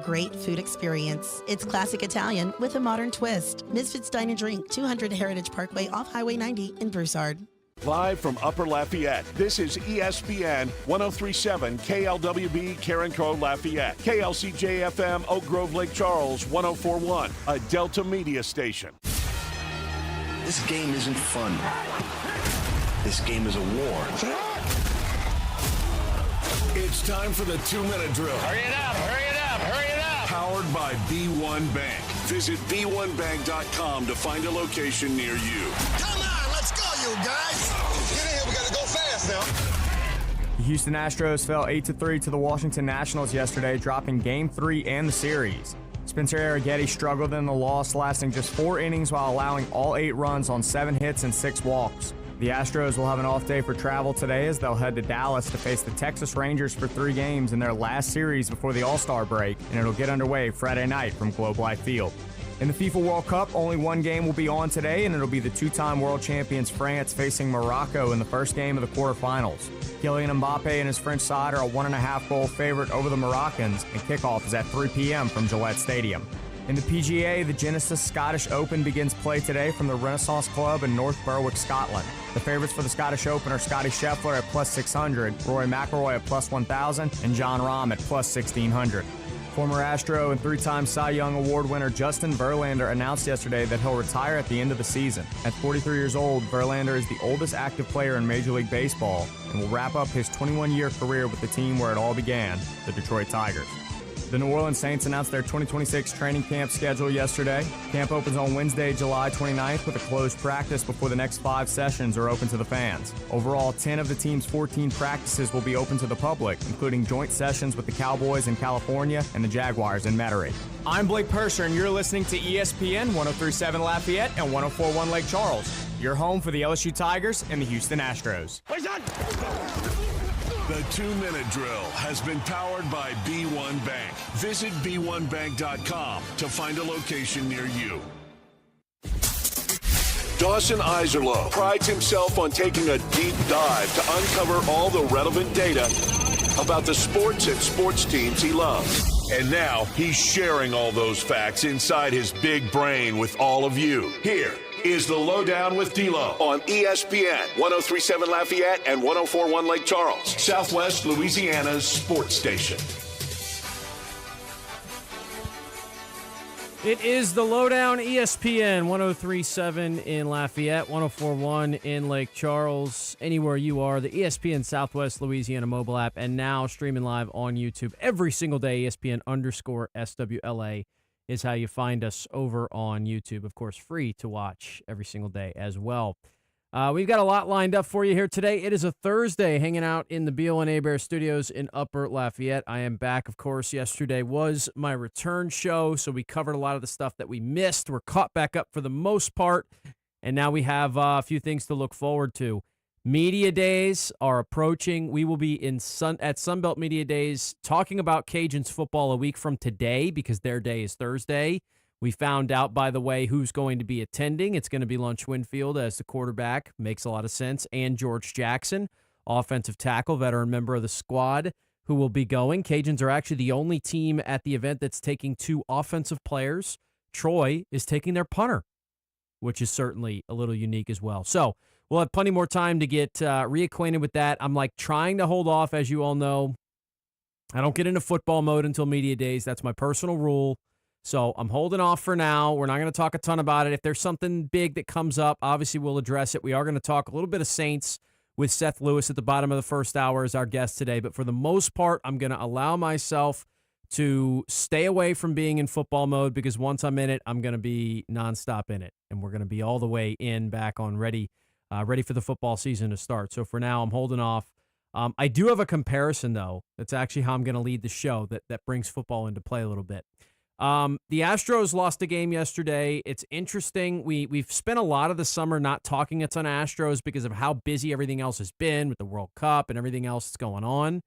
great food experience. It's classic Italian with a modern twist. Misfits Dine and Drink, 200 Heritage Parkway off Highway 90 in Broussard. Live from Upper Lafayette, this is ESPN 1037 KLWB Carencro Lafayette, KLCJ-FM Oak Grove Lake Charles 1041, a Delta Media station. This game isn't fun. This game is a war. It's time for the 2-minute drill. Hurry it up, hurry it up, hurry it up. Powered by B1 Bank. Visit b1bank.com to find a location near you. Come on, let's go, you guys. Get in here, we gotta go fast now. The Houston Astros fell 8-3 to the Washington Nationals yesterday, dropping Game 3 and the series. Spencer Arrighetti struggled in the loss, lasting just 4 innings while allowing all 8 runs on 7 hits and 6 walks. The Astros will have an off day for travel today as they'll head to Dallas to face the Texas Rangers for 3 games in their last series before the All-Star break, and it'll get underway Friday night from Globe Life Field. In the FIFA World Cup, only 1 game will be on today, and it'll be the 2-time world champions France facing Morocco in the first game of the quarterfinals. Kylian Mbappe and his French side are a 1.5-goal favorite over the Moroccans, and kickoff is at 3 p.m. from Gillette Stadium. In the PGA, the Genesis Scottish Open begins play today from the Renaissance Club in North Berwick, Scotland. The favorites for the Scottish Open are Scotty Scheffler at +600, Rory McIlroy at +1,000, and Jon Rahm at +1,600. Former Astro and 3-time Cy Young Award winner Justin Verlander announced yesterday that he'll retire at the end of the season. At 43 years old, Verlander is the oldest active player in Major League Baseball and will wrap up his 21-year career with the team where it all began, the Detroit Tigers. The New Orleans Saints announced their 2026 training camp schedule yesterday. Camp opens on Wednesday, July 29th with a closed practice before the next 5 sessions are open to the fans. Overall, 10 of the team's 14 practices will be open to the public, including joint sessions with the Cowboys in California and the Jaguars in Metairie. I'm Blake Purser, and you're listening to ESPN 1037 Lafayette and 1041 Lake Charles. Your home for the LSU Tigers and the Houston Astros. The 2-minute drill has been powered by B1 Bank. Visit b1bank.com to find a location near you. Dawson Iserloh prides himself on taking a deep dive to uncover all the relevant data about the sports and sports teams he loves. And now he's sharing all those facts inside his big brain with all of you. Here is the LohDown with D-Loh on ESPN 1037 Lafayette and 1041 Lake Charles, Southwest Louisiana's sports station. It is the LohDown, ESPN 1037 in Lafayette, 1041 in Lake Charles, anywhere you are, the ESPN Southwest Louisiana mobile app, and now streaming live on YouTube every single day. ESPN_SWLA is how you find us over on YouTube. Of course, free to watch every single day as well. We've got a lot lined up for you here today. It is a Thursday, hanging out in the BLN Bear Studios in Upper Lafayette. I am back, of course. Yesterday was my return show, so we covered a lot of the stuff that we missed. We're caught back up for the most part, and now we have a few things to look forward to. Media Days are approaching. We will be at Sunbelt Media Days talking about Cajuns football a week from today because their day is Thursday. We found out, by the way, who's going to be attending. It's going to be Lunch Winfield as the quarterback. Makes a lot of sense. And George Jackson, offensive tackle, veteran member of the squad, who will be going. Cajuns are actually the only team at the event that's taking 2 offensive players. Troy is taking their punter, which is certainly a little unique as well. So we'll have plenty more time to get reacquainted with that. I'm trying to hold off, as you all know. I don't get into football mode until Media Days. That's my personal rule. So I'm holding off for now. We're not going to talk a ton about it. If there's something big that comes up, obviously we'll address it. We are going to talk a little bit of Saints with Seth Lewis at the bottom of the first hour as our guest today. But for the most part, I'm going to allow myself to stay away from being in football mode because once I'm in it, I'm going to be nonstop in it. And we're going to be all the way in, back on ready for the football season to start. So for now, I'm holding off. I do have a comparison, though. That's actually how I'm going to lead the show that brings football into play a little bit. The Astros lost a game yesterday. It's interesting. We've spent a lot of the summer not talking a ton of Astros because of how busy everything else has been with the World Cup and everything else that's going on.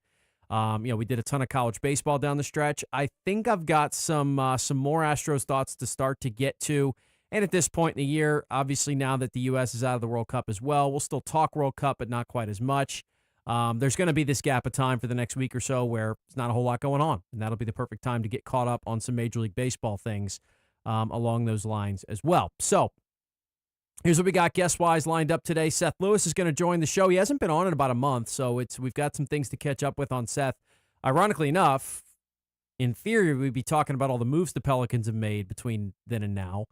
We did a ton of college baseball down the stretch. I think I've got some more Astros thoughts to start to get to. And at this point in the year, obviously now that the U.S. is out of the World Cup as well, we'll still talk World Cup, but not quite as much. There's going to be this gap of time for the next week or so where there's not a whole lot going on, and that'll be the perfect time to get caught up on some Major League Baseball things along those lines as well. So here's what we got guest-wise lined up today. Seth Lewis is going to join the show. He hasn't been on in about a month, so we've got some things to catch up with on Seth. Ironically enough, in theory, we'd be talking about all the moves the Pelicans have made between then and now,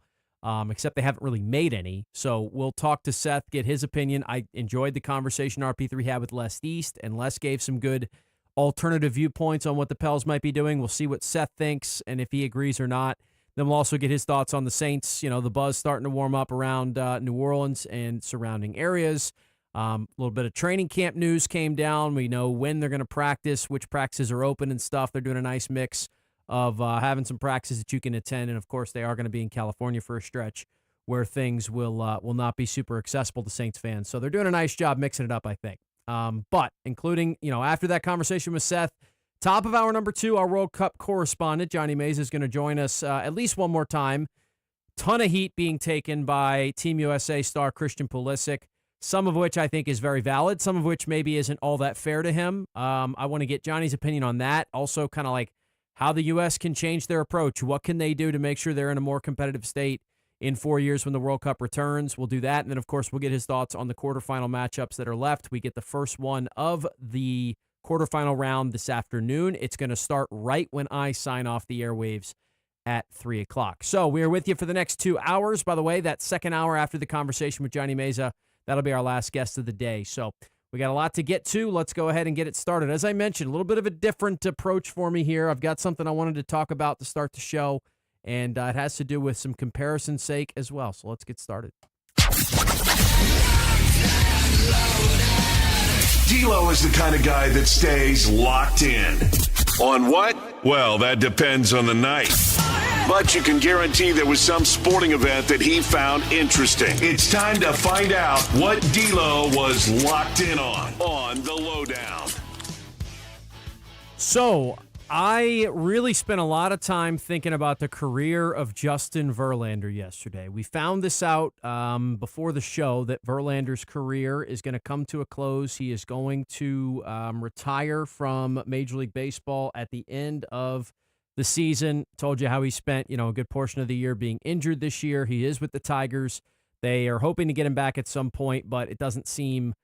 except they haven't really made any. So we'll talk to Seth, get his opinion. I enjoyed the conversation RP3 had with Les East, and Les gave some good alternative viewpoints on what the Pels might be doing. We'll see what Seth thinks and if he agrees or not. Then we'll also get his thoughts on the Saints. You know, the buzz starting to warm up around New Orleans and surrounding areas. A little bit of training camp news came down. We know when they're going to practice, which practices are open and stuff. They're doing a nice mix of having some practices that you can attend. And, of course, they are going to be in California for a stretch where things will not be super accessible to Saints fans. So they're doing a nice job mixing it up, I think. But including, after that conversation with Seth, top of hour number 2, our World Cup correspondent, Johnny Mays, is going to join us at least one more time. Ton of heat being taken by Team USA star Christian Pulisic, some of which I think is very valid, some of which maybe isn't all that fair to him. I want to get Johnny's opinion on that. Also kind of like how the U.S. can change their approach. What can they do to make sure they're in a more competitive state in 4 years when the World Cup returns? We'll do that. And then, of course, we'll get his thoughts on the quarterfinal matchups that are left. We get the first one of the quarterfinal round this afternoon. It's going to start right when I sign off the airwaves at 3 o'clock. So we are with you for the next 2 hours. By the way, that second hour after the conversation with Johnny Meza, that'll be our last guest of the day. So we got a lot to get to. Let's go ahead and get it started. As I mentioned, a little bit of a different approach for me here. I've got something I wanted to talk about to start the show, and it has to do with some comparison's sake as well. So let's get started. D-Loh is the kind of guy that stays locked in. On what? Well, that depends on the night. But you can guarantee there was some sporting event that he found interesting. It's time to find out what D-Loh was locked in on the LohDown. So I really spent a lot of time thinking about the career of Justin Verlander yesterday. We found this out before the show that Verlander's career is going to come to a close. He is going to retire from Major League Baseball at the end of the season. Told you how he spent, a good portion of the year being injured this year. He is with the Tigers. They are hoping to get him back at some point, but it doesn't seem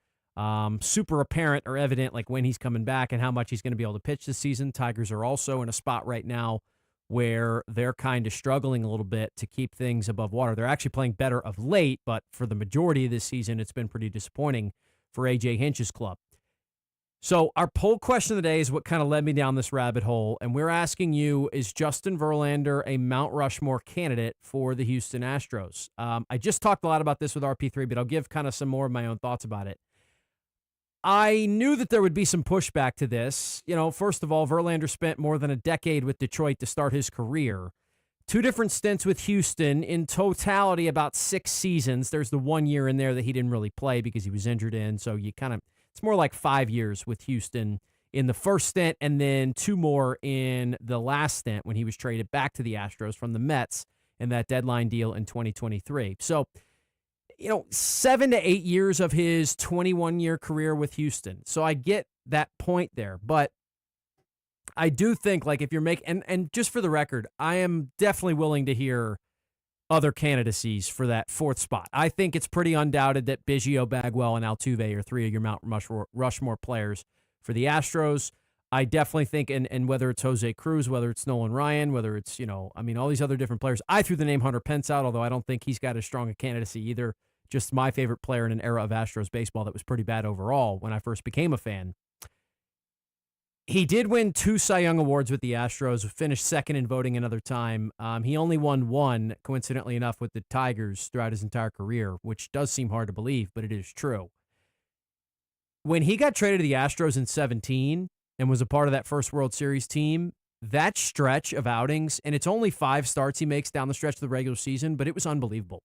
super apparent or evident like when he's coming back and how much he's going to be able to pitch this season. Tigers are also in a spot right now where they're kind of struggling a little bit to keep things above water. They're actually playing better of late, but for the majority of this season, it's been pretty disappointing for A.J. Hinch's club. So our poll question of the day is what kind of led me down this rabbit hole, and we're asking you, is Justin Verlander a Mount Rushmore candidate for the Houston Astros? I just talked a lot about this with RP3, but I'll give kind of some more of my own thoughts about it. I knew that there would be some pushback to this. First of all, Verlander spent more than a decade with Detroit to start his career. 2 different stints with Houston. In totality, about 6 seasons. There's the 1 year in there that he didn't really play because he was injured in, so it's more like 5 years with Houston in the first stint, and then 2 more in the last stint when he was traded back to the Astros from the Mets in that deadline deal in 2023. So, 7 to 8 years of his 21-year career with Houston. So I get that point there, but I do think, like, if you're making, and just for the record, I am definitely willing to hear other candidacies for that 4th spot. I think it's pretty undoubted that Biggio, Bagwell, and Altuve are 3 of your Mount Rushmore players for the Astros. I definitely think, and whether it's Jose Cruz, whether it's Nolan Ryan, whether it's, all these other different players. I threw the name Hunter Pence out, although I don't think he's got as strong a candidacy either. Just my favorite player in an era of Astros baseball that was pretty bad overall when I first became a fan. He did win 2 Cy Young Awards with the Astros, finished second in voting another time. He only won 1, coincidentally enough, with the Tigers throughout his entire career, which does seem hard to believe, but it is true. When he got traded to the Astros in 2017 and was a part of that first World Series team, that stretch of outings, and it's only 5 starts he makes down the stretch of the regular season, but it was unbelievable.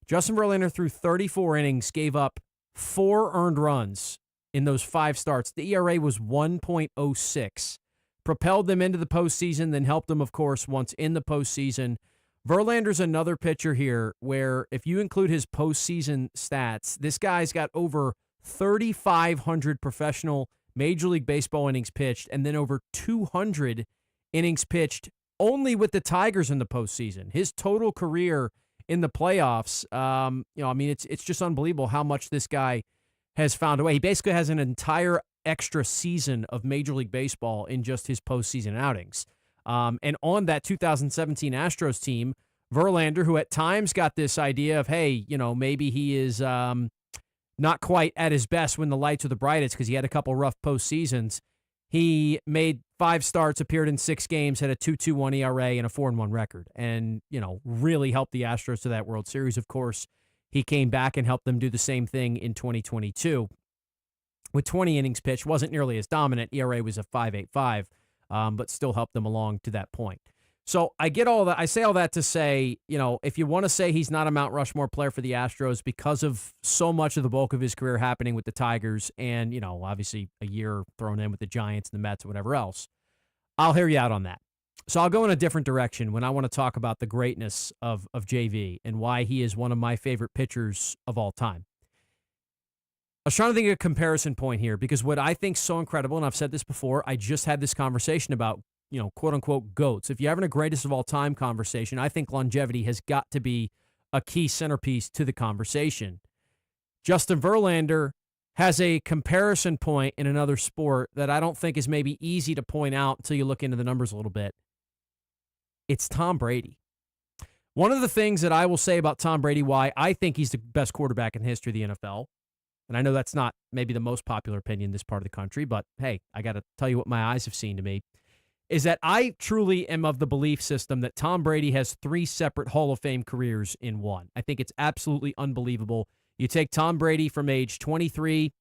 Justin Verlander threw 34 innings, gave up 4 earned runs in those 5 starts. The ERA was 1.06. Propelled them into the postseason, then helped them, of course, once in the postseason. Verlander's another pitcher here where if you include his postseason stats, this guy's got over 3,500 professional Major League Baseball innings pitched, and then over 200 innings pitched only with the Tigers in the postseason. His total career in the playoffs, it's just unbelievable how much this guy has found a way. He basically has an entire extra season of Major League Baseball in just his postseason outings. And on that 2017 Astros team, Verlander, who at times got this idea of, hey, maybe he is not quite at his best when the lights are the brightest because he had a couple rough postseasons. He made 5 starts, appeared in 6 games, had a 2.21 ERA and a 4-1 record, and really helped the Astros to that World Series. Of course, he came back and helped them do the same thing in 2022 with 20 innings pitched. Wasn't nearly as dominant. ERA was a 5.85, but still helped them along to that point. So I get all that. I say all that to say, if you want to say he's not a Mount Rushmore player for the Astros because of so much of the bulk of his career happening with the Tigers and, obviously a year thrown in with the Giants and the Mets and whatever else, I'll hear you out on that. So I'll go in a different direction when I want to talk about the greatness of JV and why he is one of my favorite pitchers of all time. I was trying to think of a comparison point here because what I think is so incredible, and I've said this before, I just had this conversation about quote unquote GOATs. If you're having a greatest of all time conversation, I think longevity has got to be a key centerpiece to the conversation. Justin Verlander has a comparison point in another sport that I don't think is maybe easy to point out until you look into the numbers a little bit. It's Tom Brady. One of the things that I will say about Tom Brady, why I think he's the best quarterback in the history of the NFL, and I know that's not maybe the most popular opinion in this part of the country, but hey, I got to tell you what my eyes have seen to me, is that I truly am of the belief system that Tom Brady has 3 separate Hall of Fame careers in one. I think it's absolutely unbelievable. You take Tom Brady from age 23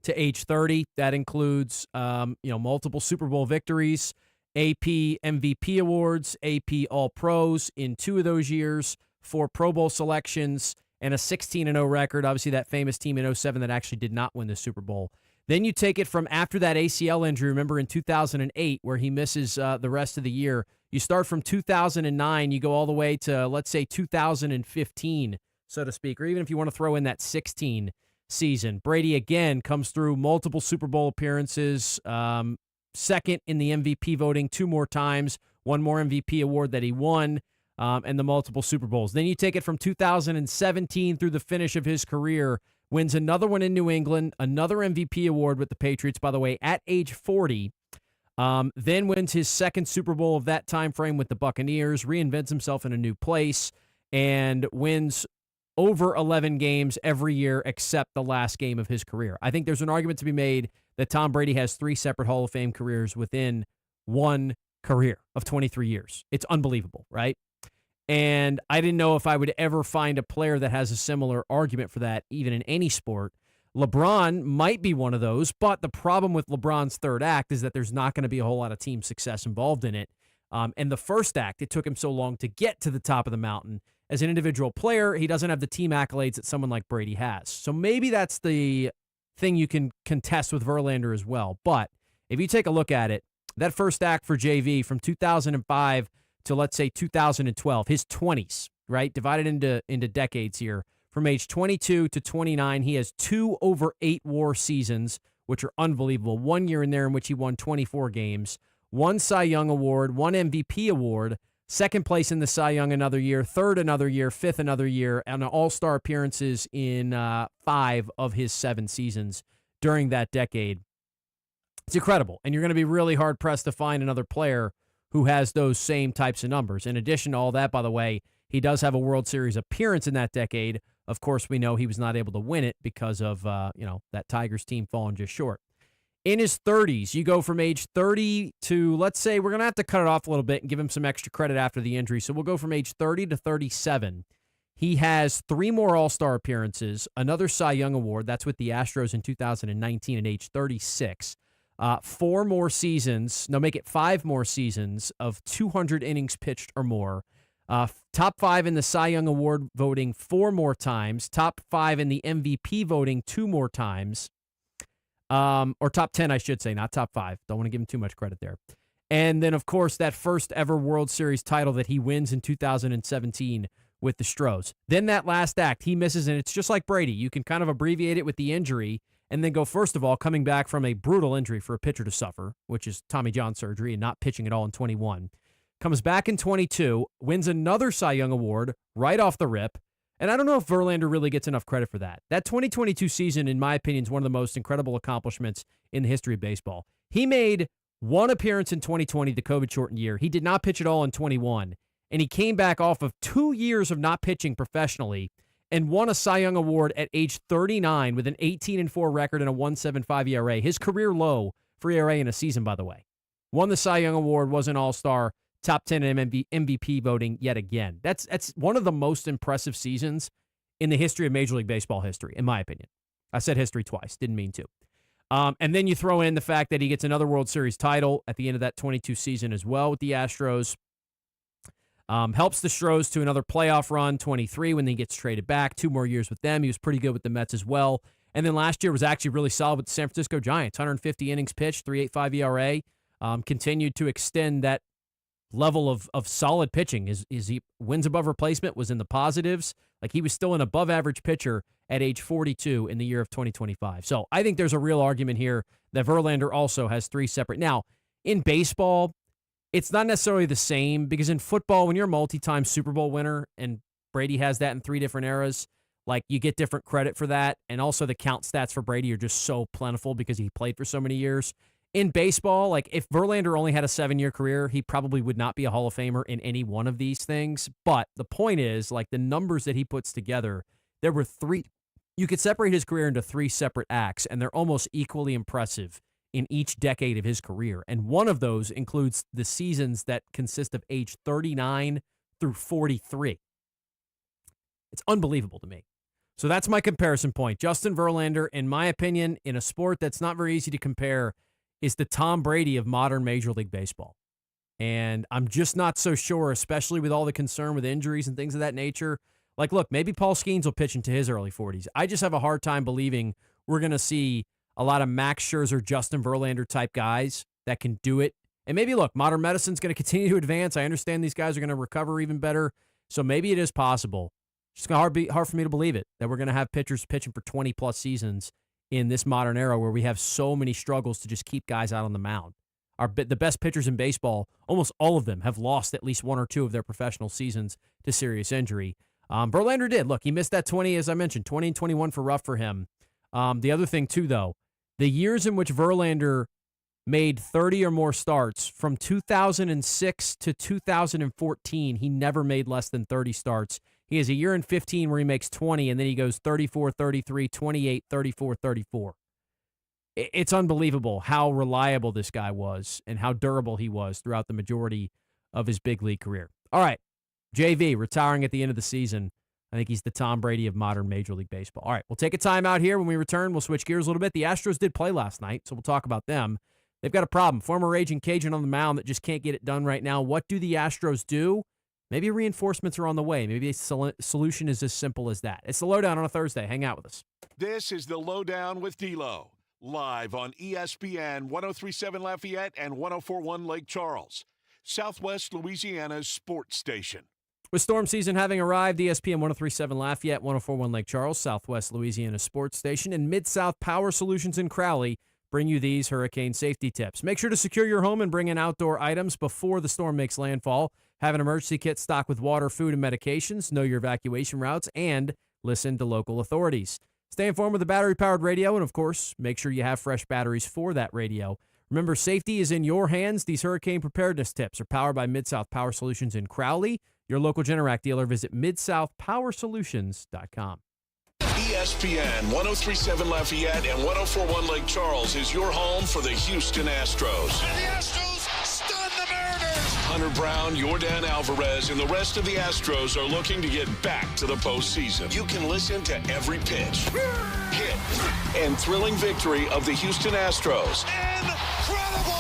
to age 30. That includes, multiple Super Bowl victories, AP MVP awards, AP All-Pros in 2 of those years, 4 Pro Bowl selections, and a 16-0 record. Obviously, that famous team in 2007 that actually did not win the Super Bowl. Then you take it from after that ACL injury, remember in 2008, where he misses the rest of the year. You start from 2009, you go all the way to, let's say, 2015, so to speak, or even if you want to throw in that 16 season. Brady, again, comes through multiple Super Bowl appearances, second in the MVP voting 2 more times, 1 more MVP award that he won, and the multiple Super Bowls. Then you take it from 2017 through the finish of his career, wins another one in New England, another MVP award with the Patriots, by the way, at age 40, then wins his second Super Bowl of that time frame with the Buccaneers, reinvents himself in a new place, and wins over 11 games every year except the last game of his career. I think there's an argument to be made that Tom Brady has 3 separate Hall of Fame careers within one career of 23 years. It's unbelievable, right? And I didn't know if I would ever find a player that has a similar argument for that, even in any sport. LeBron might be one of those, but the problem with LeBron's third act is that there's not going to be a whole lot of team success involved in it. And the first act, it took him so long to get to the top of the mountain. As an individual player, he doesn't have the team accolades that someone like Brady has. So maybe that's the thing you can contest with Verlander as well. But if you take a look at it, that first act for JV from 2005 to, let's say, 2012, his 20s, right? Divided into decades here. From age 22 to 29, he has 2 over 8 WAR seasons, which are unbelievable. 1 year in there in which he won 24 games, 1 Cy Young Award, 1 MVP award, second place in the Cy Young another year, third another year, fifth another year, and all-star appearances in 5 of his 7 seasons during that decade. It's incredible, and you're going to be really hard-pressed to find another player who has those same types of numbers. In addition to all that, by the way, he does have a World Series appearance in that decade. Of course, we know he was not able to win it because of that Tigers team falling just short. In his 30s, you go from age 30 to, let's say, we're going to have to cut it off a little bit and give him some extra credit after the injury. So we'll go from age 30 to 37. He has 3 more All-Star appearances, another Cy Young Award. That's with the Astros in 2019 at age 36. 4 more seasons, no, make it 5 more seasons of 200 innings pitched or more. Top 5 in the Cy Young Award voting 4 more times. Top 5 in the MVP voting 2 more times. Or top 10, I should say, not top 5. Don't want to give him too much credit there. And then, of course, that first ever World Series title that he wins in 2017 with the Stros. Then that last act, he misses, and it's just like Brady. You can kind of abbreviate it with the injury and then go, first of all, coming back from a brutal injury for a pitcher to suffer, which is Tommy John surgery and not pitching at all in 21. Comes back in 22, wins another Cy Young Award right off the rip. And I don't know if Verlander really gets enough credit for that. That 2022 season, in my opinion, is one of the most incredible accomplishments in the history of baseball. He made one appearance in 2020, the COVID-shortened year. He did not pitch at all in 21. And he came back off of 2 years of not pitching professionally and won a Cy Young Award at age 39 with an 18-4 record and a 1.75 ERA. His career low for ERA in a season, by the way. Won the Cy Young Award, was an All-Star, top 10 in MVP voting yet again. That's one of the most impressive seasons in the history of Major League Baseball history, in my opinion. I said history twice, didn't mean to. And then you throw in the fact that he gets another World Series title at the end of that 22 season as well with the Astros. Helps the Stros to another playoff run, 23, when he gets traded back. 2 more years with them. He was pretty good with the Mets as well. And then last year was actually really solid with the San Francisco Giants. 150 innings pitched, 3.85 ERA. Continued to extend that level of solid pitching. He wins above replacement, was in the positives. Like, he was still an above-average pitcher at age 42 in the year of 2025. So I think there's a real argument here that Verlander also has 3 separate. Now, in baseball, it's not necessarily the same, because in football, when you're a multi-time Super Bowl winner, and Brady has that in 3 different eras, like, you get different credit for that. And also the count stats for Brady are just so plentiful because he played for so many years. In baseball, like, if Verlander only had a 7-year career, he probably would not be a Hall of Famer in any one of these things. But the point is, like, the numbers that he puts together, there were 3. You could separate his career into 3 separate acts, and they're almost equally impressive in each decade of his career. And one of those includes the seasons that consist of age 39 through 43. It's unbelievable to me. So that's my comparison point. Justin Verlander, in my opinion, in a sport that's not very easy to compare, is the Tom Brady of modern Major League Baseball. And I'm just not so sure, especially with all the concern with injuries and things of that nature. Like, look, maybe Paul Skeens will pitch into his early 40s. I just have a hard time believing we're going to see a lot of Max Scherzer, Justin Verlander type guys that can do it. And maybe, look, modern medicine's going to continue to advance. I understand these guys are going to recover even better. So maybe it is possible. It's going to hard for me to believe it, that we're going to have pitchers pitching for 20-plus seasons in this modern era where we have so many struggles to just keep guys out on the mound. The best pitchers in baseball, almost all of them, have lost at least 1 or 2 of their professional seasons to serious injury. Verlander did. Look, he missed that 20, as I mentioned, 20 and 21 for rough for him. The other thing, too, though, the years in which Verlander made 30 or more starts, from 2006 to 2014, he never made less than 30 starts. He has a year and 15 where he makes 20, and then he goes 34, 33, 28, 34, 34. It's unbelievable how reliable this guy was and how durable he was throughout the majority of his big league career. All right, JV retiring at the end of the season. I think he's the Tom Brady of modern Major League Baseball. All right, we'll take a timeout here. When we return, we'll switch gears a little bit. The Astros did play last night, so we'll talk about them. They've got a problem. Former Raging Cajun on the mound that just can't get it done right now. What do the Astros do? Maybe reinforcements are on the way. Maybe a solution is as simple as that. It's the LohDown on a Thursday. Hang out with us. This is the LohDown with D-Loh, live on ESPN 103.7 Lafayette and 104.1 Lake Charles, Southwest Louisiana's sports station. With storm season having arrived, ESPN 103.7 Lafayette, 104.1 Lake Charles, Southwest Louisiana sports station, and Mid-South Power Solutions in Crowley bring you these hurricane safety tips. Make sure to secure your home and bring in outdoor items before the storm makes landfall. Have an emergency kit stocked with water, food, and medications. Know your evacuation routes, and listen to local authorities. Stay informed with the battery-powered radio, and, of course, make sure you have fresh batteries for that radio. Remember, safety is in your hands. These hurricane preparedness tips are powered by Mid-South Power Solutions in Crowley. Your local Generac dealer. Visit midsouthpowersolutions.com. ESPN 103.7 Lafayette and 104.1 Lake Charles is your home for the Houston Astros. And the Astros stun the Mariners. Hunter Brown, Yordan Alvarez, and the rest of the Astros are looking to get back to the postseason. You can listen to every pitch, hit, and thrilling victory of the Houston Astros. Incredible!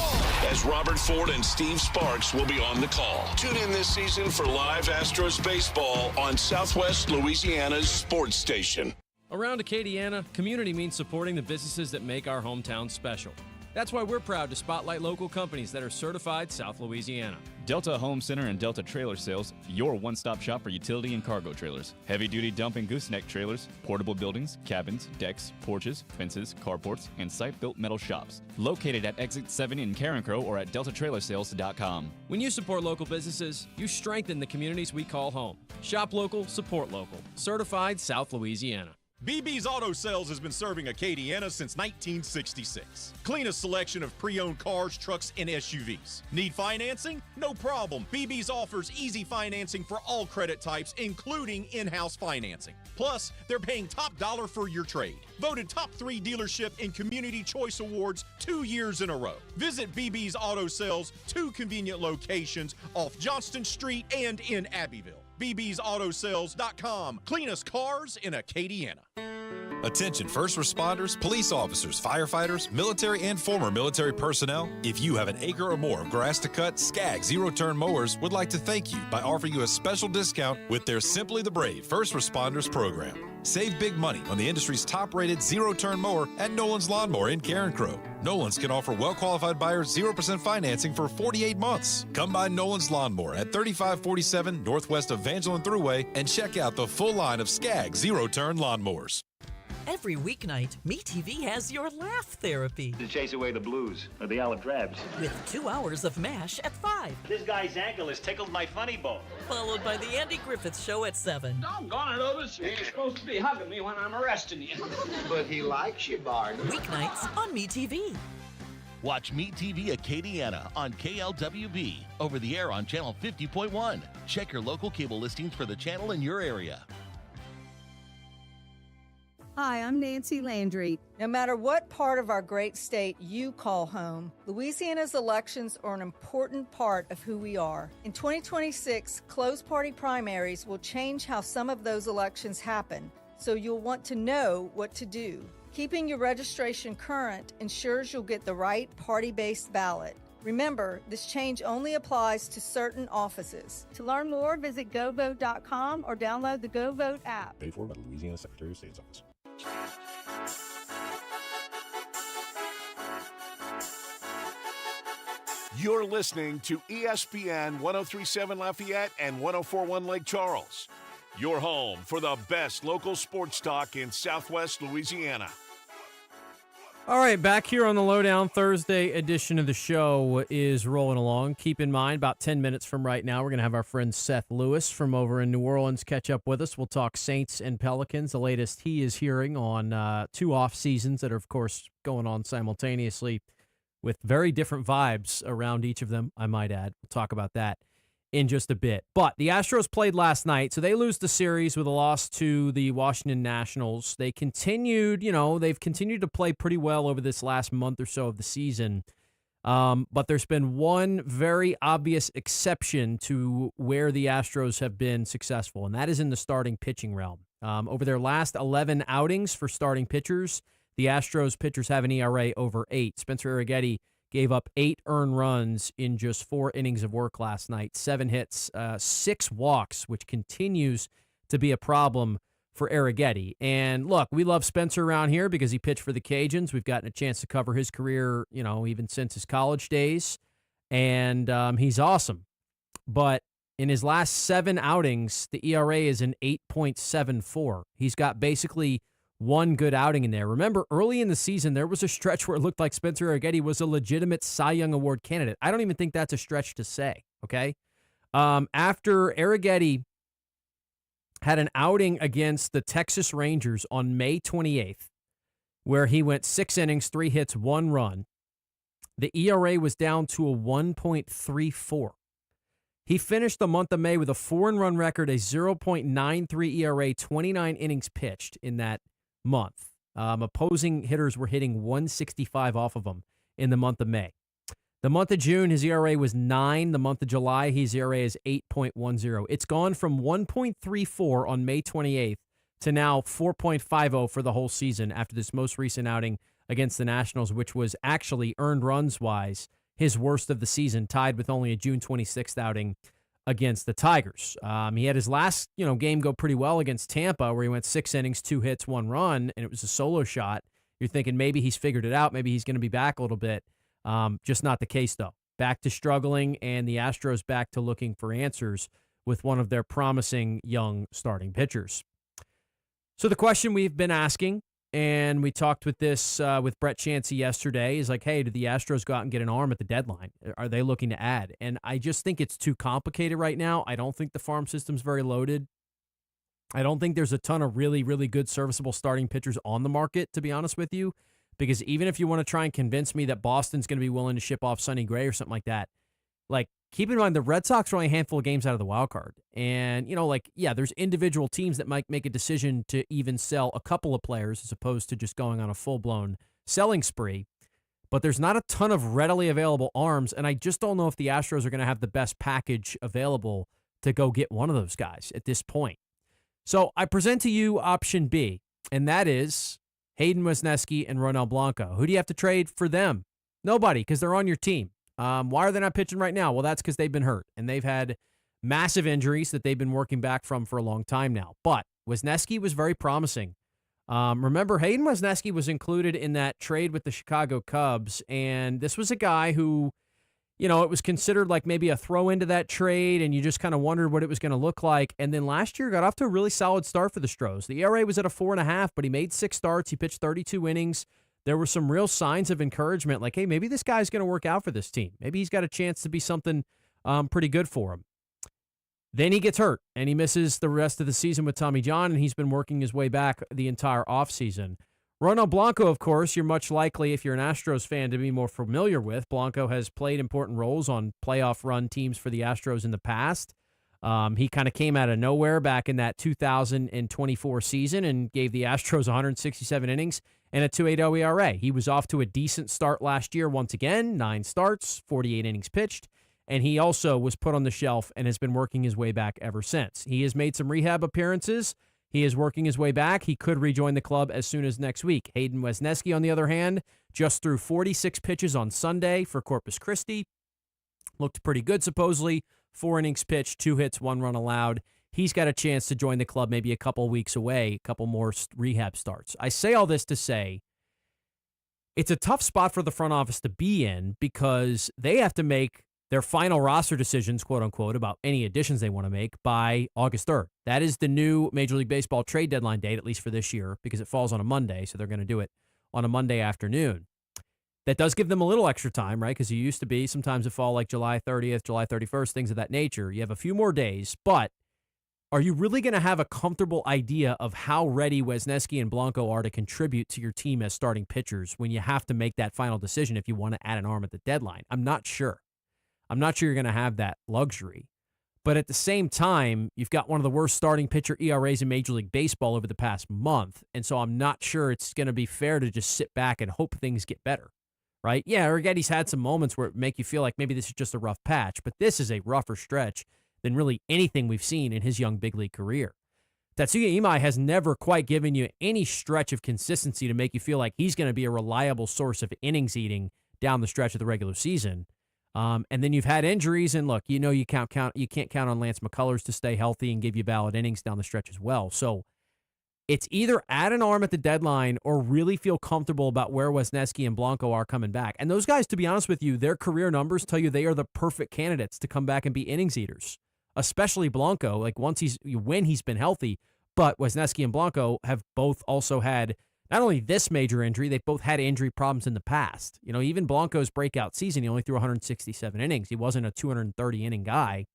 As Robert Ford and Steve Sparks will be on the call. Tune in this season for live Astros baseball on Southwest Louisiana's sports station. Around Acadiana, community means supporting the businesses that make our hometown special. That's why we're proud to spotlight local companies that are certified South Louisiana. Delta Home Center and Delta Trailer Sales, your one-stop shop for utility and cargo trailers. Heavy-duty dump and gooseneck trailers, portable buildings, cabins, decks, porches, fences, carports, and site-built metal shops. Located at Exit 7 in Carencro or at deltatrailersales.com. When you support local businesses, you strengthen the communities we call home. Shop local, support local. Certified South Louisiana. BB's Auto Sales has been serving Acadiana since 1966. Cleanest selection of pre-owned cars, trucks, and SUVs. Need financing? No problem. BB's offers easy financing for all credit types, including in-house financing. Plus, they're paying top dollar for your trade. Voted top 3 dealership in Community Choice Awards 2 years in a row. Visit BB's Auto Sales, 2 convenient locations off Johnston Street and in Abbeville. bbsautosales.com. Cleanest cars in Acadiana. Attention first responders, police officers, firefighters, military and former military personnel. If you have an acre or more of grass to cut, Skag Zero-Turn Mowers would like to thank you by offering you a special discount with their Simply the Brave First Responders program. Save big money on the industry's top-rated zero-turn mower at Nolan's Lawnmower in Carencro. Nolan's can offer well-qualified buyers 0% financing for 48 months. Come by Nolan's Lawnmower at 3547 northwest of Evangeline Thruway and check out the full line of Skag zero-turn lawnmowers. Every weeknight, MeTV has your laugh therapy. To chase away the blues or the olive drabs. With 2 hours of MASH at 5. This guy's ankle has tickled my funny bone. Followed by the Andy Griffith Show at 7. Doggone it, Otis. You're supposed to be hugging me when I'm arresting you. But he likes you, Bart. Weeknights on MeTV. Watch MeTV Acadiana on KLWB, over the air on Channel 50.1. Check your local cable listings for the channel in your area. Hi, I'm Nancy Landry. No matter what part of our great state you call home, Louisiana's elections are an important part of who we are. In 2026, closed party primaries will change how some of those elections happen, so you'll want to know what to do. Keeping your registration current ensures you'll get the right party-based ballot. Remember, this change only applies to certain offices. To learn more, visit govote.com or download the GoVote app. Paid for by the Louisiana Secretary of State's office. You're listening to ESPN 1037 Lafayette and 1041 Lake Charles. Your home for the best local sports talk in Southwest Louisiana. All right, back here on the LohDown. Thursday edition of the show is rolling along. Keep in mind, about 10 minutes from right now, we're going to have our friend Seth Lewis from over in New Orleans catch up with us. We'll talk Saints and Pelicans, the latest he is hearing on 2 off seasons that are, of course, going on simultaneously with very different vibes around each of them, I might add. We'll talk about that in just a bit. But the Astros played last night, so they lose the series with a loss to the Washington Nationals. They've continued to play pretty well over this last month or so of the season. But there's been one very obvious exception to where the Astros have been successful, and that is in the starting pitching realm. Over their last 11 outings for starting pitchers, the Astros pitchers have an ERA over 8. Spencer Arrighetti gave up 8 earned runs in just 4 innings of work last night, 7 hits, 6 walks, which continues to be a problem for Arrighetti. And look, we love Spencer around here because he pitched for the Cajuns. We've gotten a chance to cover his career, even since his college days. And he's awesome. But in his last 7 outings, the ERA is an 8.74. He's got basically one good outing in there. Remember, early in the season, there was a stretch where it looked like Spencer Arrighetti was a legitimate Cy Young Award candidate. I don't even think that's a stretch to say, okay? After Arrighetti had an outing against the Texas Rangers on May 28th, where he went 6 innings, 3 hits, 1 run, the ERA was down to a 1.34. He finished the month of May with a 4-run record, a 0.93 ERA, 29 innings pitched in that month. Opposing hitters were hitting 165 off of him in the month of May. The month of June, his ERA was 9. The month of July, his ERA is 8.10. It's gone from 1.34 on May 28th to now 4.50 for the whole season after this most recent outing against the Nationals, which was actually earned runs-wise his worst of the season, tied with only a June 26th outing against the Tigers. He had his last game go pretty well against Tampa, where he went 6 innings, 2 hits, 1 run, and it was a solo shot. You're thinking maybe he's figured it out. Maybe he's going to be back a little bit. Just not the case, though. Back to struggling, and the Astros back to looking for answers with one of their promising young starting pitchers. So the question we've been asking, and we talked with this with Brett Chansey yesterday, is like, hey, did the Astros go out and get an arm at the deadline? Are they looking to add? And I just think it's too complicated right now. I don't think the farm system's very loaded. I don't think there's a ton of really, really good serviceable starting pitchers on the market, to be honest with you, because even if you want to try and convince me that Boston's going to be willing to ship off Sonny Gray or something like that, like, keep in mind the Red Sox are only a handful of games out of the wild card. And, there's individual teams that might make a decision to even sell a couple of players as opposed to just going on a full-blown selling spree. But there's not a ton of readily available arms, and I just don't know if the Astros are going to have the best package available to go get one of those guys at this point. So I present to you option B, and that is Hayden Wesneski and Ronel Blanco. Who do you have to trade for them? Nobody, because they're on your team. Why are they not pitching right now? Well, that's because they've been hurt, and they've had massive injuries that they've been working back from for a long time now. But Wesneski was very promising. Remember, Hayden Wesneski was included in that trade with the Chicago Cubs, and this was a guy who, it was considered like maybe a throw into that trade, and you just kind of wondered what it was going to look like. And then last year got off to a really solid start for the Stros. The ERA was at a 4.5, but he made 6 starts. He pitched 32 innings. There were some real signs of encouragement, like, hey, maybe this guy's going to work out for this team. Maybe he's got a chance to be something pretty good for him. Then he gets hurt, and he misses the rest of the season with Tommy John, and he's been working his way back the entire offseason. Ronel Blanco, of course, you're much likely, if you're an Astros fan, to be more familiar with. Blanco has played important roles on playoff run teams for the Astros in the past. He kind of came out of nowhere back in that 2024 season and gave the Astros 167 innings and a 2.80 ERA. He was off to a decent start last year once again, 9 starts, 48 innings pitched, and he also was put on the shelf and has been working his way back ever since. He has made some rehab appearances. He is working his way back. He could rejoin the club as soon as next week. Hayden Wesneski, on the other hand, just threw 46 pitches on Sunday for Corpus Christi. Looked pretty good, supposedly. 4 innings pitched, 2 hits, 1 run allowed. He's got a chance to join the club maybe a couple weeks away, a couple more rehab starts. I say all this to say it's a tough spot for the front office to be in because they have to make their final roster decisions, quote unquote, about any additions they want to make by August 3rd. That is the new Major League Baseball trade deadline date, at least for this year, because it falls on a Monday, so they're going to do it on a Monday afternoon. That does give them a little extra time, right? Because it used to be sometimes it fall like July 30th, July 31st, things of that nature. You have a few more days, but are you really going to have a comfortable idea of how ready Wesneski and Blanco are to contribute to your team as starting pitchers when you have to make that final decision if you want to add an arm at the deadline? I'm not sure. I'm not sure you're going to have that luxury. But at the same time, you've got one of the worst starting pitcher ERAs in Major League Baseball over the past month, and so I'm not sure it's going to be fair to just sit back and hope things get better, right? Yeah, Urquidy's had some moments where it make you feel like maybe this is just a rough patch, but this is a rougher stretch than really anything we've seen in his young big league career. Tatsuya Imai has never quite given you any stretch of consistency to make you feel like he's going to be a reliable source of innings eating down the stretch of the regular season. And then you've had injuries, and look, you can't count on Lance McCullers to stay healthy and give you valid innings down the stretch as well. So it's either add an arm at the deadline or really feel comfortable about where Wesneski and Blanco are coming back. And those guys, to be honest with you, their career numbers tell you they are the perfect candidates to come back and be innings eaters. Especially Blanco, like when he's been healthy, but Wesneski and Blanco have both also had not only this major injury, they've both had injury problems in the past. Even Blanco's breakout season, he only threw 167 innings. He wasn't a 230-inning guy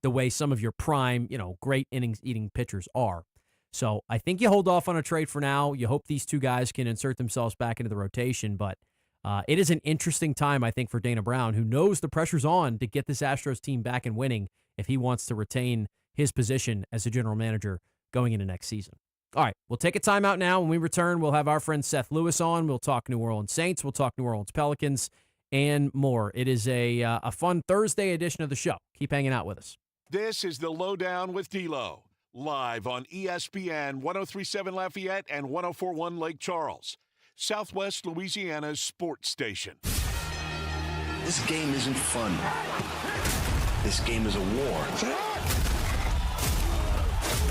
the way some of your prime, great innings-eating pitchers are. So I think you hold off on a trade for now. You hope these two guys can insert themselves back into the rotation, but it is an interesting time, I think, for Dana Brown, who knows the pressure's on to get this Astros team back and winning if he wants to retain his position as a general manager going into next season. All right, we'll take a timeout now. When we return, we'll have our friend Seth Lewis on. We'll talk New Orleans Saints. We'll talk New Orleans Pelicans and more. It is a fun Thursday edition of the show. Keep hanging out with us. This is the LohDown with D-Loh, live on ESPN 103.7 Lafayette and 104.1 Lake Charles, Southwest Louisiana's sports station. This game isn't fun. This game is a war.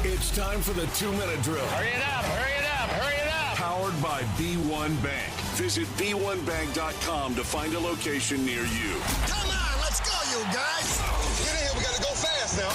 It's time for the 2-minute drill. Hurry it up, hurry it up, hurry it up. Powered by B1 Bank. Visit B1Bank.com to find a location near you. Come on, let's go, you guys. Get in here, we gotta go fast now.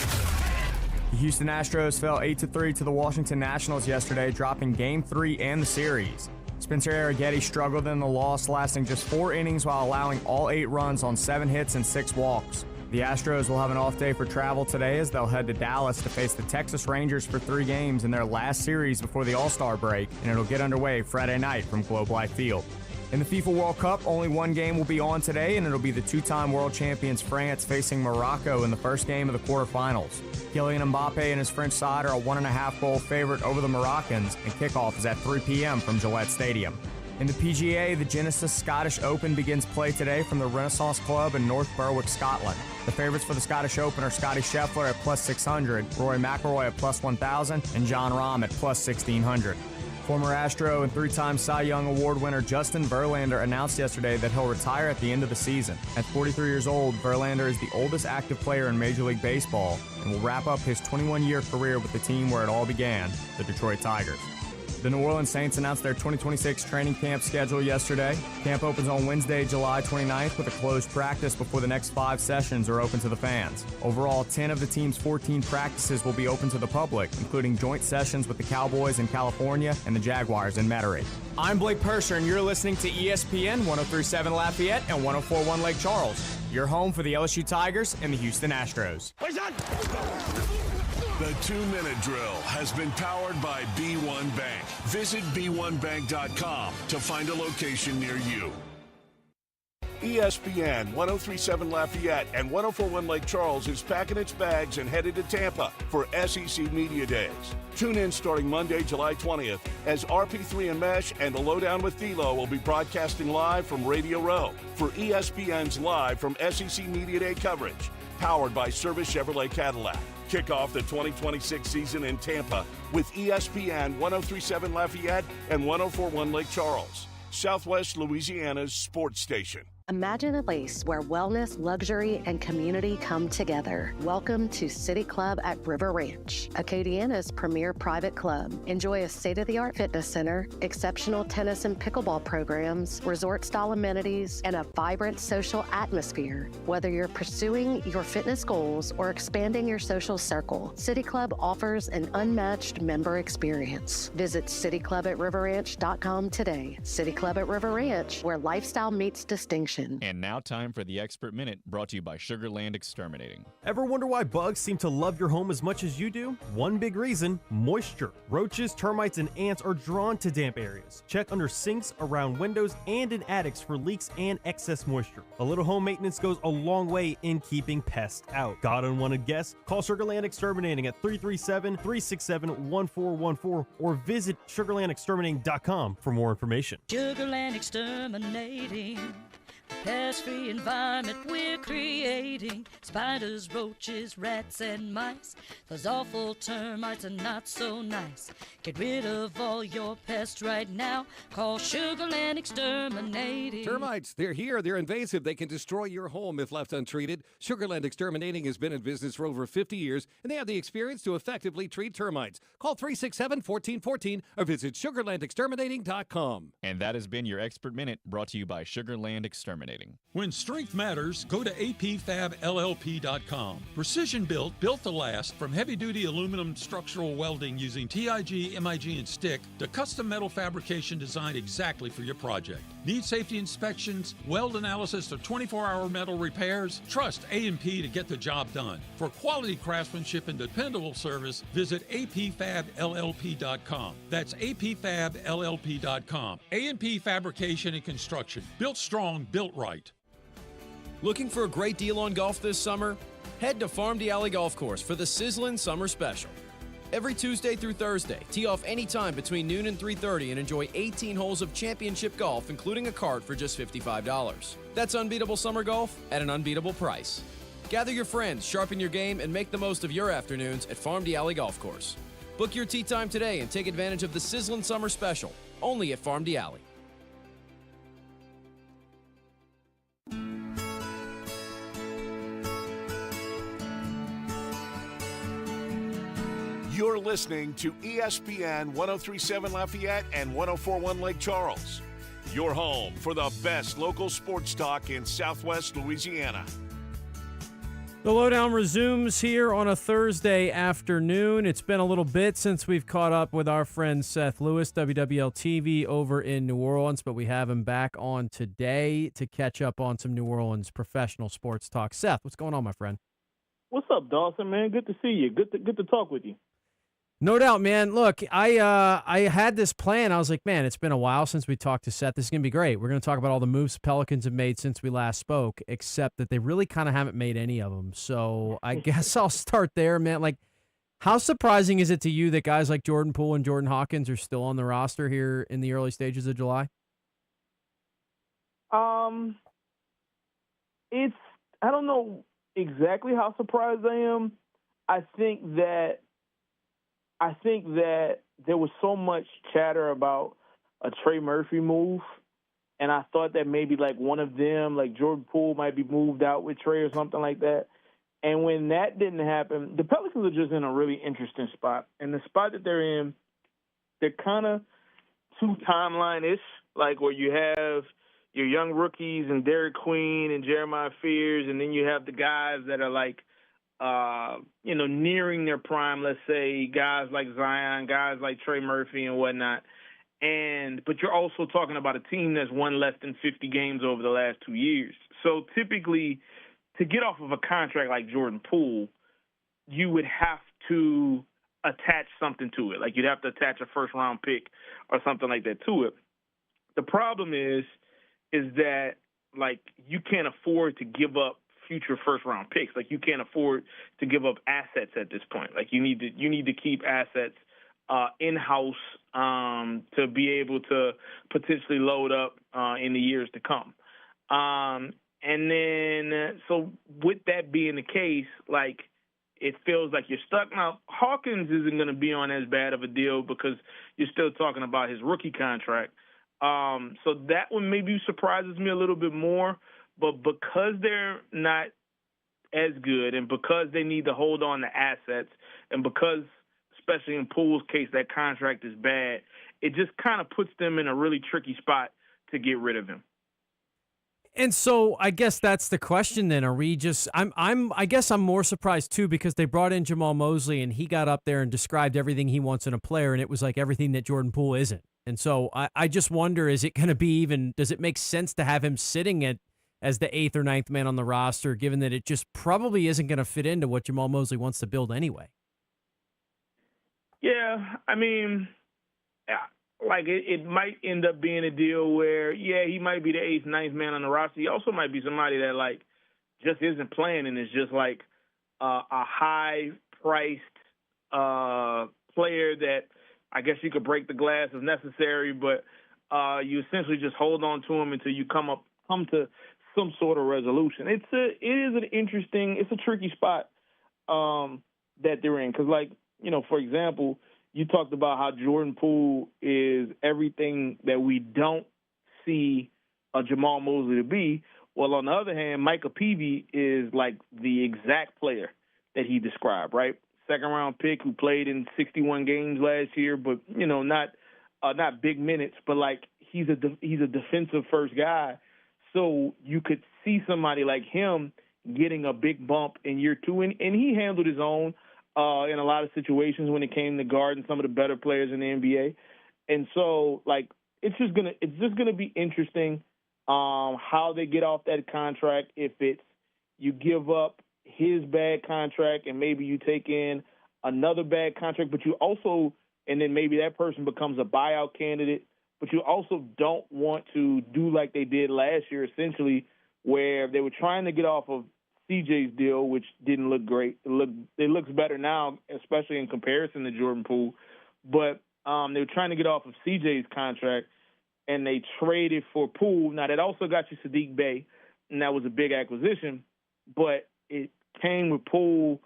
The Houston Astros fell 8-3 to the Washington Nationals yesterday, dropping Game 3 and the series. Spencer Arrighetti struggled in the loss, lasting just 4 innings while allowing all 8 runs on 7 hits and 6 walks. The Astros will have an off day for travel today as they'll head to Dallas to face the Texas Rangers for 3 games in their last series before the All-Star break, and it'll get underway Friday night from Globe Life Field. In the FIFA World Cup, only 1 game will be on today, and it'll be the 2-time world champions France facing Morocco in the first game of the quarterfinals. Kylian Mbappe and his French side are a 1.5-goal favorite over the Moroccans, and kickoff is at 3 p.m. from Gillette Stadium. In the PGA, the Genesis Scottish Open begins play today from the Renaissance Club in North Berwick, Scotland. The favorites for the Scottish Open are Scotty Scheffler at +600, Rory McIlroy at +1,000, and Jon Rahm at +1,600. Former Astro and 3-time Cy Young Award winner Justin Verlander announced yesterday that he'll retire at the end of the season. At 43 years old, Verlander is the oldest active player in Major League Baseball and will wrap up his 21-year career with the team where it all began, the Detroit Tigers. The New Orleans Saints announced their 2026 training camp schedule yesterday. Camp opens on Wednesday, July 29th with a closed practice before the next 5 sessions are open to the fans. Overall, 10 of the team's 14 practices will be open to the public, including joint sessions with the Cowboys in California and the Jaguars in Metairie. I'm Blake Purser, and you're listening to ESPN 103.7 Lafayette and 104.1 Lake Charles. Your home for the LSU Tigers and the Houston Astros. The 2-minute drill has been powered by B1 Bank. Visit B1Bank.com to find a location near you. ESPN 103.7 Lafayette and 104.1 Lake Charles is packing its bags and headed to Tampa for SEC Media Days. Tune in starting Monday, July 20th, as RP3 and Mesh and the LohDown with D-Loh will be broadcasting live from Radio Row for ESPN's Live from SEC Media Day coverage, powered by Service Chevrolet Cadillac. Kick off the 2026 season in Tampa with ESPN 103.7 Lafayette and 104.1 Lake Charles, Southwest Louisiana's sports station. Imagine a place where wellness, luxury, and community come together. Welcome to City Club at River Ranch, Acadiana's premier private club. Enjoy a state-of-the-art fitness center, exceptional tennis and pickleball programs, resort-style amenities, and a vibrant social atmosphere. Whether you're pursuing your fitness goals or expanding your social circle, City Club offers an unmatched member experience. Visit cityclubatriverranch.com today. City Club at River Ranch, where lifestyle meets distinction. And now time for the Expert Minute, brought to you by Sugarland Exterminating. Ever wonder why bugs seem to love your home as much as you do? One big reason: moisture. Roaches, termites, and ants are drawn to damp areas. Check under sinks, around windows, and in attics for leaks and excess moisture. A little home maintenance goes a long way in keeping pests out. Got unwanted guests? Call Sugarland Exterminating at 337-367-1414 or visit sugarlandexterminating.com for more information. Sugarland Exterminating. Pest-free environment we're creating. Spiders, roaches, rats, and mice. Those awful termites are not so nice. Get rid of all your pests right now. Call Sugarland Exterminating. Termites, they're here. They're invasive. They can destroy your home if left untreated. Sugarland Exterminating has been in business for over 50 years, and they have the experience to effectively treat termites. Call 367-1414 or visit sugarlandexterminating.com. And that has been your Expert Minute, brought to you by Sugarland Exterminating. When strength matters, go to apfabllp.com. Precision built to last, from heavy-duty aluminum structural welding using TIG, MIG, and stick to custom metal fabrication designed exactly for your project. Need safety inspections, weld analysis, or 24-hour metal repairs? Trust A&P to get the job done. For quality craftsmanship and dependable service, visit apfabllp.com. That's apfabllp.com. A&P Fabrication and Construction. Built strong, built right. Looking for a great deal on golf this summer? Head to Farm Alley Golf Course for the Sizzlin' Summer Special. Every Tuesday through Thursday, tee off anytime between noon and 3:30 and enjoy 18 holes of championship golf, including a cart for just $55. That's unbeatable summer golf at an unbeatable price. Gather your friends, sharpen your game, and make the most of your afternoons at Farm Alley Golf Course. Book your tee time today and take advantage of the Sizzlin' Summer Special, only at Farm Alley. You're listening to ESPN 1037 Lafayette and 1041 Lake Charles. Your home for the best local sports talk in Southwest Louisiana. The LohDown resumes here on a Thursday afternoon. It's been a little bit since we've caught up with our friend Seth Lewis, WWL-TV over in New Orleans, but we have him back on today to catch up on some New Orleans professional sports talk. Seth, what's going on, my friend? What's up, Dawson, man? Good to see you. Good to talk with you. No doubt, man. Look, I had this plan. I was like, man, it's been a while since we talked to Seth. This is going to be great. We're going to talk about all the moves Pelicans have made since we last spoke, except that they really kind of haven't made any of them. So I guess I'll start there, man. Like, how surprising is it to you that guys like Jordan Poole and Jordan Hawkins are still on the roster here in the early stages of July? I don't know exactly how surprised I am. I think that there was so much chatter about a Trey Murphy move, and I thought that maybe like one of them, like Jordan Poole, might be moved out with Trey or something like that. And when that didn't happen, the Pelicans are just in a really interesting spot. And the spot that they're in, they're kind of two timeline-ish, like where you have your young rookies and Derek Queen and Jeremiah Fears, and then you have the guys that are like, nearing their prime, let's say guys like Zion, guys like Trey Murphy and whatnot. But you're also talking about a team that's won less than 50 games over the last 2 years. So typically, to get off of a contract like Jordan Poole, you would have to attach something to it. Like you'd have to attach a first-round pick or something like that to it. The problem is that, like, you can't afford to give up future first-round picks. Like, you can't afford to give up assets at this point. Like, you need to keep assets in-house to be able to potentially load up in the years to come. And then, so with that being the case, like, it feels like you're stuck. Now, Hawkins isn't going to be on as bad of a deal because you're still talking about his rookie contract. So that one maybe surprises me a little bit more. But because they're not as good and because they need to hold on to assets and because, especially in Poole's case, that contract is bad, it just kind of puts them in a really tricky spot to get rid of him. And so I guess that's the question then. Are we just I guess I'm more surprised too because they brought in Jamal Mosley and he got up there and described everything he wants in a player and it was like everything that Jordan Poole isn't. And so I just wonder, is it going to be even, does it make sense to have him sitting as the 8th or 9th man on the roster, given that it just probably isn't going to fit into what Jamal Mosley wants to build anyway? Yeah, I mean, like it might end up being a deal where, yeah, he might be the 8th, 9th man on the roster. He also might be somebody that, like, just isn't playing and is just, like, a high-priced player that I guess you could break the glass if necessary, but you essentially just hold on to him until you come to some sort of resolution. It's a tricky spot that they're in because, like, for example, you talked about how Jordan Poole is everything that we don't see Jamal Mosley to be. Well, on the other hand, Micah Peavy is like the exact player that he described, right? Second-round pick who played in 61 games last year, but not big minutes, but like he's a defensive first guy. So you could see somebody like him getting a big bump in year 2, and he handled his own in a lot of situations when it came to guarding some of the better players in the NBA. And so, like, it's just gonna be interesting how they get off that contract. If it's you give up his bad contract and maybe you take in another bad contract, but you also, and then maybe that person becomes a buyout candidate, but you also don't want to do like they did last year, essentially, where they were trying to get off of CJ's deal, which didn't look great. It looks better now, especially in comparison to Jordan Poole, but they were trying to get off of CJ's contract, and they traded for Poole. Now, that also got you Sadiq Bey, and that was a big acquisition, but it came with Poole,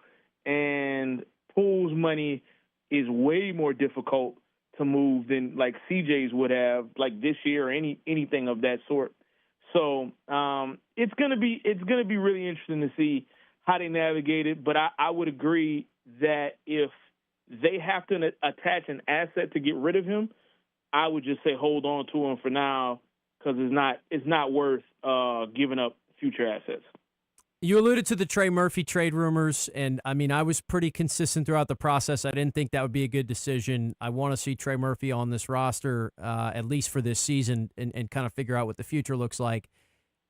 and Poole's money is way more difficult to move than like CJ's would have like this year or anything of that sort. So it's gonna be really interesting to see how they navigate it. But I would agree that if they have to attach an asset to get rid of him, I would just say hold on to him for now because it's not worth giving up future assets. You alluded to the Trey Murphy trade rumors, and I mean, I was pretty consistent throughout the process. I didn't think that would be a good decision. I want to see Trey Murphy on this roster, at least for this season, and kind of figure out what the future looks like.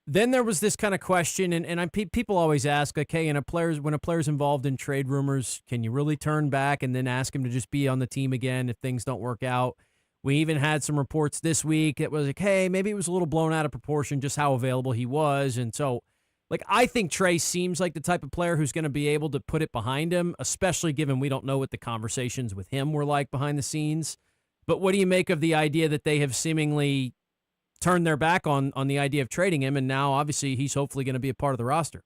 Then there was this kind of question, and people always ask, like, hey, when a player's involved in trade rumors, can you really turn back and then ask him to just be on the team again if things don't work out? We even had some reports this week. It was like, hey, maybe it was a little blown out of proportion just how available he was, and so. Like, I think Trey seems like the type of player who's going to be able to put it behind him, especially given we don't know what the conversations with him were like behind the scenes. But what do you make of the idea that they have seemingly turned their back on the idea of trading him, and now obviously he's hopefully going to be a part of the roster?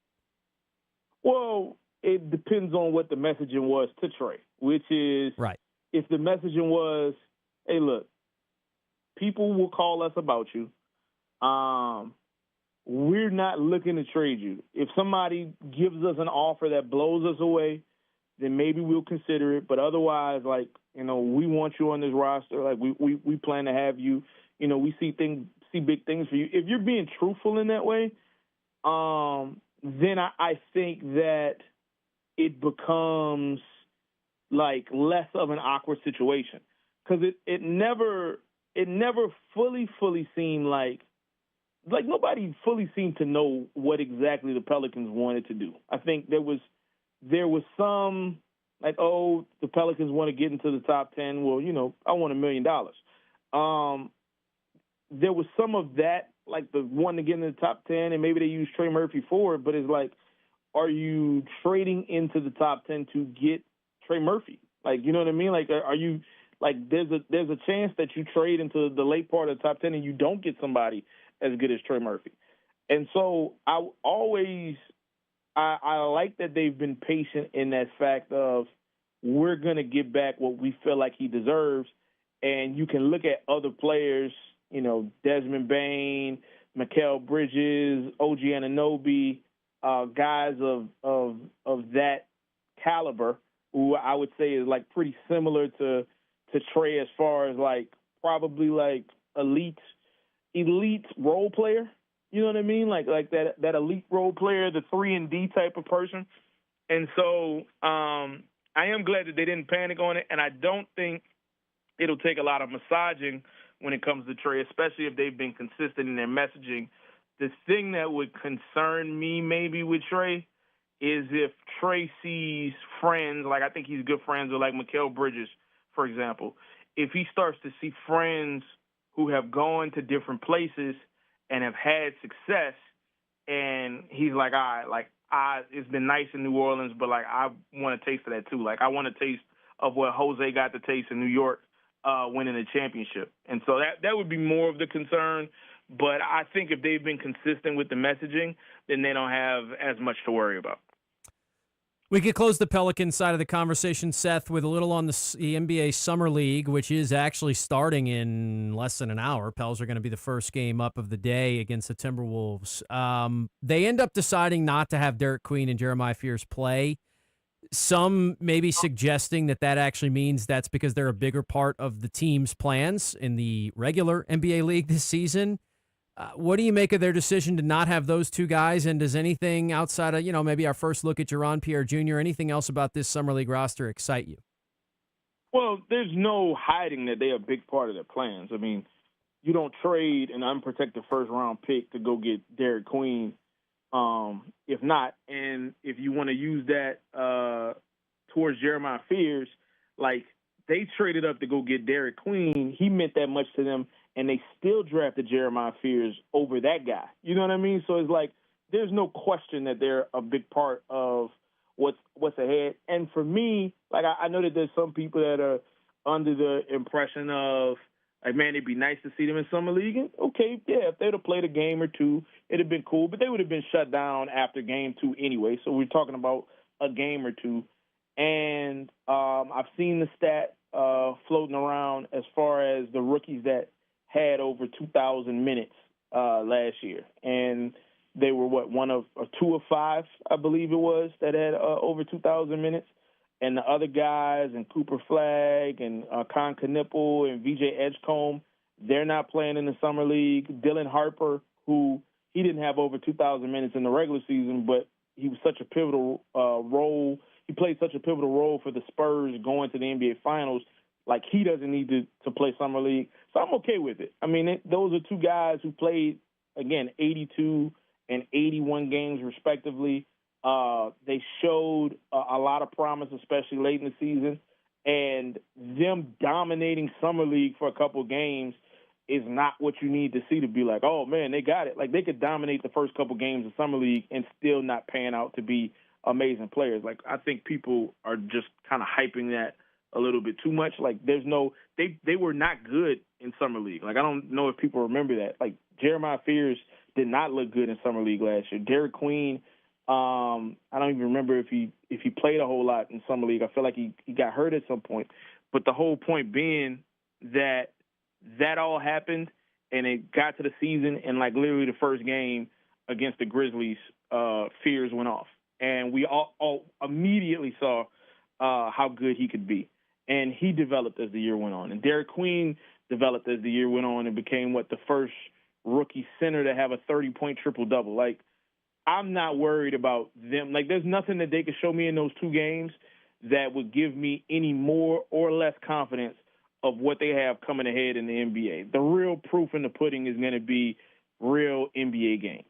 Well, it depends on what the messaging was to Trey, which is right. If the messaging was, hey, look, people will call us about you. We're not looking to trade you. If somebody gives us an offer that blows us away, then maybe we'll consider it. But otherwise, like, we want you on this roster. Like, we plan to have you. We see big things for you. If you're being truthful in that way, then I think that it becomes like less of an awkward situation because it never fully seemed like nobody fully seemed to know what exactly the Pelicans wanted to do. I think there was some like, oh, the Pelicans want to get into the top 10. Well, I want $1 million. There was some of that, like the one to get into the top 10, and maybe they use Trey Murphy for it, but it's like, are you trading into the top 10 to get Trey Murphy? Like, you know what I mean? Like, are you like there's a chance that you trade into the late part of the top 10 and you don't get somebody as good as Trey Murphy. And so I like that they've been patient in that fact of we're going to get back what we feel like he deserves. And you can look at other players, Desmond Bane, Mikal Bridges, OG Anunoby, guys of that caliber, who I would say is like pretty similar to Trey as far as like probably like elite role player. You know what I mean? Like that elite role player, the 3-and-D type of person. And so I am glad that they didn't panic on it, and I don't think it'll take a lot of massaging when it comes to Trey, especially if they've been consistent in their messaging. The thing that would concern me maybe with Trey is if Trey sees friends, like I think he's good friends with like Mikal Bridges, for example. If he starts to see friends who have gone to different places and have had success, and he's like, all right, like it's been nice in New Orleans, but like I want a taste of that too. Like I want a taste of what Jose got to taste in New York, winning a championship. And so that would be more of the concern. But I think if they've been consistent with the messaging, then they don't have as much to worry about. We could close the Pelicans side of the conversation, Seth, with a little on the NBA Summer League, which is actually starting in less than an hour. Pels are going to be the first game up of the day against the Timberwolves. They end up deciding not to have Derek Queen and Jeremiah Fears play. Some maybe suggesting that actually means that's because they're a bigger part of the team's plans in the regular NBA league this season. What do you make of their decision to not have those two guys? And does anything outside of, maybe our first look at Jaron Pierre Jr., anything else about this Summer League roster excite you? Well, there's no hiding that they're a big part of their plans. I mean, you don't trade an unprotected first-round pick to go get Derek Queen. If not, and if you want to use that towards Jeremiah Fears, like they traded up to go get Derek Queen. He meant that much to them, and they still drafted Jeremiah Fears over that guy. You know what I mean? So it's like there's no question that they're a big part of what's ahead. And for me, like I know that there's some people that are under the impression of, like, man, it'd be nice to see them in Summer League. And okay, yeah, if they'd have played a game or two, it'd have been cool. But they would have been shut down after game 2 anyway. So we're talking about a game or two. And I've seen the stat floating around as far as the rookies that had over 2,000 minutes last year. And they were, one of, or 2 of 5, I believe it was, that had over 2,000 minutes. and the other guys, and Cooper Flagg, and Con Knipple, and VJ Edgecombe, they're not playing in the summer league. Dylan Harper, who he didn't have over 2,000 minutes in the regular season, but he was such a pivotal role. He played such a pivotal role for the Spurs going to the NBA Finals. Like, he doesn't need to play summer league. So I'm okay with it. I mean, those are two guys who played, again, 82 and 81 games respectively. They showed a lot of promise, especially late in the season. And them dominating summer league for a couple games is not what you need to see to be like, oh, man, they got it. Like, they could dominate the first couple games of summer league and still not pan out to be amazing players. Like, I think people are just kind of hyping that a little bit too much. Like, they were not good in summer league. Like, I don't know if people remember that. Like, Jeremiah Fears did not look good in summer league last year. Derek Queen, I don't even remember if he played a whole lot in summer league. I feel like he got hurt at some point. But the whole point being that all happened, and it got to the season, and like literally the first game against the Grizzlies, Fears went off, and we all immediately saw how good he could be. And he developed as the year went on. And Derek Queen developed as the year went on and became the first rookie center to have a 30-point triple-double. Like, I'm not worried about them. Like, there's nothing that they could show me in those two games that would give me any more or less confidence of what they have coming ahead in the NBA. The real proof in the pudding is going to be real NBA games.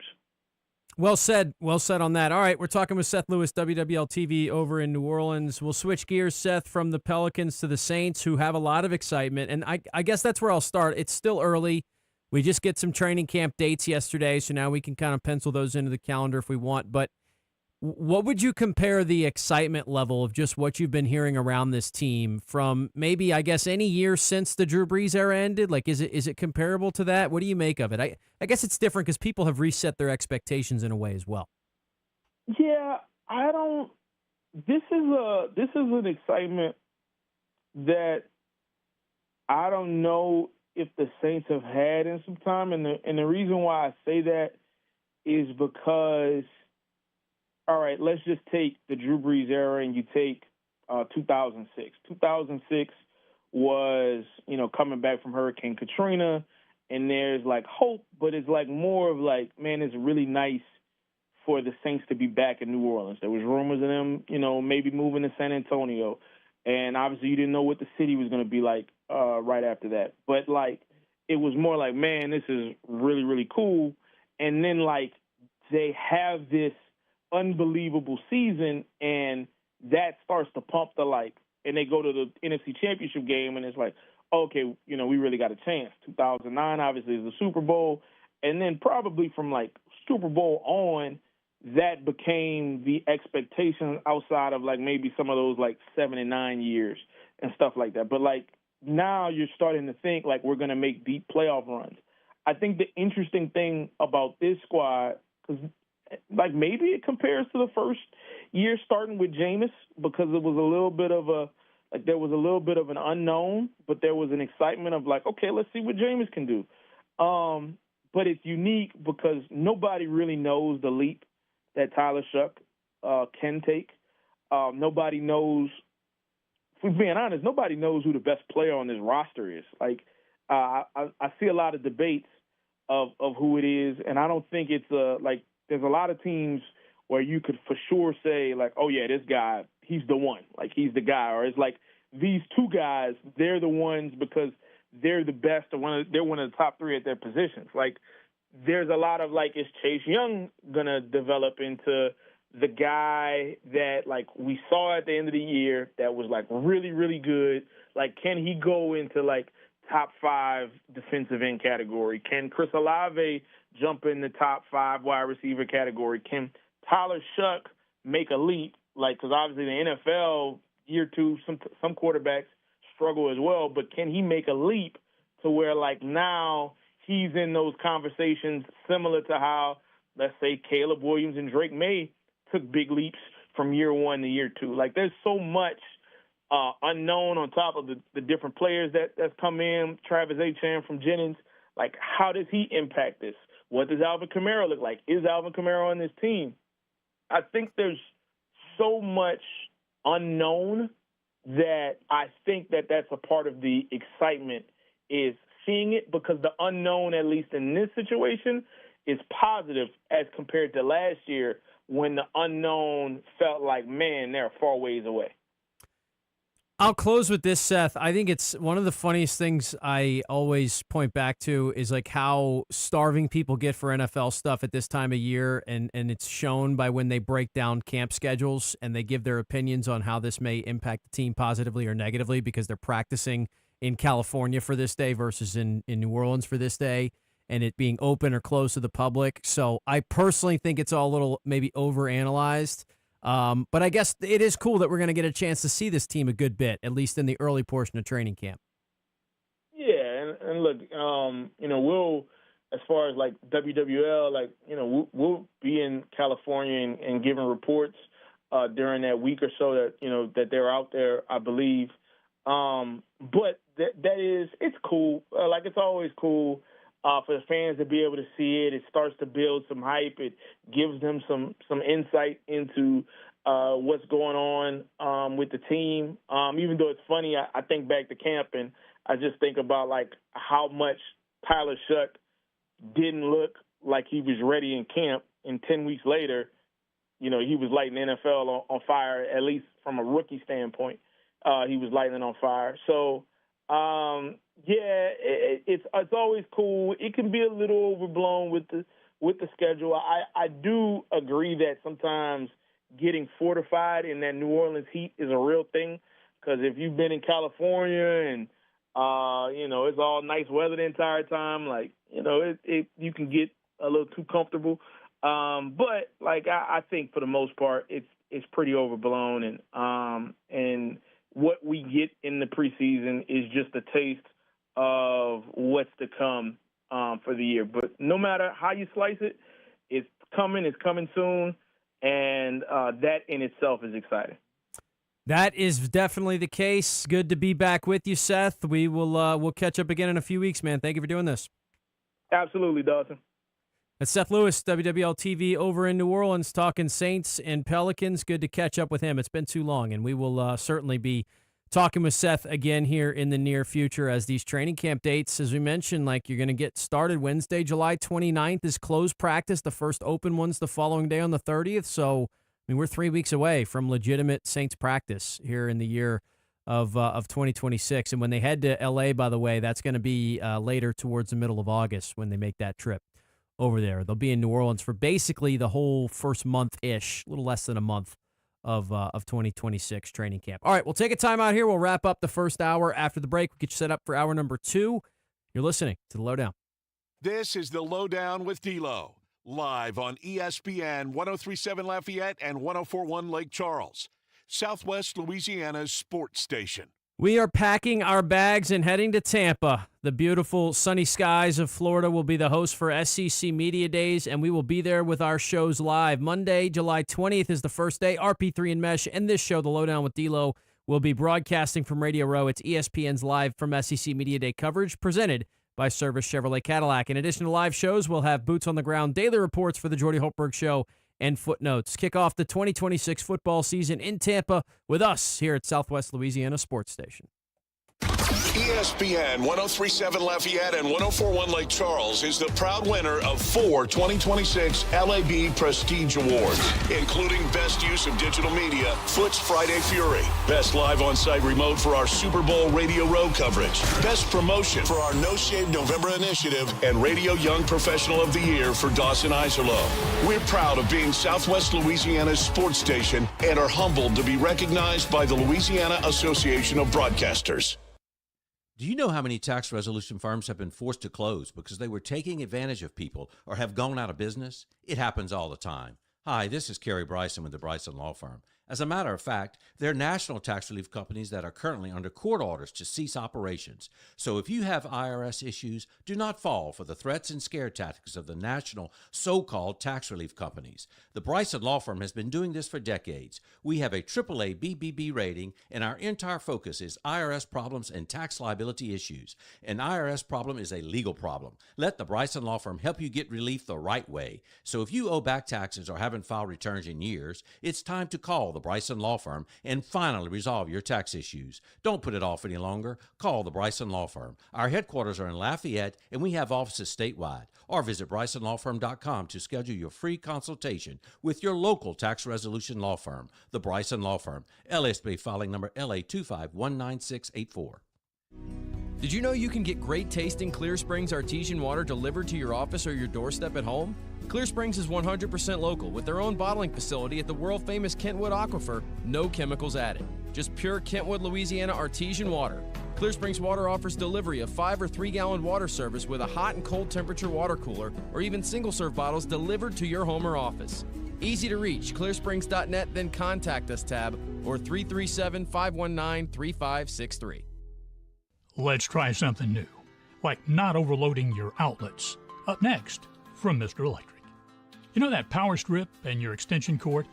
Well said on that. All right, we're talking with Seth Lewis, WWL TV over in New Orleans. We'll switch gears, Seth, from the Pelicans to the Saints, who have a lot of excitement. And I guess that's where I'll start. It's still early. We just get some training camp dates yesterday, so now we can kind of pencil those into the calendar if we want. But what would you compare the excitement level of just what you've been hearing around this team from maybe, I guess, any year since the Drew Brees era ended? Like, is it comparable to that? What do you make of it? I guess it's different because people have reset their expectations in a way as well. Yeah, I don't. This is an excitement that I don't know if the Saints have had in some time, and the reason why I say that is because, all right, let's just take the Drew Brees era, and you take 2006. 2006 was, coming back from Hurricane Katrina, and there's like hope, but it's like more of like, man, it's really nice for the Saints to be back in New Orleans. There was rumors of them, maybe moving to San Antonio, and obviously you didn't know what the city was going to be like right after that. But like, it was more like, man, this is really, really cool. And then like, they have this unbelievable season, and that starts to pump the like, and they go to the NFC Championship game, and it's like, okay, we really got a chance. 2009 obviously is the Super Bowl, and then probably from like Super Bowl on, that became the expectation outside of like maybe some of those like 7 and 9 years and stuff like that. But like, now you're starting to think like we're going to make deep playoff runs. I think the interesting thing about this squad, because like maybe it compares to the first year starting with Jameis, because it was a little bit of there was a little bit of an unknown, but there was an excitement of like, okay, let's see what Jameis can do. But it's unique because nobody really knows the leap that Tyler Shuck can take. Nobody knows, if we're being honest, nobody knows who the best player on this roster is. Like, I see a lot of debates of who it is, and I don't think it's like, there's a lot of teams where you could for sure say like, oh yeah, this guy, he's the one, like he's the guy, or it's like these two guys, they're the ones because they're the best, or they're one of the top three at their positions. Like, there's a lot of like, is Chase Young gonna develop into the guy that like we saw at the end of the year that was like really, really good? Like, can he go into like top 5 defensive end category? Can Chris Olave jump in the top 5 wide receiver category? Can Tyler Shuck make a leap? Like, because obviously the NFL year 2, some quarterbacks struggle as well, but can he make a leap to where like now he's in those conversations similar to how, let's say, Caleb Williams and Drake May took big leaps from year 1 to year 2. Like, there's so much unknown on top of the different players that's come in. Travis Etienne from Jennings, like, how does he impact this? What does Alvin Kamara look like? Is Alvin Kamara on this team? I think there's so much unknown that I think that that's a part of the excitement is seeing it, because the unknown, at least in this situation, is positive as compared to last year when the unknown felt like, man, they're far ways away. I'll close with this, Seth. I think it's one of the funniest things I always point back to is like how starving people get for NFL stuff at this time of year, and it's shown by when they break down camp schedules and they give their opinions on how this may impact the team positively or negatively because they're practicing in California for this day versus in New Orleans for this day, and it being open or closed to the public. So I personally think it's all a little maybe overanalyzed. But I guess it is cool that we're going to get a chance to see this team a good bit, at least in the early portion of training camp. Yeah, and look, we'll, as far as like WWL, like, we'll be in California and giving reports during that week or so that, that they're out there, I believe. But it's cool. Like, it's always cool for the fans to be able to see it. It starts to build some hype. It gives them some insight into what's going on with the team. Even though it's funny, I think back to camp and I just think about like how much Tyler Shuck didn't look like he was ready in camp, and 10 weeks later, he was lighting the NFL on fire, at least from a rookie standpoint. He was lighting on fire. So, it's always cool. It can be a little overblown with the schedule. I do agree that sometimes getting fortified in that New Orleans heat is a real thing, because if you've been in California and it's all nice weather the entire time, like you can get a little too comfortable. But like I think for the most part it's pretty overblown, and what we get in the preseason is just a taste of what's to come for the year. But no matter how you slice it, it's coming soon, and that in itself is exciting. That is definitely the case. Good to be back with you, Seth. We will we'll catch up again in a few weeks, man. Thank you for doing this. Absolutely, Dawson. That's Seth Lewis, WWL TV over in New Orleans, talking Saints and Pelicans. Good to catch up with him. It's been too long, and we will certainly be talking with Seth again here in the near future as these training camp dates, as we mentioned, like you're going to get started Wednesday, July 29th is closed practice. The first open one's the following day on the 30th. So, we're 3 weeks away from legitimate Saints practice here in the year of 2026. And when they head to L.A., by the way, that's going to be later towards the middle of August when they make that trip over there. They'll be in New Orleans for basically the whole first month-ish, a little less than a month of 2026 training camp. All right, we'll take a time out here. We'll wrap up the first hour. After the break, we'll get you set up for hour number 2. You're listening to The LohDown. This is The LohDown with D-Loh, live on ESPN 103.7 Lafayette and 104.1 Lake Charles, Southwest Louisiana's sports station. We are packing our bags and heading to Tampa. The beautiful sunny skies of Florida will be the host for SEC Media Days, and we will be there with our shows live. Monday, July 20th is the first day. RP3 and Mesh and this show, The LohDown with D-Loh, will be broadcasting from Radio Row. It's ESPN's live from SEC Media Day coverage presented by Service Chevrolet Cadillac. In addition to live shows, we'll have boots on the ground daily reports for the Jordy Holtberg Show and footnotes. Kick off the 2026 football season in Tampa with us here at Southwest Louisiana Sports Station. ESPN 103.7 Lafayette and 104.1 Lake Charles is the proud winner of 4 2026 LAB Prestige Awards, including Best Use of Digital Media, Foot's Friday Fury, Best Live On-Site Remote for our Super Bowl Radio Row coverage, Best Promotion for our No Shave November initiative, and Radio Young Professional of the Year for Dawson Iserloh. We're proud of being Southwest Louisiana's sports station and are humbled to be recognized by the Louisiana Association of Broadcasters. Do you know how many tax resolution firms have been forced to close because they were taking advantage of people or have gone out of business? It happens all the time. Hi, this is Kerry Bryson with the Bryson Law Firm. As a matter of fact, there are national tax relief companies that are currently under court orders to cease operations. So if you have IRS issues, do not fall for the threats and scare tactics of the national so-called tax relief companies. The Bryson Law Firm has been doing this for decades. We have a AAA BBB rating, and our entire focus is IRS problems and tax liability issues. An IRS problem is a legal problem. Let the Bryson Law Firm help you get relief the right way. So if you owe back taxes or haven't filed returns in years, it's time to call the the Bryson Law Firm and finally resolve your tax issues. Don't put it off any longer. Call the Bryson Law Firm. Our headquarters are in Lafayette, and we have offices statewide. Or visit BrysonLawFirm.com to schedule your free consultation with your local tax resolution law firm, the Bryson Law Firm. LSB filing number LA2519684. Did you know you can get great tasting Clear Springs artesian water delivered to your office or your doorstep at home? Clear Springs is 100% local with their own bottling facility at the world-famous Kentwood Aquifer, no chemicals added. Just pure Kentwood, Louisiana artesian water. Clear Springs Water offers delivery of 5 or 3 gallon water service with a hot and cold temperature water cooler or even single-serve bottles delivered to your home or office. Easy to reach, clearsprings.net, then contact us tab or 337-519-3563. Let's try something new, like not overloading your outlets. Up next, from Mr. Electric. You know that power strip and your extension cord?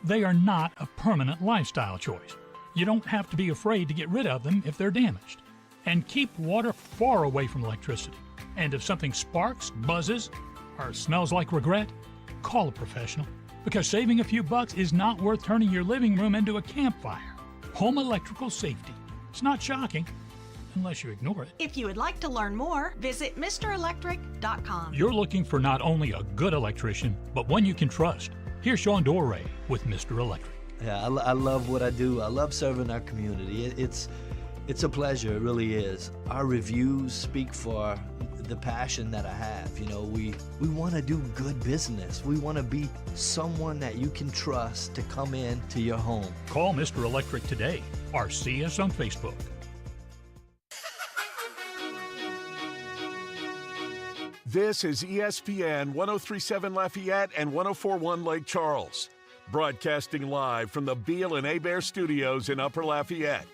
They are not a permanent lifestyle choice. You don't have to be afraid to get rid of them if they're damaged. And keep water far away from electricity. And if something sparks, buzzes, or smells like regret, call a professional. Because saving a few bucks is not worth turning your living room into a campfire. Home electrical safety. It's not shocking, unless you ignore it. If you would like to learn more, visit MrElectric.com. You're looking for not only a good electrician, but one you can trust. Here's Sean Doré with Mr. Electric. Yeah, I love what I do. I love serving our community. It's a pleasure, it really is. Our reviews speak for the passion that I have. You know, we want to do good business. We want to be someone that you can trust to come in to your home. Call Mr. Electric today or see us on Facebook. This is ESPN 1037 Lafayette and 1041 Lake Charles, broadcasting live from the Beal and Hebert studios in Upper Lafayette.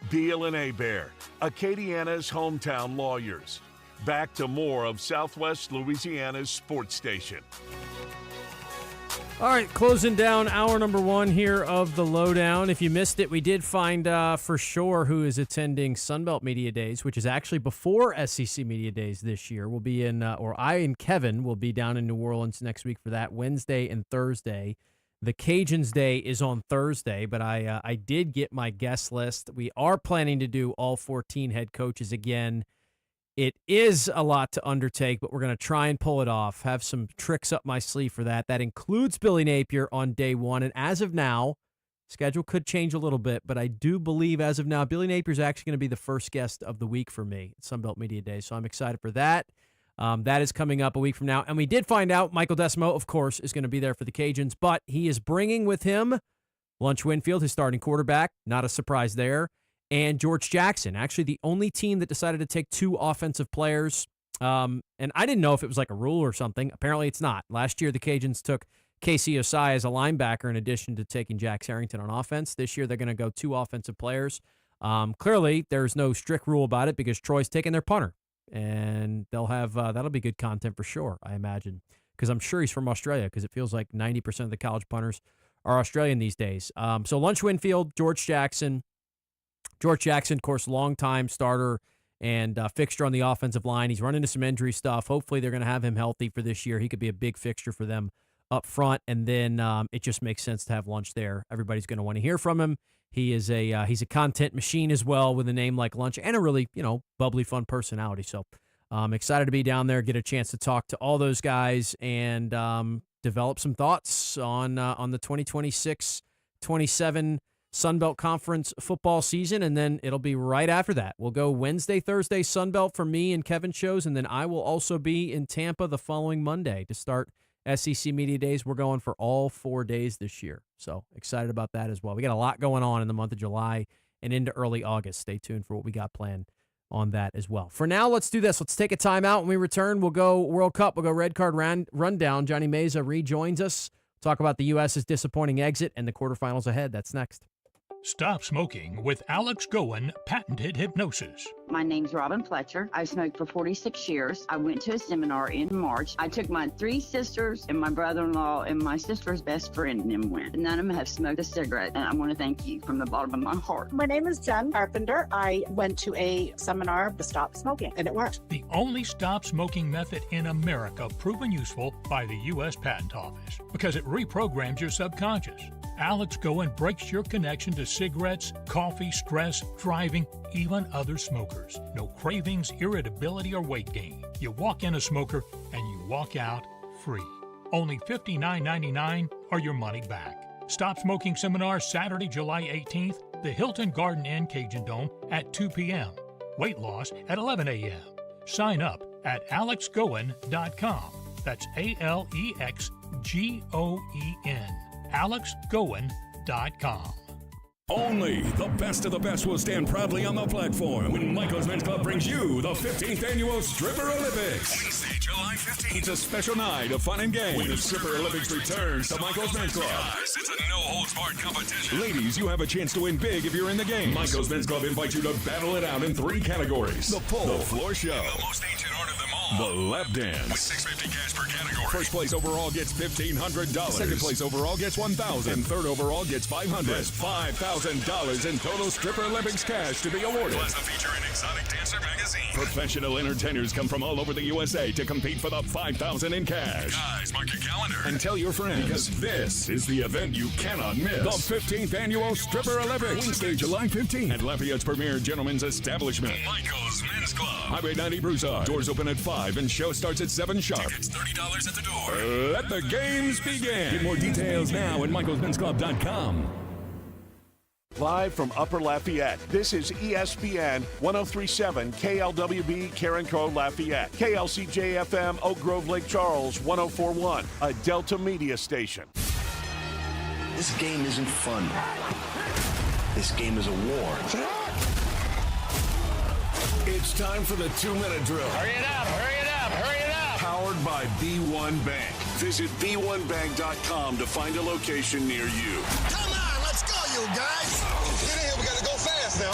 Beal and Hebert, Acadiana's hometown lawyers. Back to more of Southwest Louisiana's sports station. All right, closing down hour number 1 here of the LohDown. If you missed it, we did find for sure who is attending Sunbelt Media Days, which is actually before SEC Media Days this year. We'll be in, or I and Kevin will be down in New Orleans next week for that, Wednesday and Thursday. The Cajuns Day is on Thursday, but I did get my guest list. We are planning to do all 14 head coaches again. It is a lot to undertake, but we're going to try and pull it off, have some tricks up my sleeve for that. That includes Billy Napier on day 1, and as of now, schedule could change a little bit, but I do believe as of now, Billy Napier is actually going to be the first guest of the week for me at Sunbelt Media Day, so I'm excited for that. That is coming up a week from now, and we did find out Michael Decimo, of course, is going to be there for the Cajuns, but he is bringing with him Lunch Winfield, his starting quarterback, not a surprise there, and George Jackson, actually the only team that decided to take 2 offensive players. And I didn't know if it was like a rule or something. Apparently it's not. Last year, the Cajuns took Casey Osai as a linebacker in addition to taking Jax Harrington on offense. This year, they're going to go 2 offensive players. Clearly, there's no strict rule about it because Troy's taking their punter. And they'll have that'll be good content for sure, I imagine, because I'm sure he's from Australia because it feels like 90% of the college punters are Australian these days. So Lunch Winfield, George Jackson, of course, longtime starter and fixture on the offensive line. He's run into some injury stuff. Hopefully they're going to have him healthy for this year. He could be a big fixture for them up front, and then it just makes sense to have Lunch there. Everybody's going to want to hear from him. He is he's a content machine as well with a name like Lunch and a really, bubbly, fun personality. So I'm excited to be down there, get a chance to talk to all those guys and develop some thoughts on the 2026-27 Sunbelt Conference football season, and then it'll be right after that. We'll go Wednesday, Thursday, Sunbelt for me and Kevin shows, and then I will also be in Tampa the following Monday to start SEC Media Days. We're going for all 4 days this year, so excited about that as well. We got a lot going on in the month of July and into early August. Stay tuned for what we got planned on that as well. For now, let's do this. Let's take a timeout. When we return, we'll go World Cup. We'll go Red Card Rundown. Johnny Meza rejoins us. Talk about the U.S.'s disappointing exit and the quarterfinals ahead. That's next. Stop Smoking with Alex Goen, patented hypnosis. My name's Robin Fletcher. I smoked for 46 years. I went to a seminar in March. I took my 3 sisters and my brother-in-law and my sister's best friend and them went. None of them have smoked a cigarette, and I want to thank you from the bottom of my heart. My name is Jen Carpenter. I went to a seminar to stop smoking, and it worked. The only stop smoking method in America proven useful by the U.S. Patent Office because it reprograms your subconscious. Alex Goen breaks your connection to cigarettes, coffee, stress, driving, even other smokers. No cravings, irritability, or weight gain. You walk in a smoker and you walk out free. Only $59.99 or your money back. Stop Smoking Seminar Saturday, July 18th, the Hilton Garden Inn Cajun Dome at 2 p.m. Weight loss at 11 a.m. Sign up at alexgoen.com. That's ALEXGOEN. alexgoen.com. Only the best of the best will stand proudly on the platform when Michael's Men's Club brings you the 15th Annual Stripper Olympics. Wednesday, July 15th. It's a special night of fun and games when the Stripper Olympics returns to Michael's Men's Club. Guys, it's a no-holds-barred competition. Ladies, you have a chance to win big if you're in the game. Michael's Men's Club invites you to battle it out in 3 categories. The pole, the floor show, and the most ancient art of them all, the lap dance. With $650 cash per category. First place overall gets $1,500. Second place overall gets $1,000. And third overall gets $500. That's $5,000 in total Stripper Olympics cash to be awarded. Plus the feature in Exotic Dancer magazine. Professional entertainers come from all over the USA to compete for the $5,000 in cash. Guys, mark your calendar and tell your friends, because this is the event you cannot miss. The 15th Annual Stripper Olympics. Wednesday, July 15th at Lafayette's premier gentleman's establishment, Michael's Men's Club. Highway 90 Broussard. Doors open at 5 and show starts at 7 sharp. Tickets $30 at the door. Let the games begin. Get more details now at michaelsmensclub.com. Live from Upper Lafayette, this is ESPN 1037 KLWB Carencro Lafayette, KLCJ-FM Oak Grove Lake Charles 1041, a Delta Media station. This game isn't fun. This game is a war. It's time for the 2-minute drill. Hurry it up, hurry it up, hurry it up. Powered by B1 Bank. Visit b1bank.com to find a location near you. Come on, let's go, you guys. Get in here, we gotta go fast now.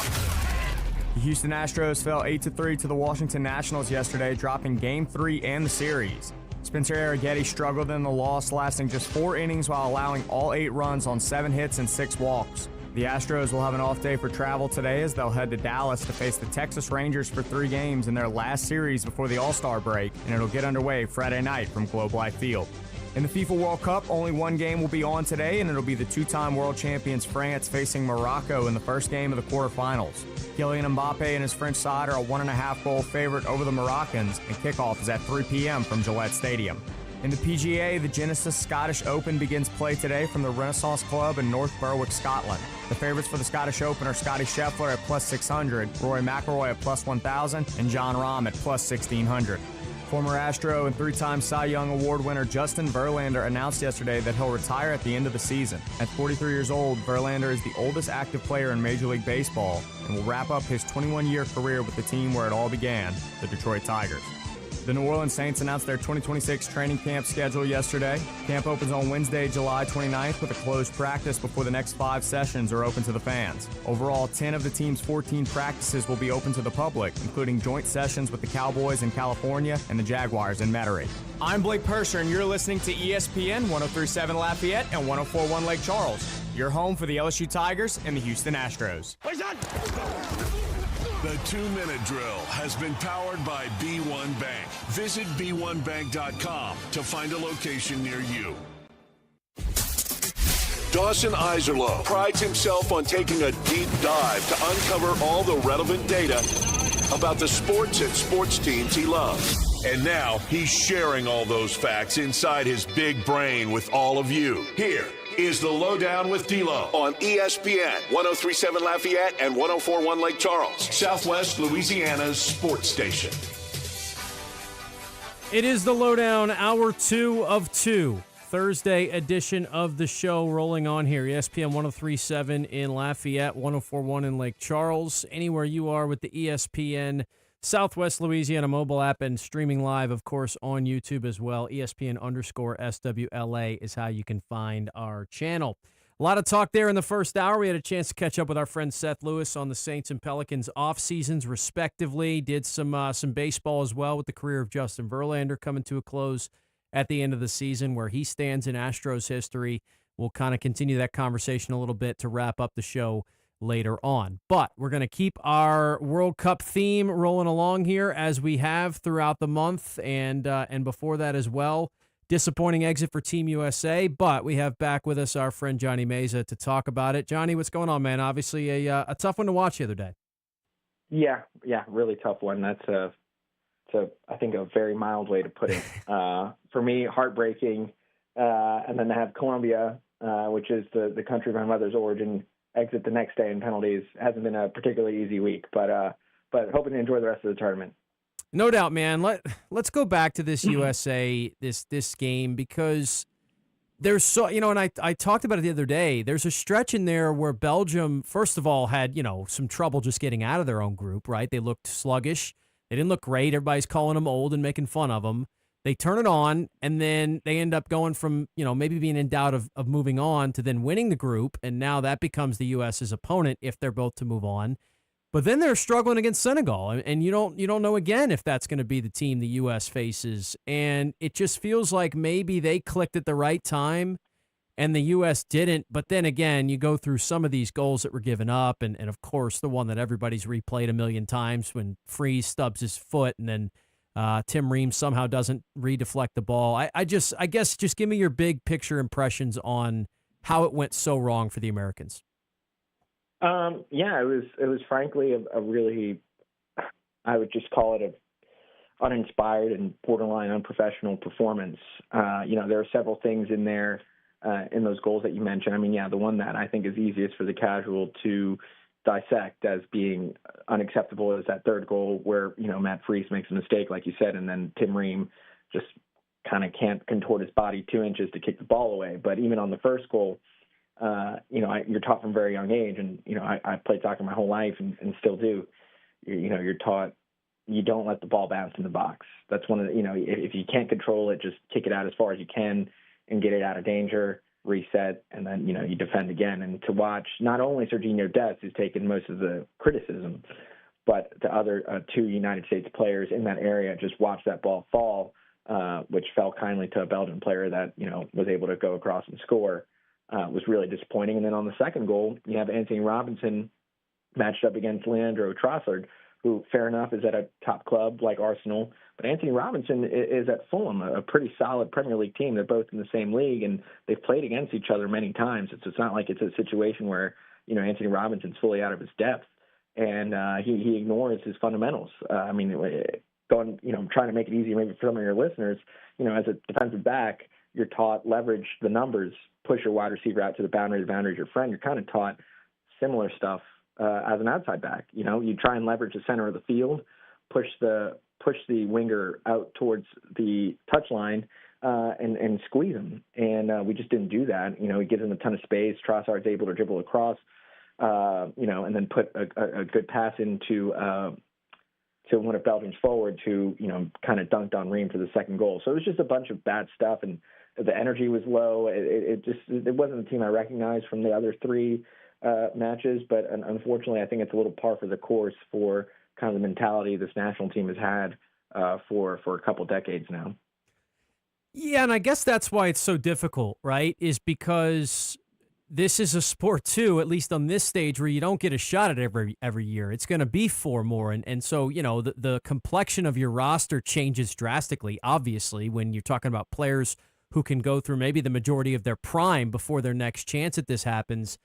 The Houston Astros fell 8-3 to the Washington Nationals yesterday, dropping Game 3 and the series. Spencer Arrighetti struggled in the loss, lasting just 4 innings while allowing all 8 runs on 7 hits and 6 walks. The Astros will have an off day for travel today as they'll head to Dallas to face the Texas Rangers for 3 games in their last series before the All-Star break, and it'll get underway Friday night from Globe Life Field. In the FIFA World Cup, only 1 game will be on today, and it'll be the 2-time world champions France facing Morocco in the first game of the quarterfinals. Kylian Mbappe and his French side are a 1.5-goal favorite over the Moroccans, and kickoff is at 3 p.m. from Gillette Stadium. In the PGA, the Genesis Scottish Open begins play today from the Renaissance Club in North Berwick, Scotland. The favorites for the Scottish Open are Scotty Scheffler at +600, Rory McIlroy at +1,000, and Jon Rahm at +1,600. Former Astro and 3-time Cy Young Award winner Justin Verlander announced yesterday that he'll retire at the end of the season. At 43 years old, Verlander is the oldest active player in Major League Baseball and will wrap up his 21-year career with the team where it all began, the Detroit Tigers. The New Orleans Saints announced their 2026 training camp schedule yesterday. Camp opens on Wednesday, July 29th with a closed practice before the next 5 sessions are open to the fans. Overall, 10 of the team's 14 practices will be open to the public, including joint sessions with the Cowboys in California and the Jaguars in Metairie. I'm Blake Purser, and you're listening to ESPN 1037 Lafayette and 1041 Lake Charles. Your home for the LSU Tigers and the Houston Astros. The 2-minute drill has been powered by B1 Bank. Visit b1bank.com to find a location near you. Dawson Iserloh prides himself on taking a deep dive to uncover all the relevant data about the sports and sports teams he loves. And now he's sharing all those facts inside his big brain with all of you. Here is the LohDown with D-Loh on ESPN 1037 Lafayette and 1041 Lake Charles, Southwest Louisiana's sports station. It is the LohDown, hour 2 of 2. Thursday edition of the show rolling on here. ESPN 1037 in Lafayette, 1041 in Lake Charles. Anywhere you are with the ESPN Southwest Louisiana mobile app and streaming live, of course, on YouTube as well. ESPN_SWLA is how you can find our channel. A lot of talk there in the first hour. We had a chance to catch up with our friend Seth Lewis on the Saints and Pelicans off seasons, respectively. Did some baseball as well with the career of Justin Verlander coming to a close at the end of the season, where he stands in Astros history. We'll kind of continue that conversation a little bit to wrap up the show later on. But we're going to keep our World Cup theme rolling along here as we have throughout the month and before that as well. disappointing exit for Team USA, but we have back with us our friend Johnny Meza to talk about it. Johnny, what's going on, man? Obviously a tough one to watch the other day. Yeah, really tough one. That's I think a very mild way to put it. For me, heartbreaking. And then to have Colombia, which is the country of my mother's origin, exit the next day in penalties hasn't been a particularly easy week. But hoping to enjoy the rest of the tournament. No doubt, man. Let's go back to this USA this game, because there's so, and I talked about it the other day. There's a stretch in there where Belgium, first of all, had, some trouble just getting out of their own group, right? They looked sluggish. They didn't look great. Everybody's calling them old and making fun of them. They turn it on, and then they end up going from, maybe being in doubt of moving on to then winning the group, and now that becomes the U.S.'s opponent if they're both to move on. But then they're struggling against Senegal, and you don't know again if that's going to be the team the U.S. faces. And it just feels like maybe they clicked at the right time, and the U.S. didn't. But then again, you go through some of these goals that were given up, and of course the one that everybody's replayed a million times when Freeze stubs his foot, and then Tim Ream somehow doesn't redeflect the ball. I guess just give me your big picture impressions on how it went so wrong for the Americans. It was frankly a really, I would just call it a uninspired and borderline unprofessional performance. There are several things in there in those goals that you mentioned. I mean, the one that I think is easiest for the casual to dissect as being unacceptable is that third goal where, Matt Freese makes a mistake, like you said, and then Tim Ream just kind of can't contort his body 2 inches to kick the ball away. But even on the first goal, you're taught from a very young age, and, I played soccer my whole life and still do. You're taught you don't let the ball bounce in the box. That's one of the, if you can't control it, just kick it out as far as you can and get it out of danger, reset, and then, you defend again. And to watch not only Sergiño Dest, who's taken most of the criticism, but the other two United States players in that area just watch that ball fall, which fell kindly to a Belgian player that, was able to go across and score, was really disappointing. And then on the second goal, you have Anthony Robinson matched up against Leandro Trossard, who, fair enough, is at a top club like Arsenal. But Anthony Robinson is at Fulham, a pretty solid Premier League team. They're both in the same league, and they've played against each other many times. It's not like it's a situation where, Anthony Robinson's fully out of his depth, and he ignores his fundamentals. Trying to make it easy maybe for some of your listeners, as a defensive back, you're taught leverage the numbers, push your wide receiver out to the boundary's your friend. You're kind of taught similar stuff as an outside back. You try and leverage the center of the field, push the winger out towards the touchline, and squeeze him. And we just didn't do that. He gives him a ton of space. Trossard's able to dribble across, and then put a good pass into to one of Belgium's forwards who, kind of dunked on Ream for the second goal. So it was just a bunch of bad stuff, and the energy was low. It wasn't the team I recognized from the other three matches, but unfortunately, I think it's a little par for the course for kind of the mentality this national team has had for a couple decades now. Yeah, and I guess that's why it's so difficult, right? Is because this is a sport too, at least on this stage, where you don't get a shot at every year. It's going to be four more, and so the complexion of your roster changes drastically. Obviously, when you're talking about players who can go through maybe the majority of their prime before their next chance at this happens.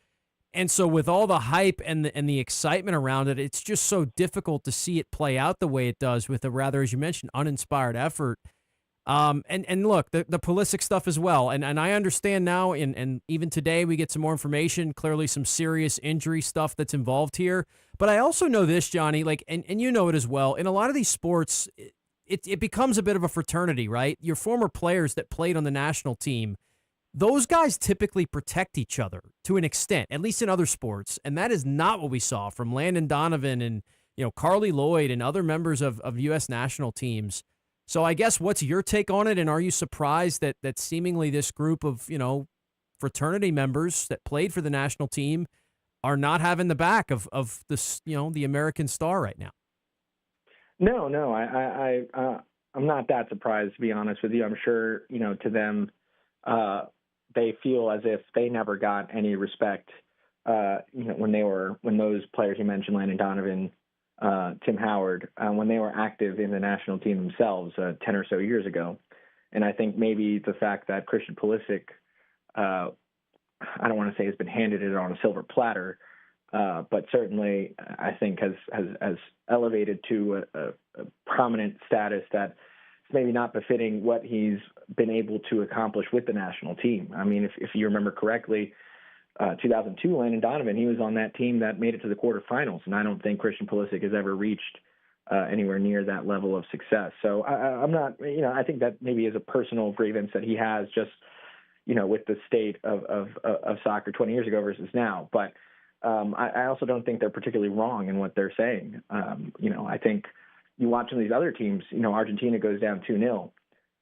And so with all the hype and the excitement around it, it's just so difficult to see it play out the way it does with a rather, as you mentioned, uninspired effort. And look, the Pulisic stuff as well. And I understand now, and even today we get some more information, clearly some serious injury stuff that's involved here. But I also know this, Johnny, and you know it as well. In a lot of these sports, it becomes a bit of a fraternity, right? Your former players that played on the national team, those guys typically protect each other to an extent, at least in other sports. And that is not what we saw from Landon Donovan and, Carly Lloyd and other members of U.S. national teams. So I guess what's your take on it? And are you surprised that seemingly this group of, fraternity members that played for the national team are not having the back of this, the American star right now? No, I'm not that surprised, to be honest with you. I'm sure, to them, they feel as if they never got any respect, when those players you mentioned, Landon Donovan, Tim Howard, when they were active in the national team themselves 10 or so years ago. And I think maybe the fact that Christian Pulisic, I don't want to say has been handed it on a silver platter, but certainly I think has elevated to a prominent status that maybe not befitting what he's been able to accomplish with the national team. I mean, if you remember correctly, 2002, Landon Donovan, he was on that team that made it to the quarterfinals, and I don't think Christian Pulisic has ever reached anywhere near that level of success. So I'm not, I think that maybe is a personal grievance that he has just, with the state of soccer 20 years ago versus now. But I also don't think they're particularly wrong in what they're saying. I think you watch some of these other teams, Argentina goes down 2-0.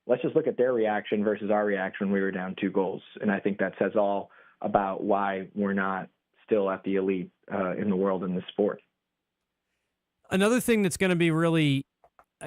Let's just look at their reaction versus our reaction when we were down 2 goals. And I think that says all about why we're not still at the elite in the world in this sport. Another thing that's going to be really,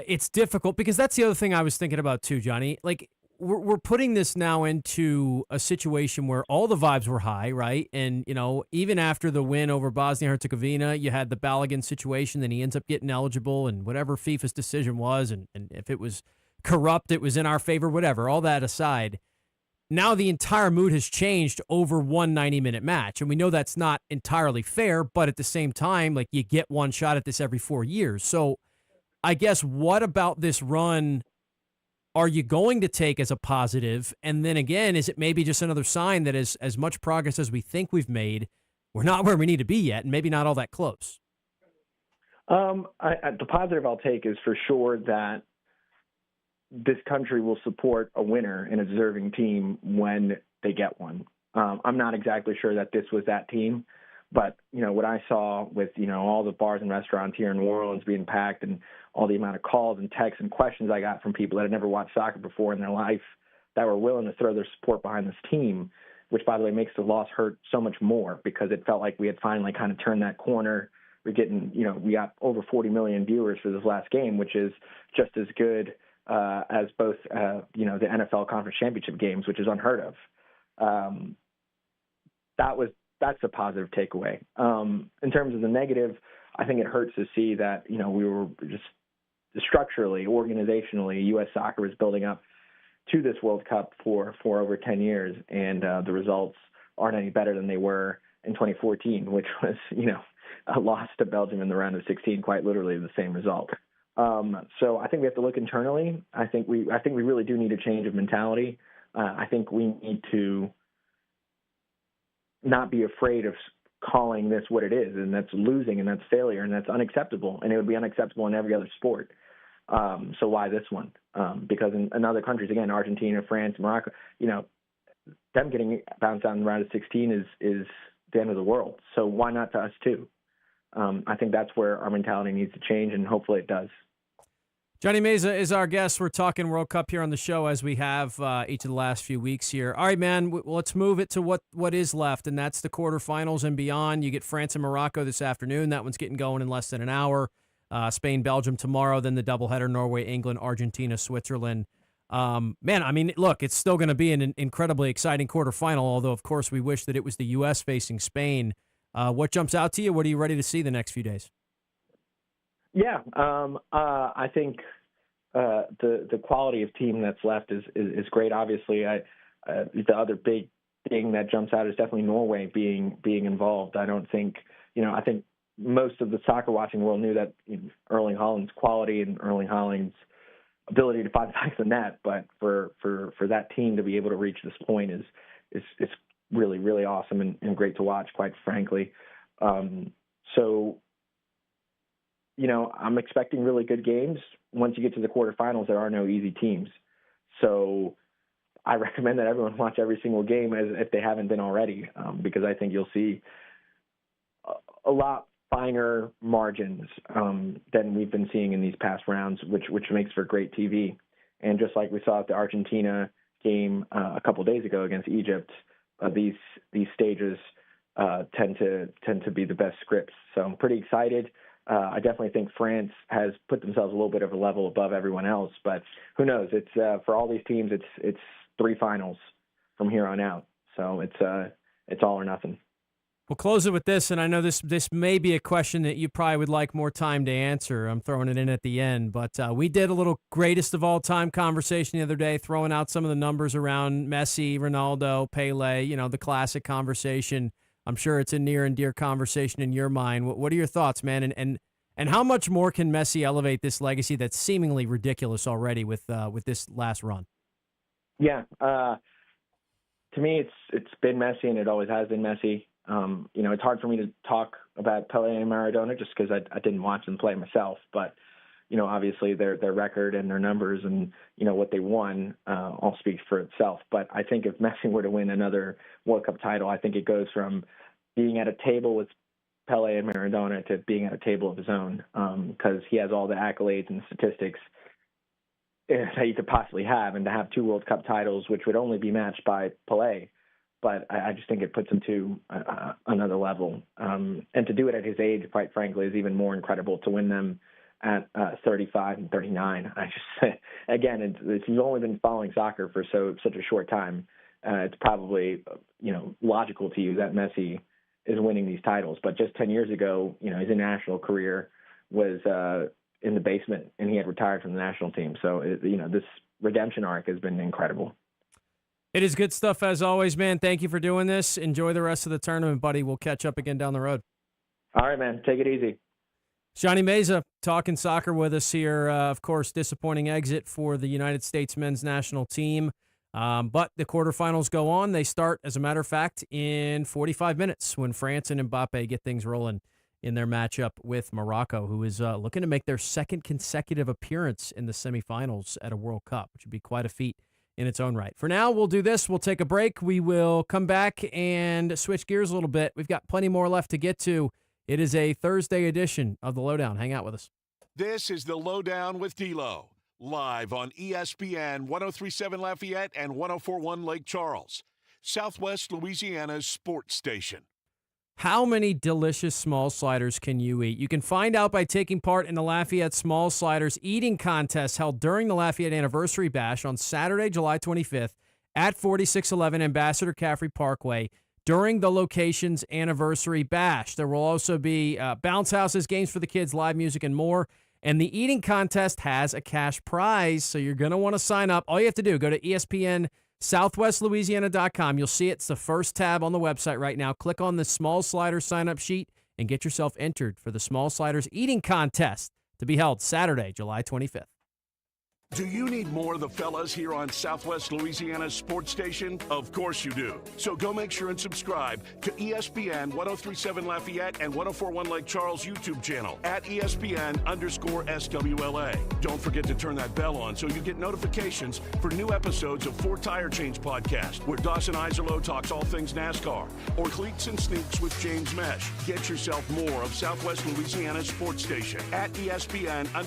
it's difficult because that's the other thing I was thinking about too, Johnny. Like we're putting this now into a situation where all the vibes were high, right? And, even after the win over Bosnia-Herzegovina, you had the Balogun situation, then he ends up getting eligible and whatever FIFA's decision was, and if it was corrupt, it was in our favor, whatever, all that aside. Now the entire mood has changed over one 90-minute match. And we know that's not entirely fair, but at the same time, like you get one shot at this every 4 years. So I guess what about this run are you going to take as a positive? And then again, is it maybe just another sign that as much progress as we think we've made, we're not where we need to be yet and maybe not all that close? The positive I'll take is for sure that this country will support a winner and a deserving team when they get one. I'm not exactly sure that this was that team, but what I saw with all the bars and restaurants here in New Orleans being packed and all the amount of calls and texts and questions I got from people that had never watched soccer before in their life that were willing to throw their support behind this team, which by the way makes the loss hurt so much more because it felt like we had finally kind of turned that corner. We're getting, we got over 40 million viewers for this last game, which is just as good as both, the NFL Conference Championship games, which is unheard of. That's a positive takeaway. In terms of the negative, I think it hurts to see that, we were just structurally, organizationally, U.S. soccer was building up to this World Cup for over 10 years, and the results aren't any better than they were in 2014, which was, a loss to Belgium in the round of 16, quite literally the same result. So I think we have to look internally. I think we really do need a change of mentality. I think we need to not be afraid of calling this what it is, and that's losing, and that's failure, and that's unacceptable, and it would be unacceptable in every other sport. So why this one? Because in other countries, again, Argentina, France, Morocco, them getting bounced out in the round of 16 is the end of the world. So why not to us too? I think that's where our mentality needs to change, and hopefully it does. Johnny Meza is our guest. We're talking World Cup here on the show as we have each of the last few weeks here. All right, man, let's move it to what is left, and that's the quarterfinals and beyond. You get France and Morocco this afternoon. That one's getting going in less than an hour. Spain, Belgium tomorrow, then the doubleheader, Norway, England, Argentina, Switzerland. Man, I mean, look, it's still going to be an incredibly exciting quarterfinal, although, of course, we wish that it was the U.S. facing Spain. What jumps out to you? What are you ready to see the next few days? Yeah, I think the quality of team that's left is great. Obviously, the other big thing that jumps out is definitely Norway being involved. I don't think I think most of the soccer watching world knew that Erling Haaland's quality and Erling Haaland's ability to find the back of the net, but for that team to be able to reach this point is really, really awesome and great to watch, quite frankly. So. I'm expecting really good games. Once you get to the quarterfinals, there are no easy teams. So I recommend that everyone watch every single game as if they haven't been already, because I think you'll see a lot finer margins than we've been seeing in these past rounds, which makes for great TV. And just like we saw at the Argentina game a couple days ago against Egypt, these stages tend to be the best scripts. So I'm pretty excited. I definitely think France has put themselves a little bit of a level above everyone else, but who knows? It's for all these teams, it's 3 finals from here on out. So it's all or nothing. We'll close it with this, and I know this may be a question that you probably would like more time to answer. I'm throwing it in at the end, but we did a little greatest of all time conversation the other day, throwing out some of the numbers around Messi, Ronaldo, Pele, the classic conversation. I'm sure it's a near and dear conversation in your mind. What are your thoughts, man? And how much more can Messi elevate this legacy that's seemingly ridiculous already with this last run? Yeah, to me, it's been Messi, and it always has been Messi. It's hard for me to talk about Pele and Maradona just because I didn't watch them play myself. But, obviously their record and their numbers and, what they won all speaks for itself. But I think if Messi were to win another World Cup title, I think it goes from being at a table with Pele and Maradona to being at a table of his own because he has all the accolades and statistics that you could possibly have. And to have 2 World Cup titles, which would only be matched by Pele, but I just think it puts him to another level. And to do it at his age, quite frankly, is even more incredible. To win them at 35 and 39, I just again, if you've only been following soccer for such a short time, it's probably logical to you that Messi is winning these titles. But just 10 years ago, his international career was in the basement, and he had retired from the national team. So this redemption arc has been incredible. It is good stuff as always, man. Thank you for doing this. Enjoy the rest of the tournament, buddy. We'll catch up again down the road. All right, man. Take it easy. Johnny Meza talking soccer with us here. Of course, disappointing exit for the United States men's national team. But the quarterfinals go on. They start, as a matter of fact, in 45 minutes when France and Mbappe get things rolling in their matchup with Morocco, who is looking to make their second consecutive appearance in the semifinals at a World Cup, which would be quite a feat in its own right. For now, we'll do this. We'll take a break. We will come back and switch gears a little bit. We've got plenty more left to get to. It is a Thursday edition of the LohDown. Hang out with us. This is the LohDown with D-Loh, live on ESPN 103.7 Lafayette and 104.1 Lake Charles, Southwest Louisiana's sports station. How many delicious small sliders can you eat? You can find out by taking part in the Lafayette Small Sliders Eating Contest held during the Lafayette Anniversary Bash on Saturday, July 25th at 4611 Ambassador Caffrey Parkway during the location's Anniversary Bash. There will also be bounce houses, games for the kids, live music, and more. And the eating contest has a cash prize, so you're going to want to sign up. All you have to do, go to ESPN SouthwestLouisiana.com. You'll see it's the first tab on the website right now. Click on the Small Sliders sign-up sheet and get yourself entered for the Small Sliders Eating Contest to be held Saturday, July 25th. Do you need more of the fellas here on Southwest Louisiana's sports station? Of course you do. So go make sure and subscribe to ESPN 103.7 Lafayette and 104.1 Lake Charles YouTube channel at ESPN_SWLA. Don't forget to turn that bell on so you get notifications for new episodes of Four Tire Change Podcast, where Dawson Iserloh talks all things NASCAR, or Cleats and Sneaks with James Mesh. Get yourself more of Southwest Louisiana's sports station at ESPN_SWLA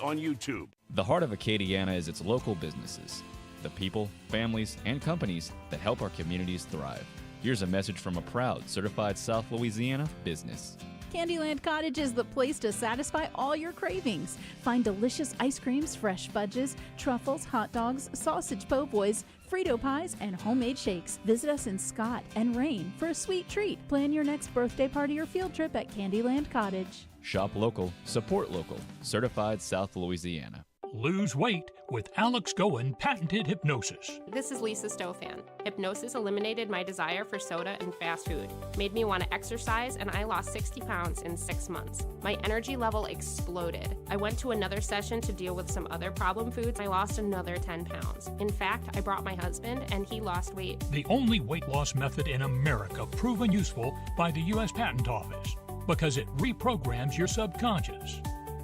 on YouTube. The heart of Acadiana is its local businesses, the people, families, and companies that help our communities thrive. Here's a message from a proud certified South Louisiana business. Candyland Cottage is the place to satisfy all your cravings. Find delicious ice creams, fresh fudges, truffles, hot dogs, sausage po' boys, Frito pies, and homemade shakes. Visit us in Scott and Rain for a sweet treat. Plan your next birthday party or field trip at Candyland Cottage. Shop local, support local. Certified South Louisiana. Lose weight with Alex Goen patented hypnosis. This is Lisa Stofan. Hypnosis eliminated my desire for soda and fast food, made me want to exercise, and I lost 60 pounds in 6 months. My energy level exploded. I went to another session to deal with some other problem foods. I lost another 10 pounds. In fact, I brought my husband, and he lost weight. The only weight loss method in America proven useful by the U.S. Patent Office because it reprograms your subconscious.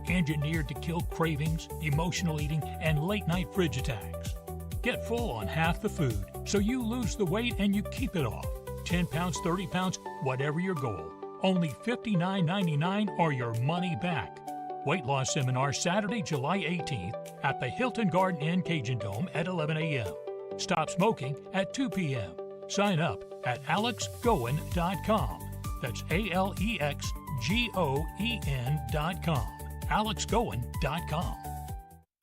Engineered to kill cravings, emotional eating, and late-night fridge attacks. Get full on half the food so you lose the weight and you keep it off. 10 pounds, 30 pounds, whatever your goal. Only $59.99 or your money back. Weight loss seminar Saturday, July 18th at the Hilton Garden Inn Cajun Dome at 11 a.m. Stop smoking at 2 p.m. Sign up at alexgoen.com. That's ALEXGOEN.com. alexgoen.com.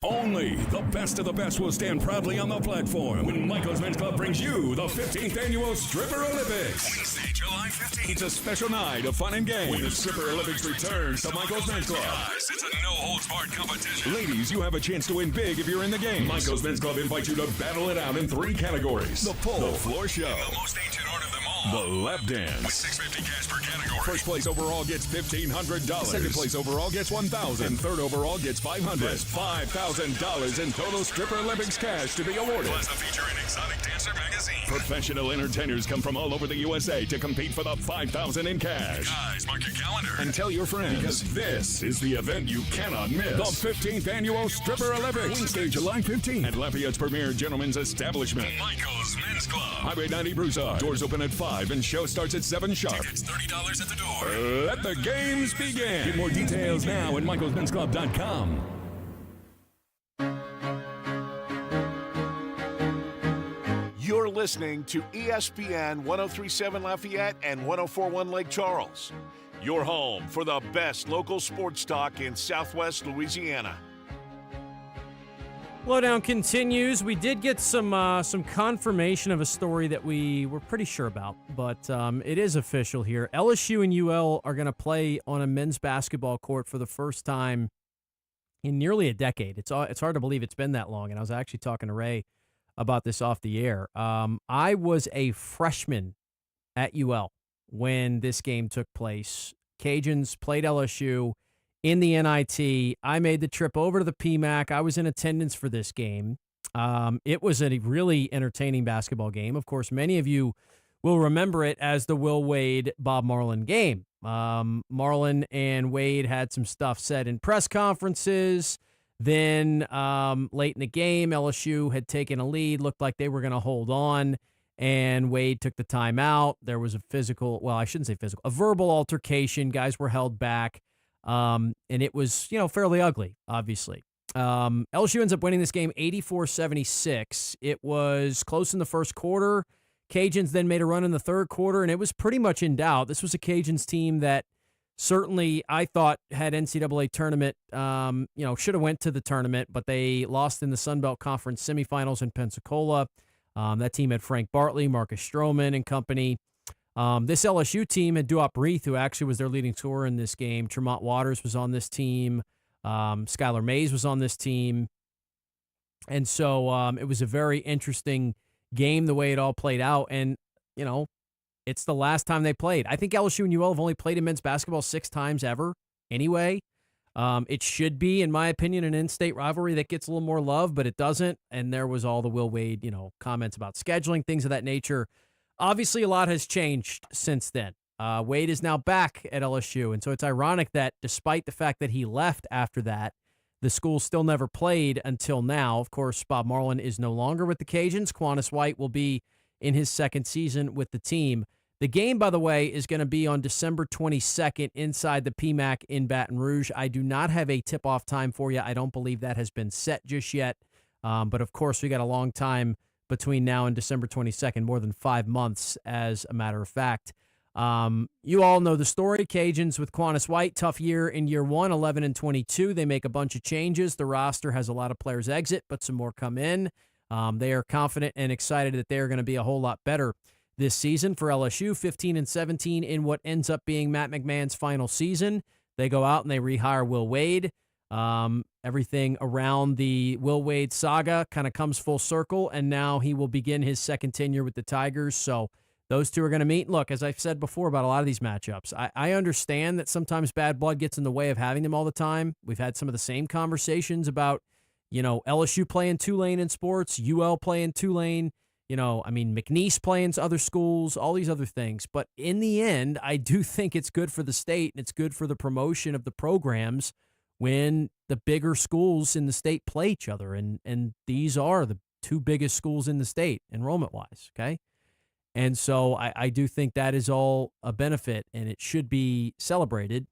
Only the best of the best will stand proudly on the platform when Michael's Men's Club brings you the 15th Annual Stripper Olympics. Wednesday, July 15th. It's a special night of fun and games when the Stripper Olympics returns to Michael's Men's Club. Guys, it's a no-holds-barred competition. Ladies, you have a chance to win big if you're in the game. Michael's Men's Club invites you to battle it out in 3 categories. The pole, the floor show, and the most ancient art of them all, the lap dance. With $650 cash per category. First place overall gets $1,500. Second place overall gets $1,000. And third overall gets $500. That's $5,000 in total Stripper Olympics cash to be awarded. Plus a feature in Exotic Dancer magazine. Professional entertainers come from all over the USA to compete for the $5,000 in cash. Guys, mark your calendar and tell your friends, because this is the event you cannot miss. The 15th Annual Stripper Olympics. Wednesday, July 15th at Lafayette's premier gentleman's establishment, Michael's Men's Club. Highway 90 Broussard. Doors open at 5 and show starts at 7 sharp. Tickets $30 at the door. Let the games begin. Get more details now at michaelsmensclub.com. You're listening to ESPN 1037 Lafayette and 1041 Lake Charles. Your home for the best local sports talk in Southwest Louisiana. LohDown continues. We did get some confirmation of a story that we were pretty sure about, but it is official here. LSU and UL are going to play on a men's basketball court for the first time in nearly a decade. It's hard to believe it's been that long, and I was actually talking to Ray about this off the air. I was a freshman at UL when this game took place. Cajuns played LSU in the NIT. I made the trip over to the PMAC. I was in attendance for this game. It was a really entertaining basketball game. Of course, many of you will remember it as the Will Wade, Bob Marlin game. Marlin and Wade had some stuff said in press conferences. Then late in the game, LSU had taken a lead, looked like they were going to hold on, and Wade took the timeout. There was a verbal altercation. Guys were held back, and it was, fairly ugly, obviously. LSU ends up winning this game 84-76. It was close in the first quarter. Cajuns then made a run in the third quarter, and it was pretty much in doubt. This was a Cajuns team that certainly I thought had NCAA tournament, should have went to the tournament, but they lost in the Sun Belt Conference semifinals in Pensacola. That team had Frank Bartley, Marcus Stroman and company. This LSU team had Duop Reith, who actually was their leading scorer in this game. Tremont Waters was on this team. Skylar Mays was on this team. And so it was a very interesting game, the way it all played out. And, it's the last time they played. I think LSU and UL have only played in men's basketball 6 times ever anyway. It should be, in my opinion, an in-state rivalry that gets a little more love, but it doesn't. And there was all the Will Wade, comments about scheduling, things of that nature. Obviously, a lot has changed since then. Wade is now back at LSU, and so it's ironic that despite the fact that he left after that, the school still never played until now. Of course, Bob Marlin is no longer with the Cajuns. Quantas White will be in his second season with the team. The game, by the way, is going to be on December 22nd inside the PMAC in Baton Rouge. I do not have a tip-off time for you. I don't believe that has been set just yet. But, of course, we got a long time between now and December 22nd, more than 5 months, as a matter of fact. You all know the story. Cajuns with Quantas White, tough year in year 1, 11-22. They make a bunch of changes. The roster has a lot of players exit, but some more come in. They are confident and excited that they are going to be a whole lot better this season. For LSU, 15-17 in what ends up being Matt McMahon's final season. They go out and they rehire Will Wade. Everything around the Will Wade saga kind of comes full circle, and now he will begin his second tenure with the Tigers. So those two are going to meet. Look, as I've said before about a lot of these matchups, I understand that sometimes bad blood gets in the way of having them all the time. We've had some of the same conversations about, LSU playing Tulane in sports, UL playing Tulane, McNeese playing other schools, all these other things. But in the end, I do think it's good for the state and it's good for the promotion of the programs when the bigger schools in the state play each other. And these are the 2 biggest schools in the state, enrollment-wise, okay? And so I do think that is all a benefit, and it should be celebrated.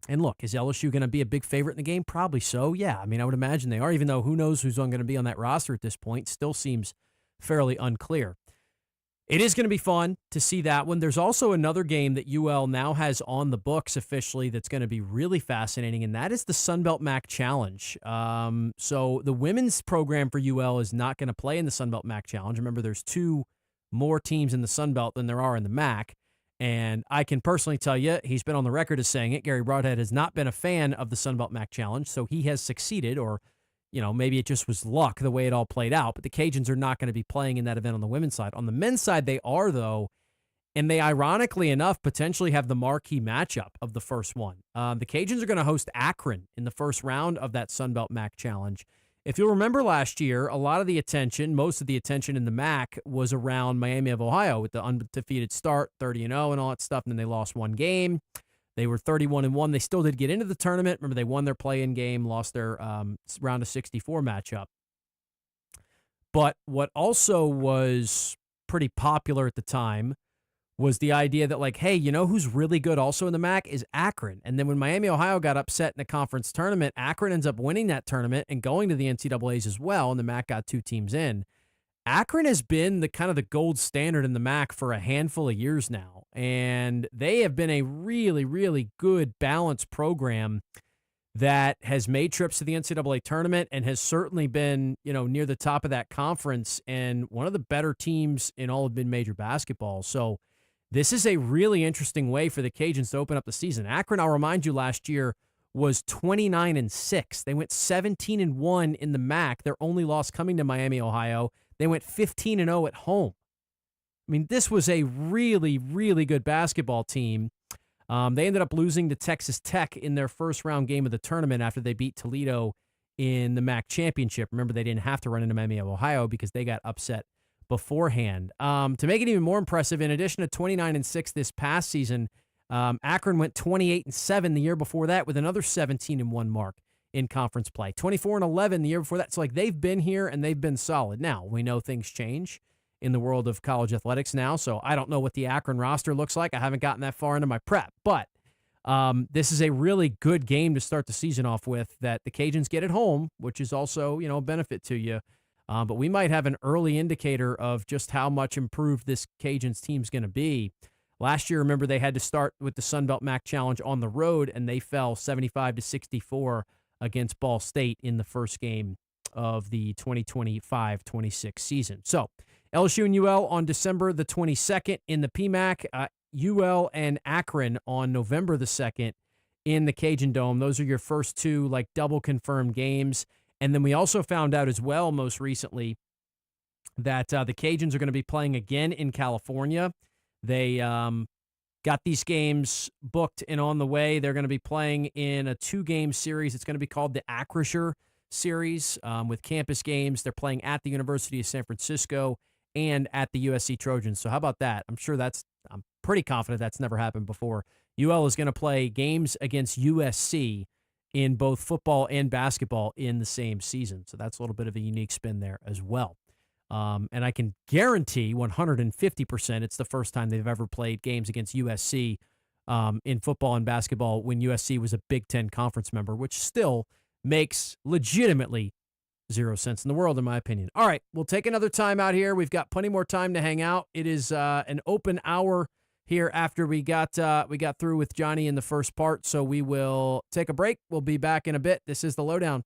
And look, is LSU going to be a big favorite in the game? Probably so, yeah. I would imagine they are, even though who knows who's going to be on that roster at this point. Still seems fairly unclear. it is going to be fun to see that one. There's also another game that UL now has on the books officially that's going to be really fascinating, and that is the Sunbelt MAC Challenge. So the women's program for UL is not going to play in the Sunbelt MAC Challenge. Remember, there's 2 more teams in the Sunbelt than there are in the MAC. And I can personally tell you, he's been on the record as saying it. Gary Broadhead has not been a fan of the Sunbelt MAC Challenge, so he has succeeded, or, maybe it just was luck the way it all played out. But the Cajuns are not going to be playing in that event on the women's side. On the men's side, they are, though, and they, ironically enough, potentially have the marquee matchup of the first one. The Cajuns are going to host Akron in the first round of that Sunbelt MAC Challenge. If you'll remember last year, a lot of the attention, most of the attention in the MAC was around Miami of Ohio with the undefeated start, 30-0 and all that stuff, and then they lost 1 game. They were 31-1. They still did get into the tournament. Remember, they won their play-in game, lost their round of 64 matchup. But what also was pretty popular at the time was the idea that, like, hey, who's really good also in the MAC is Akron. And then when Miami, Ohio got upset in the conference tournament, Akron ends up winning that tournament and going to the NCAAs as well, and the MAC got 2 teams in. Akron has been the kind of the gold standard in the MAC for a handful of years now, and they have been a really, really good balanced program that has made trips to the NCAA tournament and has certainly been, near the top of that conference and one of the better teams in all of mid-major basketball. So this is a really interesting way for the Cajuns to open up the season. Akron, I'll remind you, last year was 29-6. They went 17-1 in the MAC. Their only loss coming to Miami, Ohio. They went 15-0 at home. I mean, this was a really, really good basketball team. They ended up losing to Texas Tech in their first round game of the tournament after they beat Toledo in the MAC championship. Remember, they didn't have to run into Miami, Ohio because they got upset beforehand. To make it even more impressive, in addition to 29-6 this past season, Akron went 28-7 the year before that with another 17-1 mark in conference play. 24-11 the year before that. So, like, they've been here and they've been solid. Now, we know things change in the world of college athletics now, so I don't know what the Akron roster looks like. I haven't gotten that far into my prep, but this is a really good game to start the season off with that the Cajuns get at home, which is also, a benefit to you. But we might have an early indicator of just how much improved this Cajuns team's going to be. Last year, remember, they had to start with the Sunbelt MAC Challenge on the road, and they fell 75-64 against Ball State in the first game of the 2025-26 season. So, LSU and UL on December the 22nd in the PMAC, UL and Akron on November the 2nd in the Cajun Dome. Those are your first 2, like, double confirmed games. And then we also found out as well most recently that the Cajuns are going to be playing again in California. They got these games booked and on the way. They're going to be playing in a 2-game series. It's going to be called the Acrisure Series with campus games. They're playing at the University of San Francisco and at the USC Trojans. So how about that? I'm pretty confident that's never happened before. UL is going to play games against USC in both football and basketball in the same season. So that's a little bit of a unique spin there as well. And I can guarantee 150% it's the first time they've ever played games against USC in football and basketball when USC was a Big Ten conference member, which still makes legitimately zero sense in the world, in my opinion. All right, we'll take another time out here. We've got plenty more time to hang out. It is an open hour here after we got through with Johnny in the first part, so we will take a break. We'll be back in a bit. This is the LohDown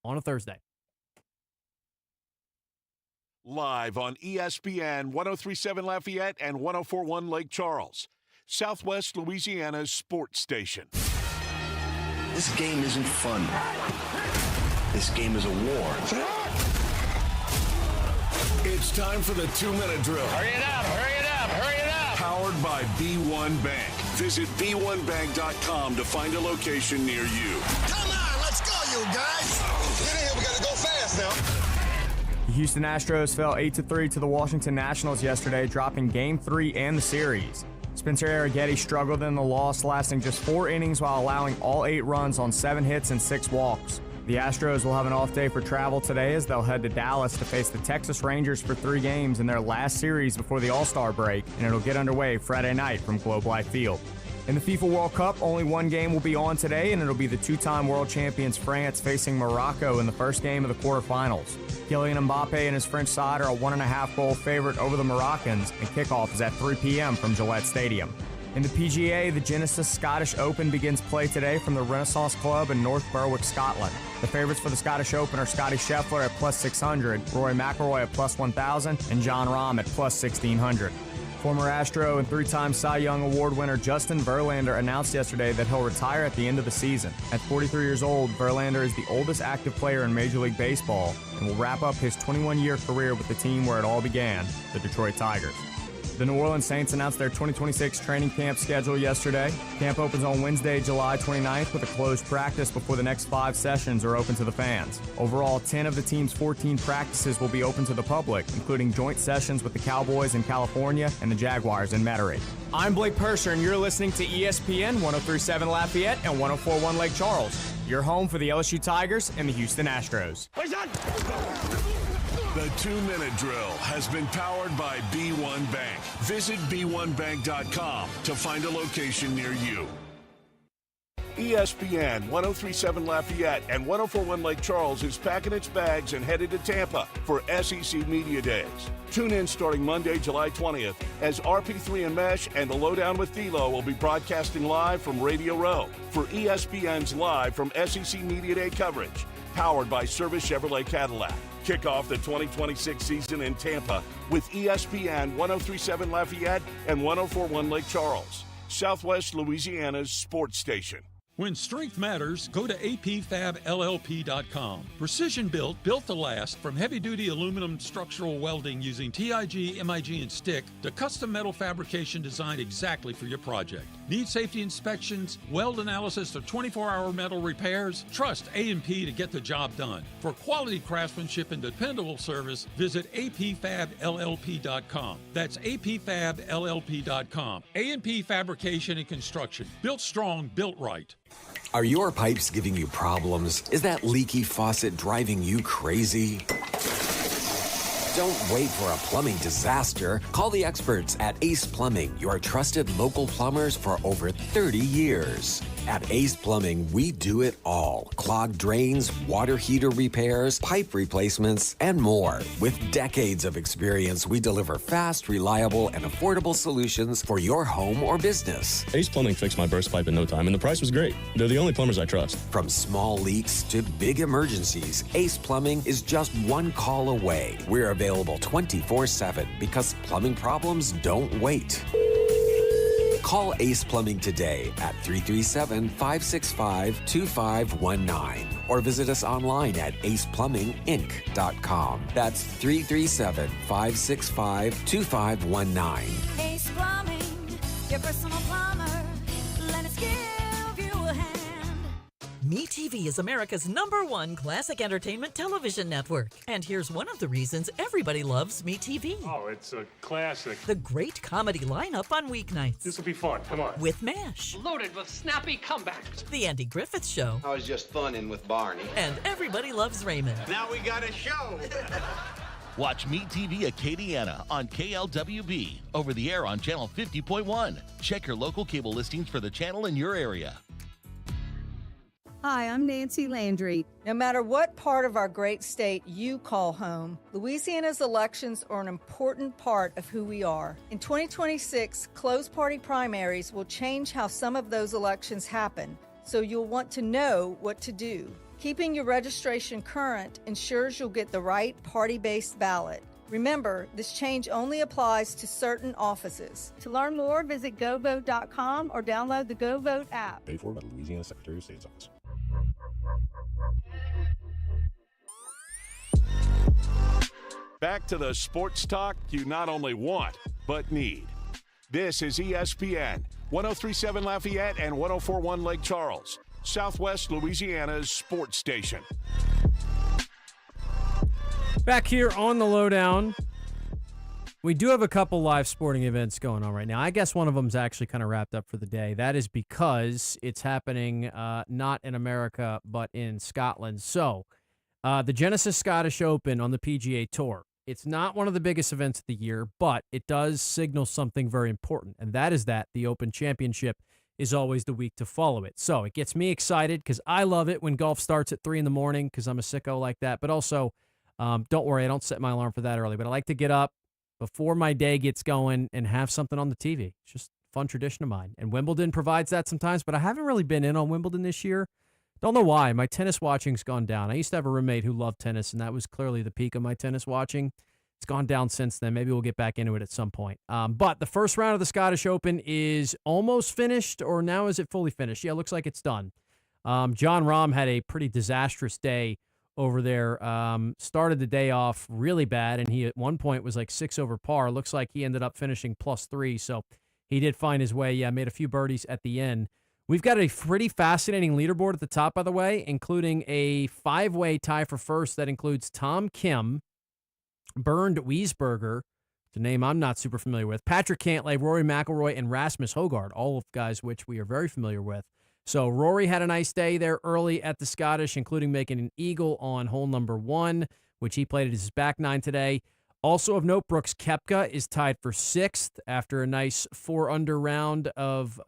on a Thursday. Live on ESPN 103.7 Lafayette and 104.1 Lake Charles, Southwest Louisiana's sports station. This game isn't fun. This game is a war. It's time for the 2-minute drill. Hurry it up, hurry it up, hurry it up. Powered by B1 Bank. Visit b1bank.com to find a location near you. Come on, let's go, you guys. Get in here, we gotta go fast now. The Houston Astros fell 8-3 to the Washington Nationals yesterday, dropping Game 3 and the series. Spencer Arrighetti struggled in the loss, lasting just 4 innings while allowing all 8 runs on 7 hits and 6 walks. The Astros will have an off day for travel today as they'll head to Dallas to face the Texas Rangers for 3 games in their last series before the All-Star break, and it'll get underway Friday night from Globe Life Field. In the FIFA World Cup, only one game will be on today, and it'll be the two-time world champions France facing Morocco in the first game of the quarterfinals. Kylian Mbappe and his French side are a 1.5-goal favorite over the Moroccans, and kickoff is at 3 p.m. from Gillette Stadium. In the PGA, the Genesis Scottish Open begins play today from the Renaissance Club in North Berwick, Scotland. The favorites for the Scottish Open are Scotty Scheffler at plus 600, Rory McIlroy at plus 1,000, and Jon Rahm at plus 1,600. Former Astro and three-time Cy Young Award winner Justin Verlander announced yesterday that he'll retire at the end of the season. At 43 years old, Verlander is the oldest active player in Major League Baseball and will wrap up his 21-year career with the team where it all began, the Detroit Tigers. The New Orleans Saints announced their 2026 training camp schedule yesterday. Camp opens on Wednesday, July 29th with a closed practice before the next 5 sessions are open to the fans. Overall, 10 of the team's 14 practices will be open to the public, including joint sessions with the Cowboys in California and the Jaguars in Metairie. I'm Blake Persher, and you're listening to ESPN 103.7 Lafayette and 104.1 Lake Charles. Your home for the LSU Tigers and the Houston Astros. The 2-minute drill has been powered by B1 Bank. Visit b1bank.com to find a location near you. ESPN 103.7 Lafayette and 104.1 Lake Charles is packing its bags and headed to Tampa for SEC Media Days. Tune in starting Monday, July 20th, as RP3 and Mesh and the LohDown with D-Loh will be broadcasting live from Radio Row for ESPN's Live from SEC Media Day coverage, powered by Service Chevrolet Cadillac. Kick off the 2026 season in Tampa with ESPN 103.7 Lafayette and 104.1 Lake Charles, Southwest Louisiana's sports station. When strength matters, go to apfabllp.com. Precision built to last, from heavy-duty aluminum structural welding using TIG, MIG, and stick to custom metal fabrication designed exactly for your project. Need safety inspections, weld analysis, or 24-hour metal repairs? Trust A&P to get the job done. For quality craftsmanship and dependable service, visit apfabllp.com. That's apfabllp.com. A&P Fabrication and Construction. Built strong, built right. Are your pipes giving you problems? Is that leaky faucet driving you crazy? Don't wait for a plumbing disaster. Call the experts at Ace Plumbing, your trusted local plumbers for over 30 years. At Ace Plumbing, we do it all. Clogged drains, water heater repairs, pipe replacements, and more. With decades of experience, we deliver fast, reliable, and affordable solutions for your home or business. Ace Plumbing fixed my burst pipe in no time, and the price was great. They're the only plumbers I trust. From small leaks to big emergencies, Ace Plumbing is just one call away. We're available 24/7 because plumbing problems don't wait. Call Ace Plumbing today at 337-565-2519 or visit us online at aceplumbinginc.com. That's 337-565-2519. Ace Plumbing, your personal plumber. Let us give you a hand. MeTV is America's #1 classic entertainment television network. And here's one of the reasons everybody loves MeTV. Oh, it's a classic. The great comedy lineup on weeknights. This will be fun. Come on. With MASH. Loaded with snappy comebacks. The Andy Griffith Show. I was just funning with Barney. And Everybody Loves Raymond. Now we got a show. Watch MeTV Acadiana on KLWB, over the air on Channel 50.1. Check your local cable listings for the channel in your area. Hi, I'm Nancy Landry. No matter what part of our great state you call home, Louisiana's elections are an important part of who we are. In 2026, closed party primaries will change how some of those elections happen, so you'll want to know what to do. Keeping your registration current ensures you'll get the right party-based ballot. Remember, this change only applies to certain offices. To learn more, visit govote.com or download the GoVote app. Paid for by the Louisiana Secretary of State's office. Back to the sports talk you not only want, but need. This is ESPN 103.7 Lafayette and 104.1 Lake Charles, Southwest Louisiana's sports station. Back here on the LohDown, we do have a couple live sporting events going on right now. I guess one of them is actually kind of wrapped up for the day. That is because it's happening not in America, but in Scotland. So, the Genesis Scottish Open on the PGA Tour. It's not one of the biggest events of the year, but it does signal something very important, and that is that the Open Championship is always the week to follow it. So it gets me excited because I love it when golf starts at 3 in the morning because I'm a sicko like that. But also, don't worry, I don't set my alarm for that early. But I like to get up before my day gets going and have something on the TV. It's just a fun tradition of mine. And Wimbledon provides that sometimes, but I haven't really been in on Wimbledon this year. Don't know why. My tennis watching's gone down. I used to have a roommate who loved tennis, and that was clearly the peak of my tennis watching. It's gone down since then. Maybe we'll get back into it at some point. But the first round of the Scottish Open is almost finished, or now is it fully finished? Yeah, it looks like it's done. Jon Rahm had a pretty disastrous day over there. Started the day off really bad, and he at one point was like 6 over par. Looks like he ended up finishing +3, so he did find his way. Yeah, made a few birdies at the end. We've got a pretty fascinating leaderboard at the top, by the way, including a 5-way tie for first that includes Tom Kim, Bernd Wiesberger, a name I'm not super familiar with, Patrick Cantlay, Rory McIlroy, and Rasmus Højgaard, all of guys which we are very familiar with. So Rory had a nice day there early at the Scottish, including making an eagle on hole number 1, which he played at his back 9 today. Also of note, Brooks Koepka is tied for 6th after a nice 4-under round of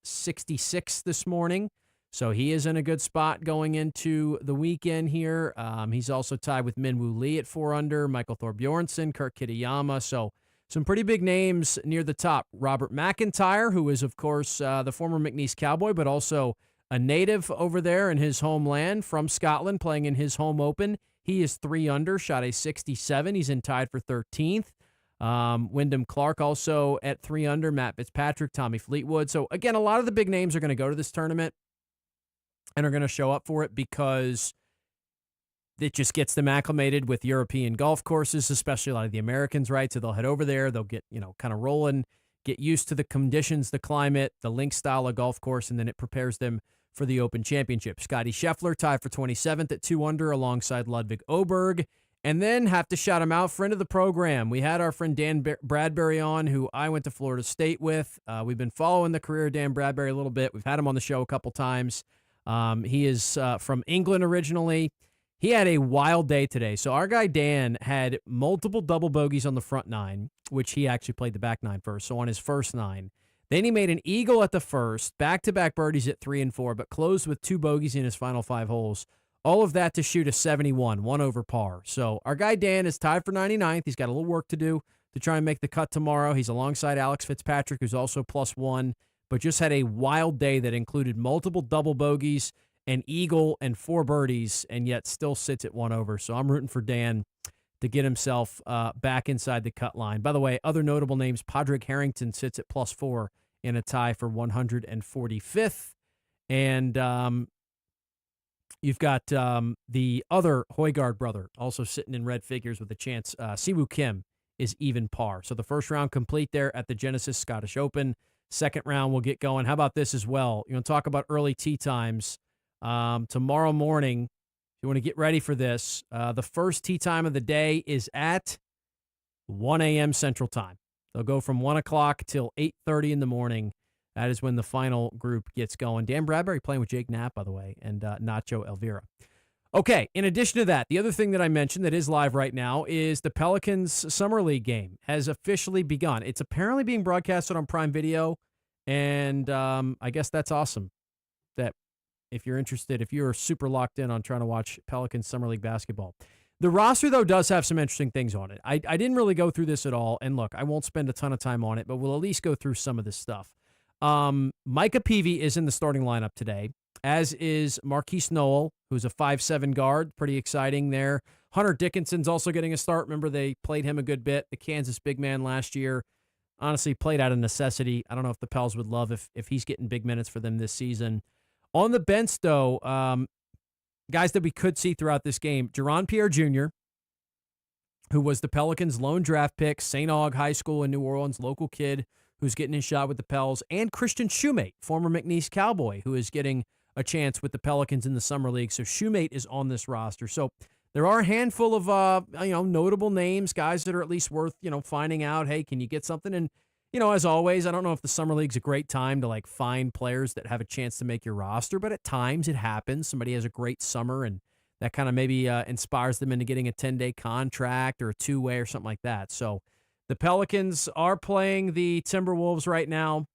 66 this morning. So he is in a good spot going into the weekend here. He's also tied with Min-Woo Lee at 4-under, Michael Thorbjornsen, Kurt Kitayama. So some pretty big names near the top. Robert McIntyre, who is, of course, the former McNeese Cowboy, but also a native over there in his homeland from Scotland, playing in his home open. He is 3-under, shot a 67. He's in tied for 13th. Wyndham Clark also at 3-under. Matt Fitzpatrick, Tommy Fleetwood. So, again, a lot of the big names are going to go to this tournament and are going to show up for it because it just gets them acclimated with European golf courses, especially a lot of the Americans, right? So they'll head over there. They'll get, kind of rolling, get used to the conditions, the climate, the link style of golf course, and then it prepares them for the Open Championship. Scotty Scheffler tied for 27th at 2-under alongside Ludwig Oberg. And then have to shout him out, friend of the program. We had our friend Dan Bradbury on, who I went to Florida State with. We've been following the career of Dan Bradbury a little bit. We've had him on the show a couple times. He is from England originally. He had a wild day today. So our guy Dan had multiple double bogeys on the front 9, which he actually played the back 9 first. So on his first 9. Then he made an eagle at the first, back-to-back birdies at 3 and 4, but closed with 2 bogeys in his final 5 holes. All of that to shoot a 71, 1 over par. So our guy Dan is tied for 99th. He's got a little work to do to try and make the cut tomorrow. He's alongside Alex Fitzpatrick, who's also +1, but just had a wild day that included multiple double bogeys, an eagle, and 4 birdies, and yet still sits at 1 over. So I'm rooting for Dan to get himself back inside the cut line. By the way, other notable names, Padraig Harrington sits at +4 in a tie for 145th. And you've got the other Højgaard brother also sitting in red figures with a chance. Siwoo Kim is even par. So the first round complete there at the Genesis Scottish Open. Second round will get going. How about this as well? You want to talk about early tee times? Tomorrow morning, if you want to get ready for this, the first tee time of the day is at 1 a.m. Central Time. They'll go from 1 o'clock till 8:30 in the morning. That is when the final group gets going. Dan Bradbury playing with Jake Knapp, by the way, and Nacho Elvira. Okay, in addition to that, the other thing that I mentioned that is live right now is the Pelicans Summer League game has officially begun. It's apparently being broadcasted on Prime Video, and I guess that's awesome. That if you're interested, if you're super locked in on trying to watch Pelicans Summer League basketball. The roster, though, does have some interesting things on it. I didn't really go through this at all, and look, I won't spend a ton of time on it, but we'll at least go through some of this stuff. Micah Peavy is in the starting lineup today, as is Marquise Noel, who's a 5'7" guard. Pretty exciting there. Hunter Dickinson's also getting a start. Remember, they played him a good bit, the Kansas big man last year. Honestly, played out of necessity. I don't know if the Pels would love if he's getting big minutes for them this season. On the bench, though, guys that we could see throughout this game, Jaron Pierre Jr., who was the Pelicans' lone draft pick, St. Aug High School in New Orleans, local kid who's getting his shot with the Pels, and Christian Shoemate, former McNeese Cowboy, who is getting a chance with the Pelicans in the Summer League. So Shoemate is on this roster. So there are a handful of notable names, guys that are at least worth finding out. Hey, can you get something? And as always, I don't know if the Summer League's a great time to find players that have a chance to make your roster, but at times it happens. Somebody has a great summer, and that kind of maybe inspires them into getting a 10-day contract or a 2-way or something like that. So the Pelicans are playing the Timberwolves right now.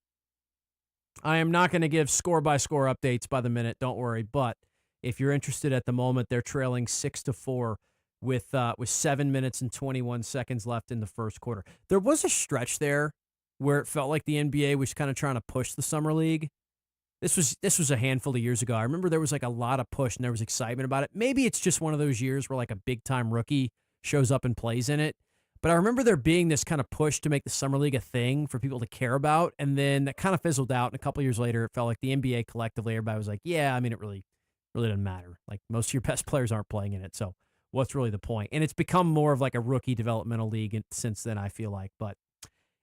I am not going to give score-by-score updates by the minute, don't worry. But if you're interested at the moment, they're trailing 6-4 with 7 minutes and 21 seconds left in the first quarter. There was a stretch there where it felt like the NBA was kind of trying to push the Summer League. This was a handful of years ago. I remember there was like a lot of push and there was excitement about it. Maybe it's just one of those years where like a big-time rookie shows up and plays in it. But I remember there being this kind of push to make the Summer League a thing for people to care about, and then that kind of fizzled out. And a couple of years later, it felt like the NBA collectively, everybody was like, yeah, I mean, it really doesn't matter. Like, most of your best players aren't playing in it, so what's really the point? And it's become more of like a rookie developmental league since then, I feel like. But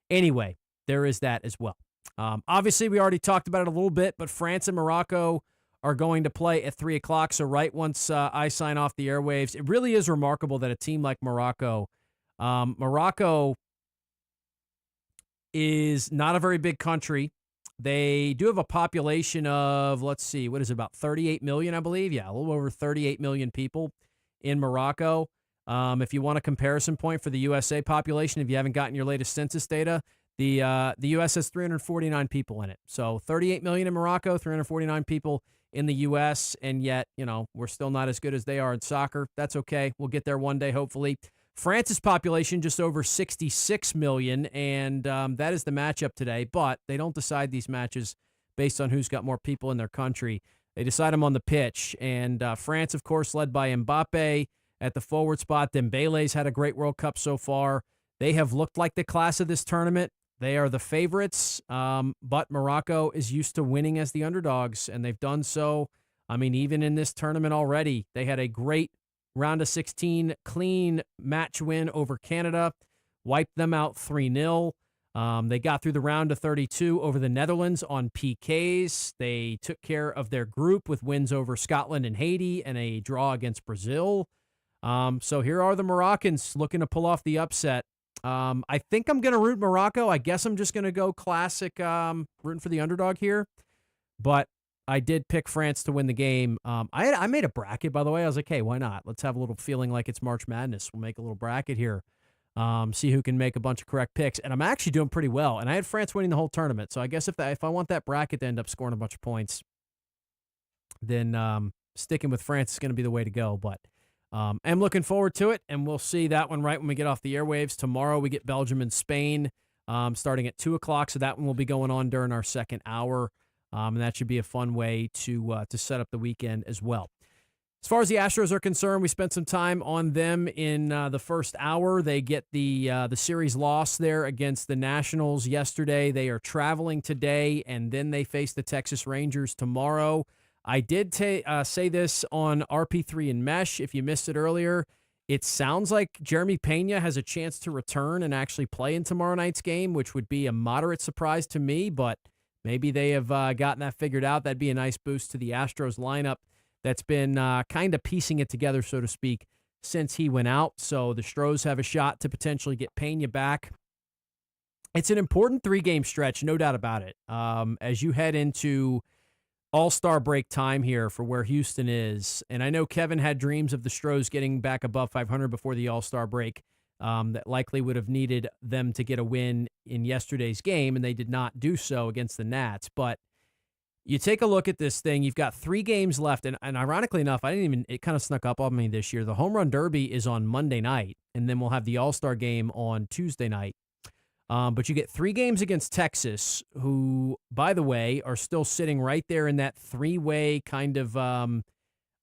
anyway, there is that as well. Obviously, we already talked about it a little bit, but France and Morocco are going to play at 3 o'clock. So right once I sign off the airwaves, it really is remarkable that a team like Morocco is not a very big country. They do have a population of, let's see, what is it, about 38 million, I believe? Yeah, a little over 38 million people in Morocco. If you want a comparison point for the USA population, if you haven't gotten your latest census data, the U.S. has 349 people in it. So 38 million in Morocco, 349 people in the U.S., and yet, we're still not as good as they are in soccer. That's okay. We'll get there one day, hopefully. France's population just over 66 million, and that is the matchup today. But they don't decide these matches based on who's got more people in their country. They decide them on the pitch, and France, of course, led by Mbappe at the forward spot. Dembele's had a great World Cup so far. They have looked like the class of this tournament. They are the favorites, but Morocco is used to winning as the underdogs, and they've done so. I mean, even in this tournament already, they had a great round of 16 clean match win over Canada, wiped them out 3-0. They got through the round of 32 over the Netherlands on PKs. They took care of their group with wins over Scotland and Haiti and a draw against Brazil. So here are the Moroccans looking to pull off the upset. I think I'm going to root Morocco. I guess I'm just going to go classic rooting for the underdog here. But I did pick France to win the game. I made a bracket, by the way. I was like, hey, why not? Let's have a little feeling like it's March Madness. We'll make a little bracket here. See who can make a bunch of correct picks. And I'm actually doing pretty well. And I had France winning the whole tournament. So I guess if I want that bracket to end up scoring a bunch of points, then sticking with France is going to be the way to go. But I'm looking forward to it, and we'll see that one right when we get off the airwaves. Tomorrow we get Belgium and Spain starting at 2 o'clock, so that one will be going on during our second hour, and that should be a fun way to set up the weekend as well. As far as the Astros are concerned, we spent some time on them in the first hour. They get the series loss there against the Nationals yesterday. They are traveling today, and then they face the Texas Rangers tomorrow. I did say this on RP3 and Mesh. If you missed it earlier, it sounds like Jeremy Pena has a chance to return and actually play in tomorrow night's game, which would be a moderate surprise to me, but maybe they have gotten that figured out. That'd be a nice boost to the Astros lineup that's been kind of piecing it together, so to speak, since he went out. So the Stros have a shot to potentially get Pena back. It's an important 3-game stretch, no doubt about it. As you head into All-Star break time here for where Houston is. And I know Kevin had dreams of the Stros getting back above 500 before the All-Star break. That likely would have needed them to get a win in yesterday's game, and they did not do so against the Nats. But you take a look at this thing. You've got 3 games left, and ironically enough, it kind of snuck up on me this year. The Home Run Derby is on Monday night, and then we'll have the All-Star game on Tuesday night. But you get 3 games against Texas, who, by the way, are still sitting right there in that 3-way kind of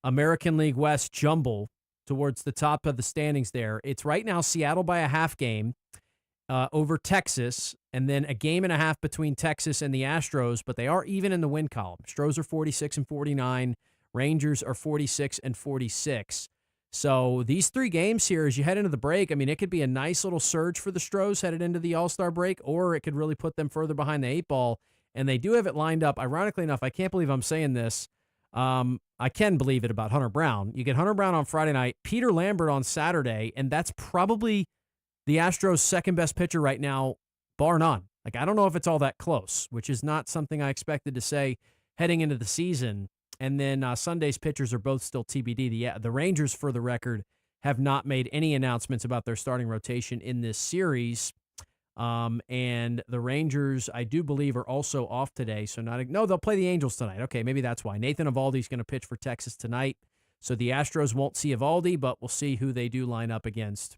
American League West jumble towards the top of the standings there. It's right now Seattle by a half game over Texas, and then a game and a half between Texas and the Astros, but they are even in the win column. Stros are 46 and 49. Rangers are 46 and 46. So these 3 games here, as you head into the break, I mean, it could be a nice little surge for the Stros headed into the All-Star break, or it could really put them further behind the 8 ball. And they do have it lined up. Ironically enough, I can't believe I'm saying this. I can believe it about Hunter Brown. You get Hunter Brown on Friday night, Peter Lambert on Saturday, and that's probably the Astros' second-best pitcher right now, bar none. Like, I don't know if it's all that close, which is not something I expected to say heading into the season. And then Sunday's pitchers are both still TBD. The Rangers, for the record, have not made any announcements about their starting rotation in this series. And the Rangers, I do believe, are also off today. So they'll play the Angels tonight. Okay, maybe that's why. Nathan Eovaldi's going to pitch for Texas tonight. So the Astros won't see Eovaldi, but we'll see who they do line up against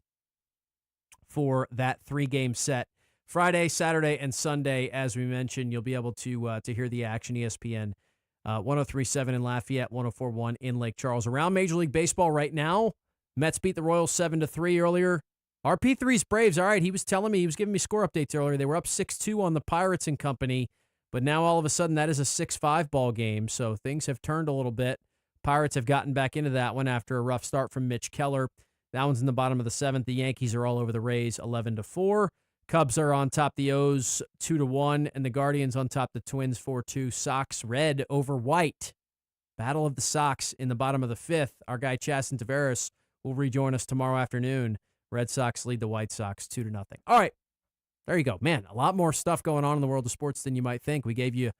for that 3-game set. Friday, Saturday, and Sunday, as we mentioned, you'll be able to hear the action. ESPN 103.7 in Lafayette, 104.1 in Lake Charles. Around Major League Baseball right now, Mets beat the Royals 7-3 earlier. RP3's Braves, all right, he was giving me score updates earlier. They were up 6-2 on the Pirates and company, but now all of a sudden that is a 6-5 ball game, so things have turned a little bit. Pirates have gotten back into that one after a rough start from Mitch Keller. That one's in the bottom of the 7th. The Yankees are all over the Rays, 11-4. Cubs are on top the O's, 2-1, and the Guardians on top the Twins, 4-2. Sox red over white. Battle of the Sox in the bottom of the 5th. Our guy Chasen Tavares will rejoin us tomorrow afternoon. Red Sox lead the White Sox 2-0. All right, there you go. Man, a lot more stuff going on in the world of sports than you might think. We gave you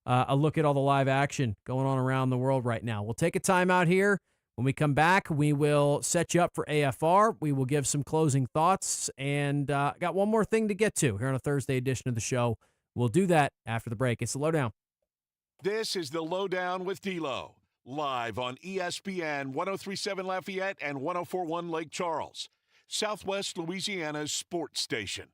a look at all the live action going on around the world right now. We'll take a time out here. When we come back, we will set you up for AFR. We will give some closing thoughts, and got one more thing to get to here on a Thursday edition of the show. We'll do that after the break. It's the LohDown. This is the LohDown with D-Loh, live on ESPN 103.7 Lafayette and 104.1 Lake Charles, Southwest Louisiana's sports station.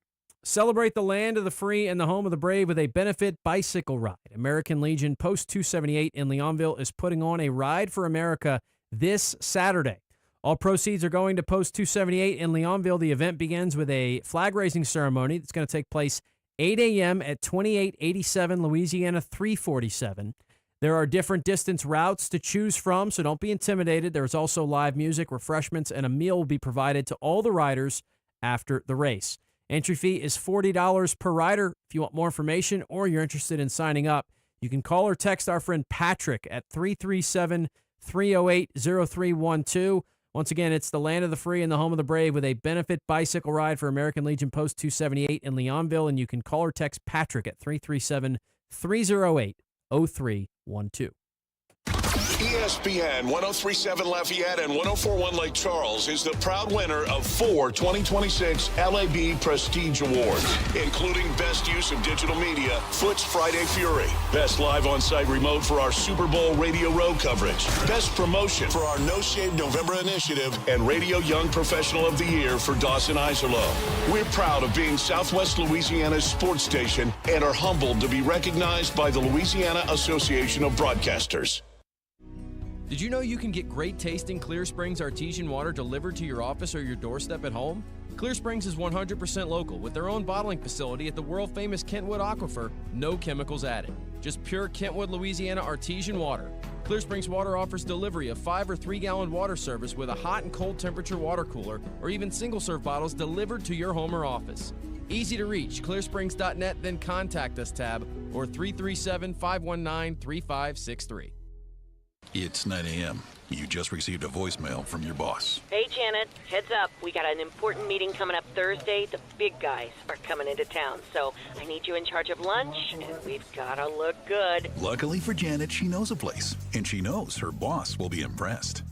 Celebrate the land of the free and the home of the brave with a benefit bicycle ride. American Legion Post 278 in Leonville is putting on a Ride for America this Saturday. All proceeds are going to Post 278 in Leonville. The event begins with a flag-raising ceremony that's going to take place 8 a.m. at 2887 Louisiana 347. There are different distance routes to choose from, so don't be intimidated. There's also live music, refreshments, and a meal will be provided to all the riders after the race. Entry fee is $40 per rider. If you want more information or you're interested in signing up, you can call or text our friend Patrick at 337-308-0312. Once again, it's the land of the free and the home of the brave with a benefit bicycle ride for American Legion Post 278 in Leonville, and you can call or text Patrick at 337-308-0312. ESPN 103.7 Lafayette and 104.1 Lake Charles is the proud winner of 4 2026 LAB Prestige Awards, including Best Use of Digital Media, Foot's Friday Fury, Best Live On-Site Remote for our Super Bowl Radio Row coverage, Best Promotion for our No Shave November initiative, and Radio Young Professional of the Year for Dawson Iserloh. We're proud of being Southwest Louisiana's sports station and are humbled to be recognized by the Louisiana Association of Broadcasters. Did you know you can get great tasting Clear Springs artesian water delivered to your office or your doorstep at home? Clear Springs is 100% local with their own bottling facility at the world-famous Kentwood Aquifer, no chemicals added. Just pure Kentwood, Louisiana artesian water. Clear Springs Water offers delivery of 5 or 3-gallon water service with a hot and cold temperature water cooler or even single-serve bottles delivered to your home or office. Easy to reach, clearsprings.net, then contact us tab or 337-519-3563. It's 9 a.m. You just received a voicemail from your boss. Hey, Janet. Heads up. We got an important meeting coming up Thursday. The big guys are coming into town, so I need you in charge of lunch, and we've got to look good. Luckily for Janet, she knows a place, and she knows her boss will be impressed.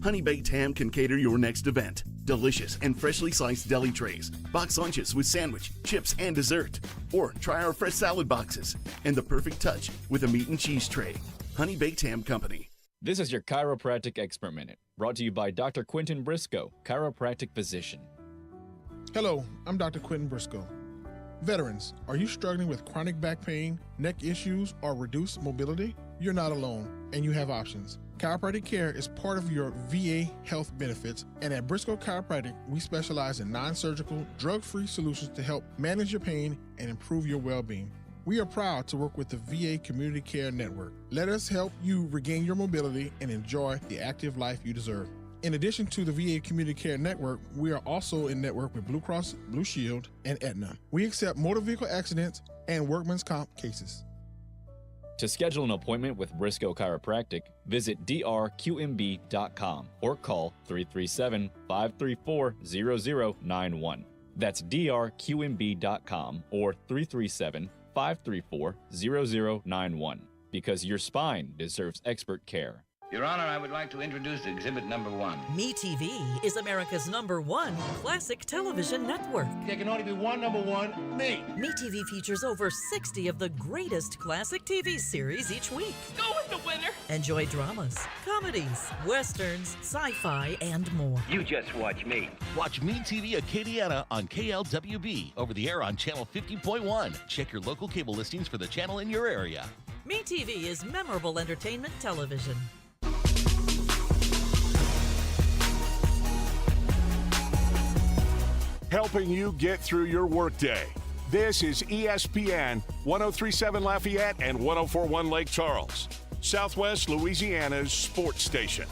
Honey Baked Ham can cater your next event. Delicious and freshly sliced deli trays, box lunches with sandwich, chips, and dessert. Or try our fresh salad boxes, and the perfect touch with a meat and cheese tray. Honey Baked Ham Company. This is your Chiropractic Expert Minute, brought to you by Dr. Quentin Briscoe, chiropractic physician. Hello, I'm Dr. Quentin Briscoe. Veterans, are you struggling with chronic back pain, neck issues, or reduced mobility? You're not alone, and you have options. Chiropractic care is part of your VA health benefits, and at Briscoe Chiropractic, we specialize in non-surgical, drug-free solutions to help manage your pain and improve your well-being. We are proud to work with the VA Community Care Network. Let us help you regain your mobility and enjoy the active life you deserve. In addition to the VA Community Care Network, we are also in network with Blue Cross, Blue Shield, and Aetna. We accept motor vehicle accidents and workman's comp cases. To schedule an appointment with Briscoe Chiropractic, visit drqmb.com or call 337-534-0091. That's drqmb.com or 337-534-0091, because your spine deserves expert care. Your Honor, I would like to introduce exhibit number 1. MeTV is America's #1 classic television network. There can only be one number 1, me. MeTV features over 60 of the greatest classic TV series each week. Go with the winner. Enjoy dramas, comedies, westerns, sci-fi, and more. You just watch me. Watch MeTV Acadiana on KLWB, over the air on channel 50.1. Check your local cable listings for the channel in your area. MeTV is memorable entertainment television. Helping you get through your workday. This is ESPN 1037 Lafayette and 1041 Lake Charles, Southwest Louisiana's sports station.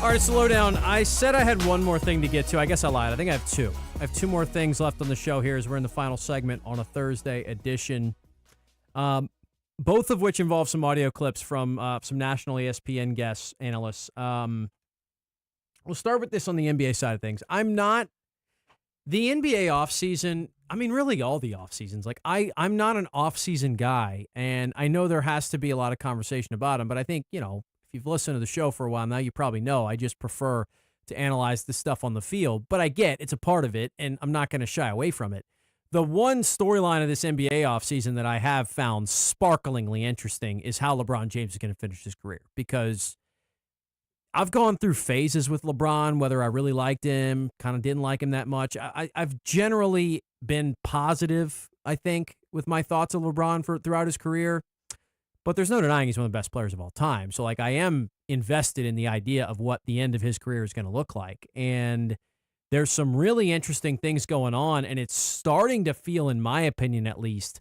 All right, it's the Lowdown. I said I had one more thing to get to. I guess I lied. I think I have two. I have two more things left on the show here as we're in the final segment on a Thursday edition. Both of which involve some audio clips from some national ESPN guests, analysts. We'll start with this on the NBA side of things. I'm not the NBA offseason. I mean, really all the off seasons. Like I'm not an off-season guy, and I know there has to be a lot of conversation about them, but I think, if you've listened to the show for a while now, you probably know I just prefer to analyze the stuff on the field, but I get it's a part of it, and I'm not going to shy away from it. The one storyline of this NBA offseason that I have found sparklingly interesting is how LeBron James is going to finish his career, because I've gone through phases with LeBron, whether I really liked him, kind of didn't like him that much. I've generally been positive, I think, with my thoughts of LeBron throughout his career, but there's no denying he's one of the best players of all time. So, I am invested in the idea of what the end of his career is going to look like. And there's some really interesting things going on, and it's starting to feel, in my opinion at least,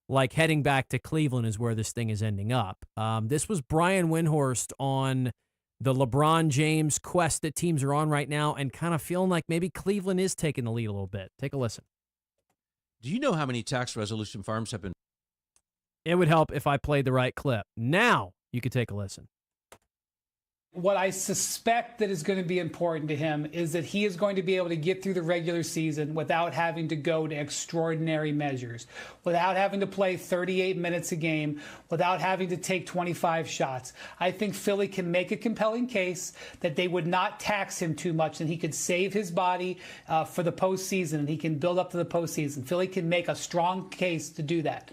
like heading back to Cleveland is where this thing is ending up. This was Brian Windhorst on the LeBron James quest that teams are on right now, and kind of feeling like maybe Cleveland is taking the lead a little bit. Take a listen. Do you know how many tax resolution firms have been? It would help if I played the right clip. Now you could take a listen. What I suspect that is going to be important to him is that he is going to be able to get through the regular season without having to go to extraordinary measures, without having to play 38 minutes a game, without having to take 25 shots. I think Philly can make a compelling case that they would not tax him too much, and he could save his body for the postseason, and he can build up to the postseason. Philly can make a strong case to do that,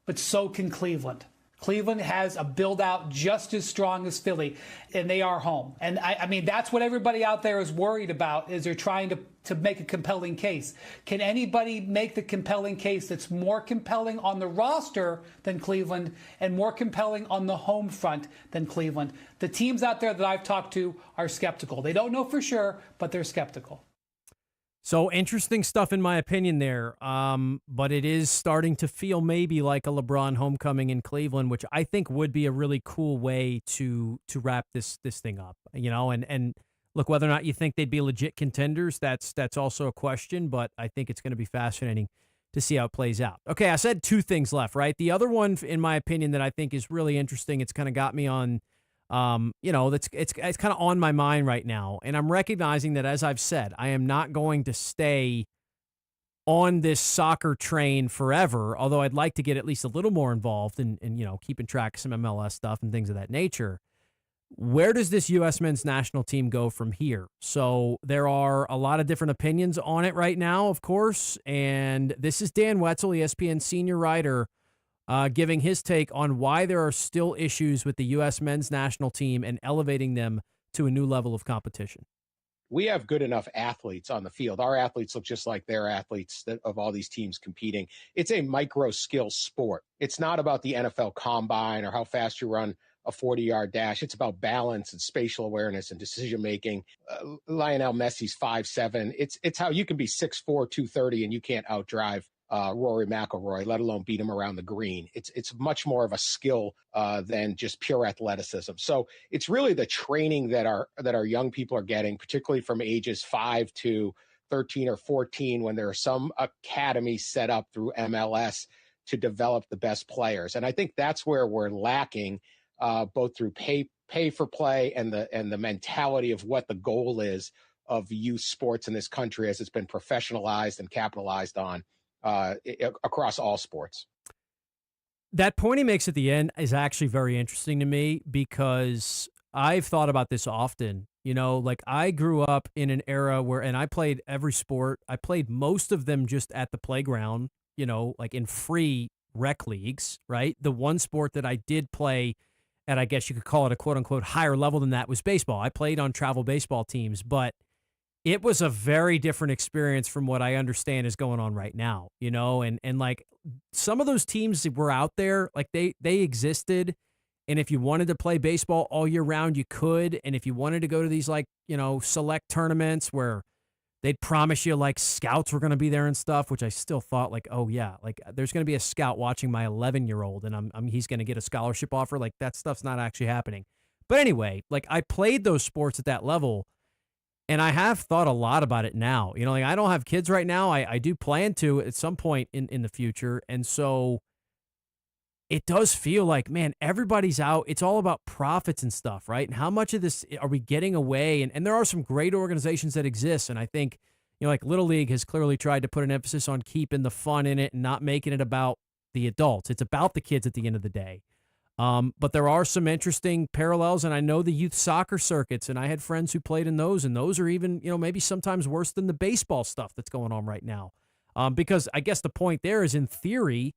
but so can Cleveland. Cleveland has a build-out just as strong as Philly, and they are home. And I mean, that's what everybody out there is worried about, is they're trying to make a compelling case. Can anybody make the compelling case that's more compelling on the roster than Cleveland and more compelling on the home front than Cleveland? The teams out there that I've talked to are skeptical. They don't know for sure, but they're skeptical. So interesting stuff in my opinion there, but it is starting to feel maybe like a LeBron homecoming in Cleveland, which I think would be a really cool way to wrap this thing up, and look, whether or not you think they'd be legit contenders, that's also a question, but I think it's going to be fascinating to see how it plays out. Okay, I said two things left, right? The other one, in my opinion, that I think is really interesting, it's kind of got me on it's kind of on my mind right now. And I'm recognizing that, as I've said, I am not going to stay on this soccer train forever, although I'd like to get at least a little more involved in keeping track of some MLS stuff and things of that nature. Where does this U.S. men's national team go from here? So there are a lot of different opinions on it right now, of course. And this is Dan Wetzel, ESPN senior writer, giving his take on why there are still issues with the U.S. men's national team and elevating them to a new level of competition. We have good enough athletes on the field. Our athletes look just like their athletes of all these teams competing. It's a micro skill sport. It's not about the NFL combine or how fast you run a 40-yard dash. It's about balance and spatial awareness and decision-making. Lionel Messi's 5'7". It's how you can be 6'4", 230, and you can't outdrive Rory McIlroy, let alone beat him around the green. It's much more of a skill than just pure athleticism. So it's really the training that our young people are getting, particularly from ages 5 to 13 or 14, when there are some academies set up through MLS to develop the best players. And I think that's where we're lacking, both through pay for play and the mentality of what the goal is of youth sports in this country as it's been professionalized and capitalized on across all sports. That point he makes at the end is actually very interesting to me because I've thought about this often. You know, like I grew up in an era where, and I played every sport. I played most of them just at the playground, you know, like in free rec leagues, right? The one sport that I did play at, I guess you could call it a quote unquote higher level than that, was baseball. I played on travel baseball teams, but it was a very different experience from what I understand is going on right now, you know, and like some of those teams that were out there, like they existed. And if you wanted to play baseball all year round, you could. And if you wanted to go to these like, you know, select tournaments where they'd promise you like scouts were going to be there and stuff, which I still thought like, oh yeah, like there's going to be a scout watching my 11-year-old and he's going to get a scholarship offer. Like that stuff's not actually happening. But anyway, like I played those sports at that level. And I have thought a lot about it now. You know, like I don't have kids right now. I do plan to at some point in the future. And so it does feel like, man, everybody's out. It's all about profits and stuff, right? And how much of this are we getting away? And there are some great organizations that exist. And I think, you know, like Little League has clearly tried to put an emphasis on keeping the fun in it and not making it about the adults. It's about the kids at the end of the day. But there are some interesting parallels, and I know the youth soccer circuits, and I had friends who played in those, and those are even, you know, maybe sometimes worse than the baseball stuff that's going on right now. Because I guess the point there is, in theory,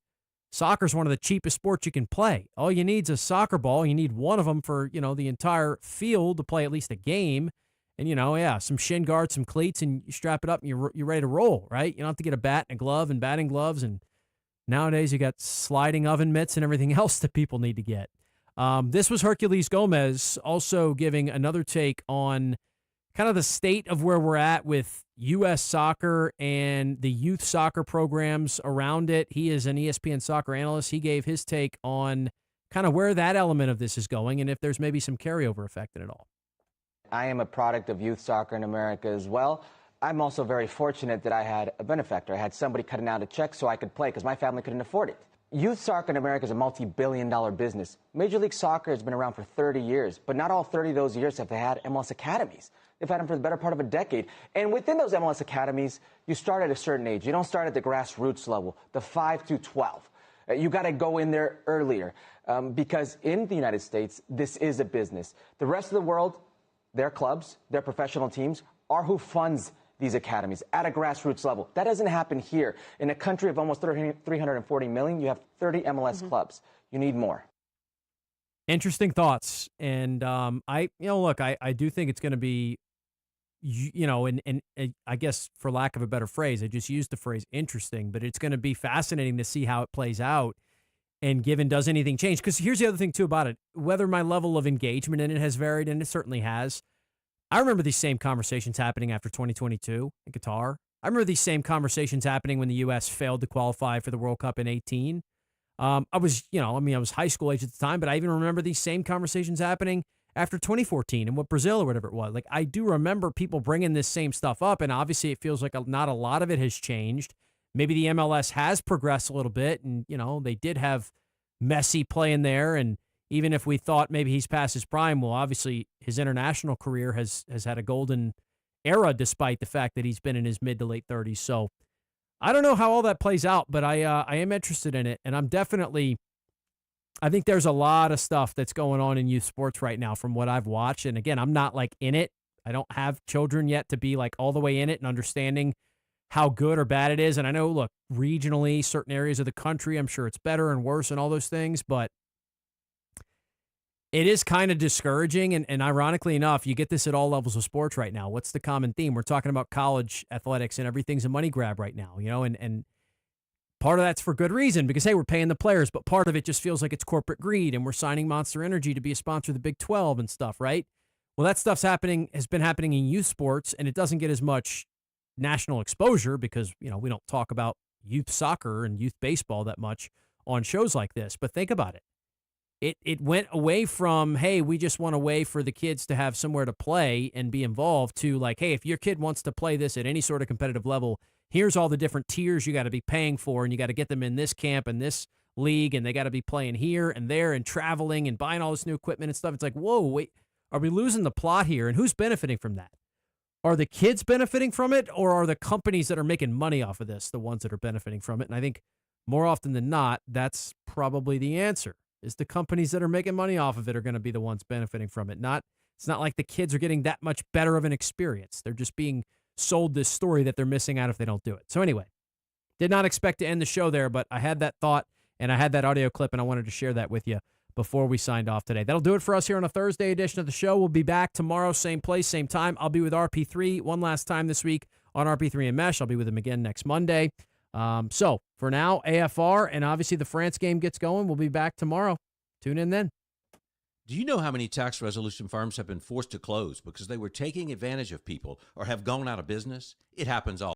soccer is one of the cheapest sports you can play. All you need is a soccer ball. You need one of them for, you know, the entire field to play at least a game. And, you know, yeah, some shin guards, some cleats, and you strap it up and you're ready to roll, right? You don't have to get a bat and a glove and batting gloves, and nowadays, you got sliding oven mitts and everything else that people need to get. This was Herculez Gomez also giving another take on kind of the state of where we're at with U.S. soccer and the youth soccer programs around it. He is an ESPN soccer analyst. He gave his take on kind of where that element of this is going and if there's maybe some carryover effect in it all. I am a product of youth soccer in America as well. I'm also very fortunate that I had a benefactor. I had somebody cutting out a check so I could play because my family couldn't afford it. Youth soccer in America is a multi-billion-dollar business. Major League Soccer has been around for 30 years, but not all 30 of those years have they had MLS academies. They've had them for the better part of a decade. And within those MLS academies, you start at a certain age. You don't start at the grassroots level, the 5 to 12. You got to go in there earlier because in the United States, this is a business. The rest of the world, their clubs, their professional teams are who funds these academies at a grassroots level. That doesn't happen here. In a country of almost 340 million, you have 30 MLS clubs. You need more. Interesting thoughts. And look, I do think it's going to be, you know, and I guess for lack of a better phrase, I just used the phrase interesting, but it's going to be fascinating to see how it plays out. And given, does anything change? Because here's the other thing too about it, whether my level of engagement in it has varied, and it certainly has. I remember these same conversations happening after 2022 in Qatar. I remember these same conversations happening when the U.S. failed to qualify for the World Cup in 2018. I was high school age at the time, but I even remember these same conversations happening after 2014 and what Brazil or whatever it was. Like, I do remember people bringing this same stuff up, and obviously it feels like not a lot of it has changed. Maybe the MLS has progressed a little bit, and, you know, they did have Messi playing there, and even if we thought maybe he's past his prime, well, obviously his international career has had a golden era despite the fact that he's been in his mid to late 30s. So I don't know how all that plays out, but I am interested in it. And I think there's a lot of stuff that's going on in youth sports right now from what I've watched. And again, I'm not like in it. I don't have children yet to be like all the way in it and understanding how good or bad it is. And I know, look, regionally, certain areas of the country, I'm sure it's better and worse and all those things, but it is kind of discouraging, and ironically enough, you get this at all levels of sports right now. What's the common theme? We're talking about college athletics, and everything's a money grab right now, you know, and part of that's for good reason because, hey, we're paying the players, but part of it just feels like it's corporate greed, and we're signing Monster Energy to be a sponsor of the Big 12 and stuff, right? Well, that stuff's has been happening in youth sports, and it doesn't get as much national exposure because, you know, we don't talk about youth soccer and youth baseball that much on shows like this, but think about it. It went away from, hey, we just want a way for the kids to have somewhere to play and be involved to like, hey, if your kid wants to play this at any sort of competitive level, here's all the different tiers you got to be paying for, and you got to get them in this camp and this league, and they got to be playing here and there and traveling and buying all this new equipment and stuff. It's like, whoa, wait, are we losing the plot here? And who's benefiting from that? Are the kids benefiting from it, or are the companies that are making money off of this the ones that are benefiting from it? And I think more often than not, that's probably the answer, is the companies that are making money off of it are going to be the ones benefiting from it. It's not like the kids are getting that much better of an experience. They're just being sold this story that they're missing out if they don't do it. So anyway, did not expect to end the show there, but I had that thought and I had that audio clip, and I wanted to share that with you before we signed off today. That'll do it for us here on a Thursday edition of the show. We'll be back tomorrow, same place, same time. I'll be with RP3 one last time this week on RP3 and Mesh. I'll be with him again next Monday. So for now, AFR, and obviously the France game gets going. We'll be back tomorrow. Tune in then. Do you know how many tax resolution firms have been forced to close because they were taking advantage of people or have gone out of business? It happens all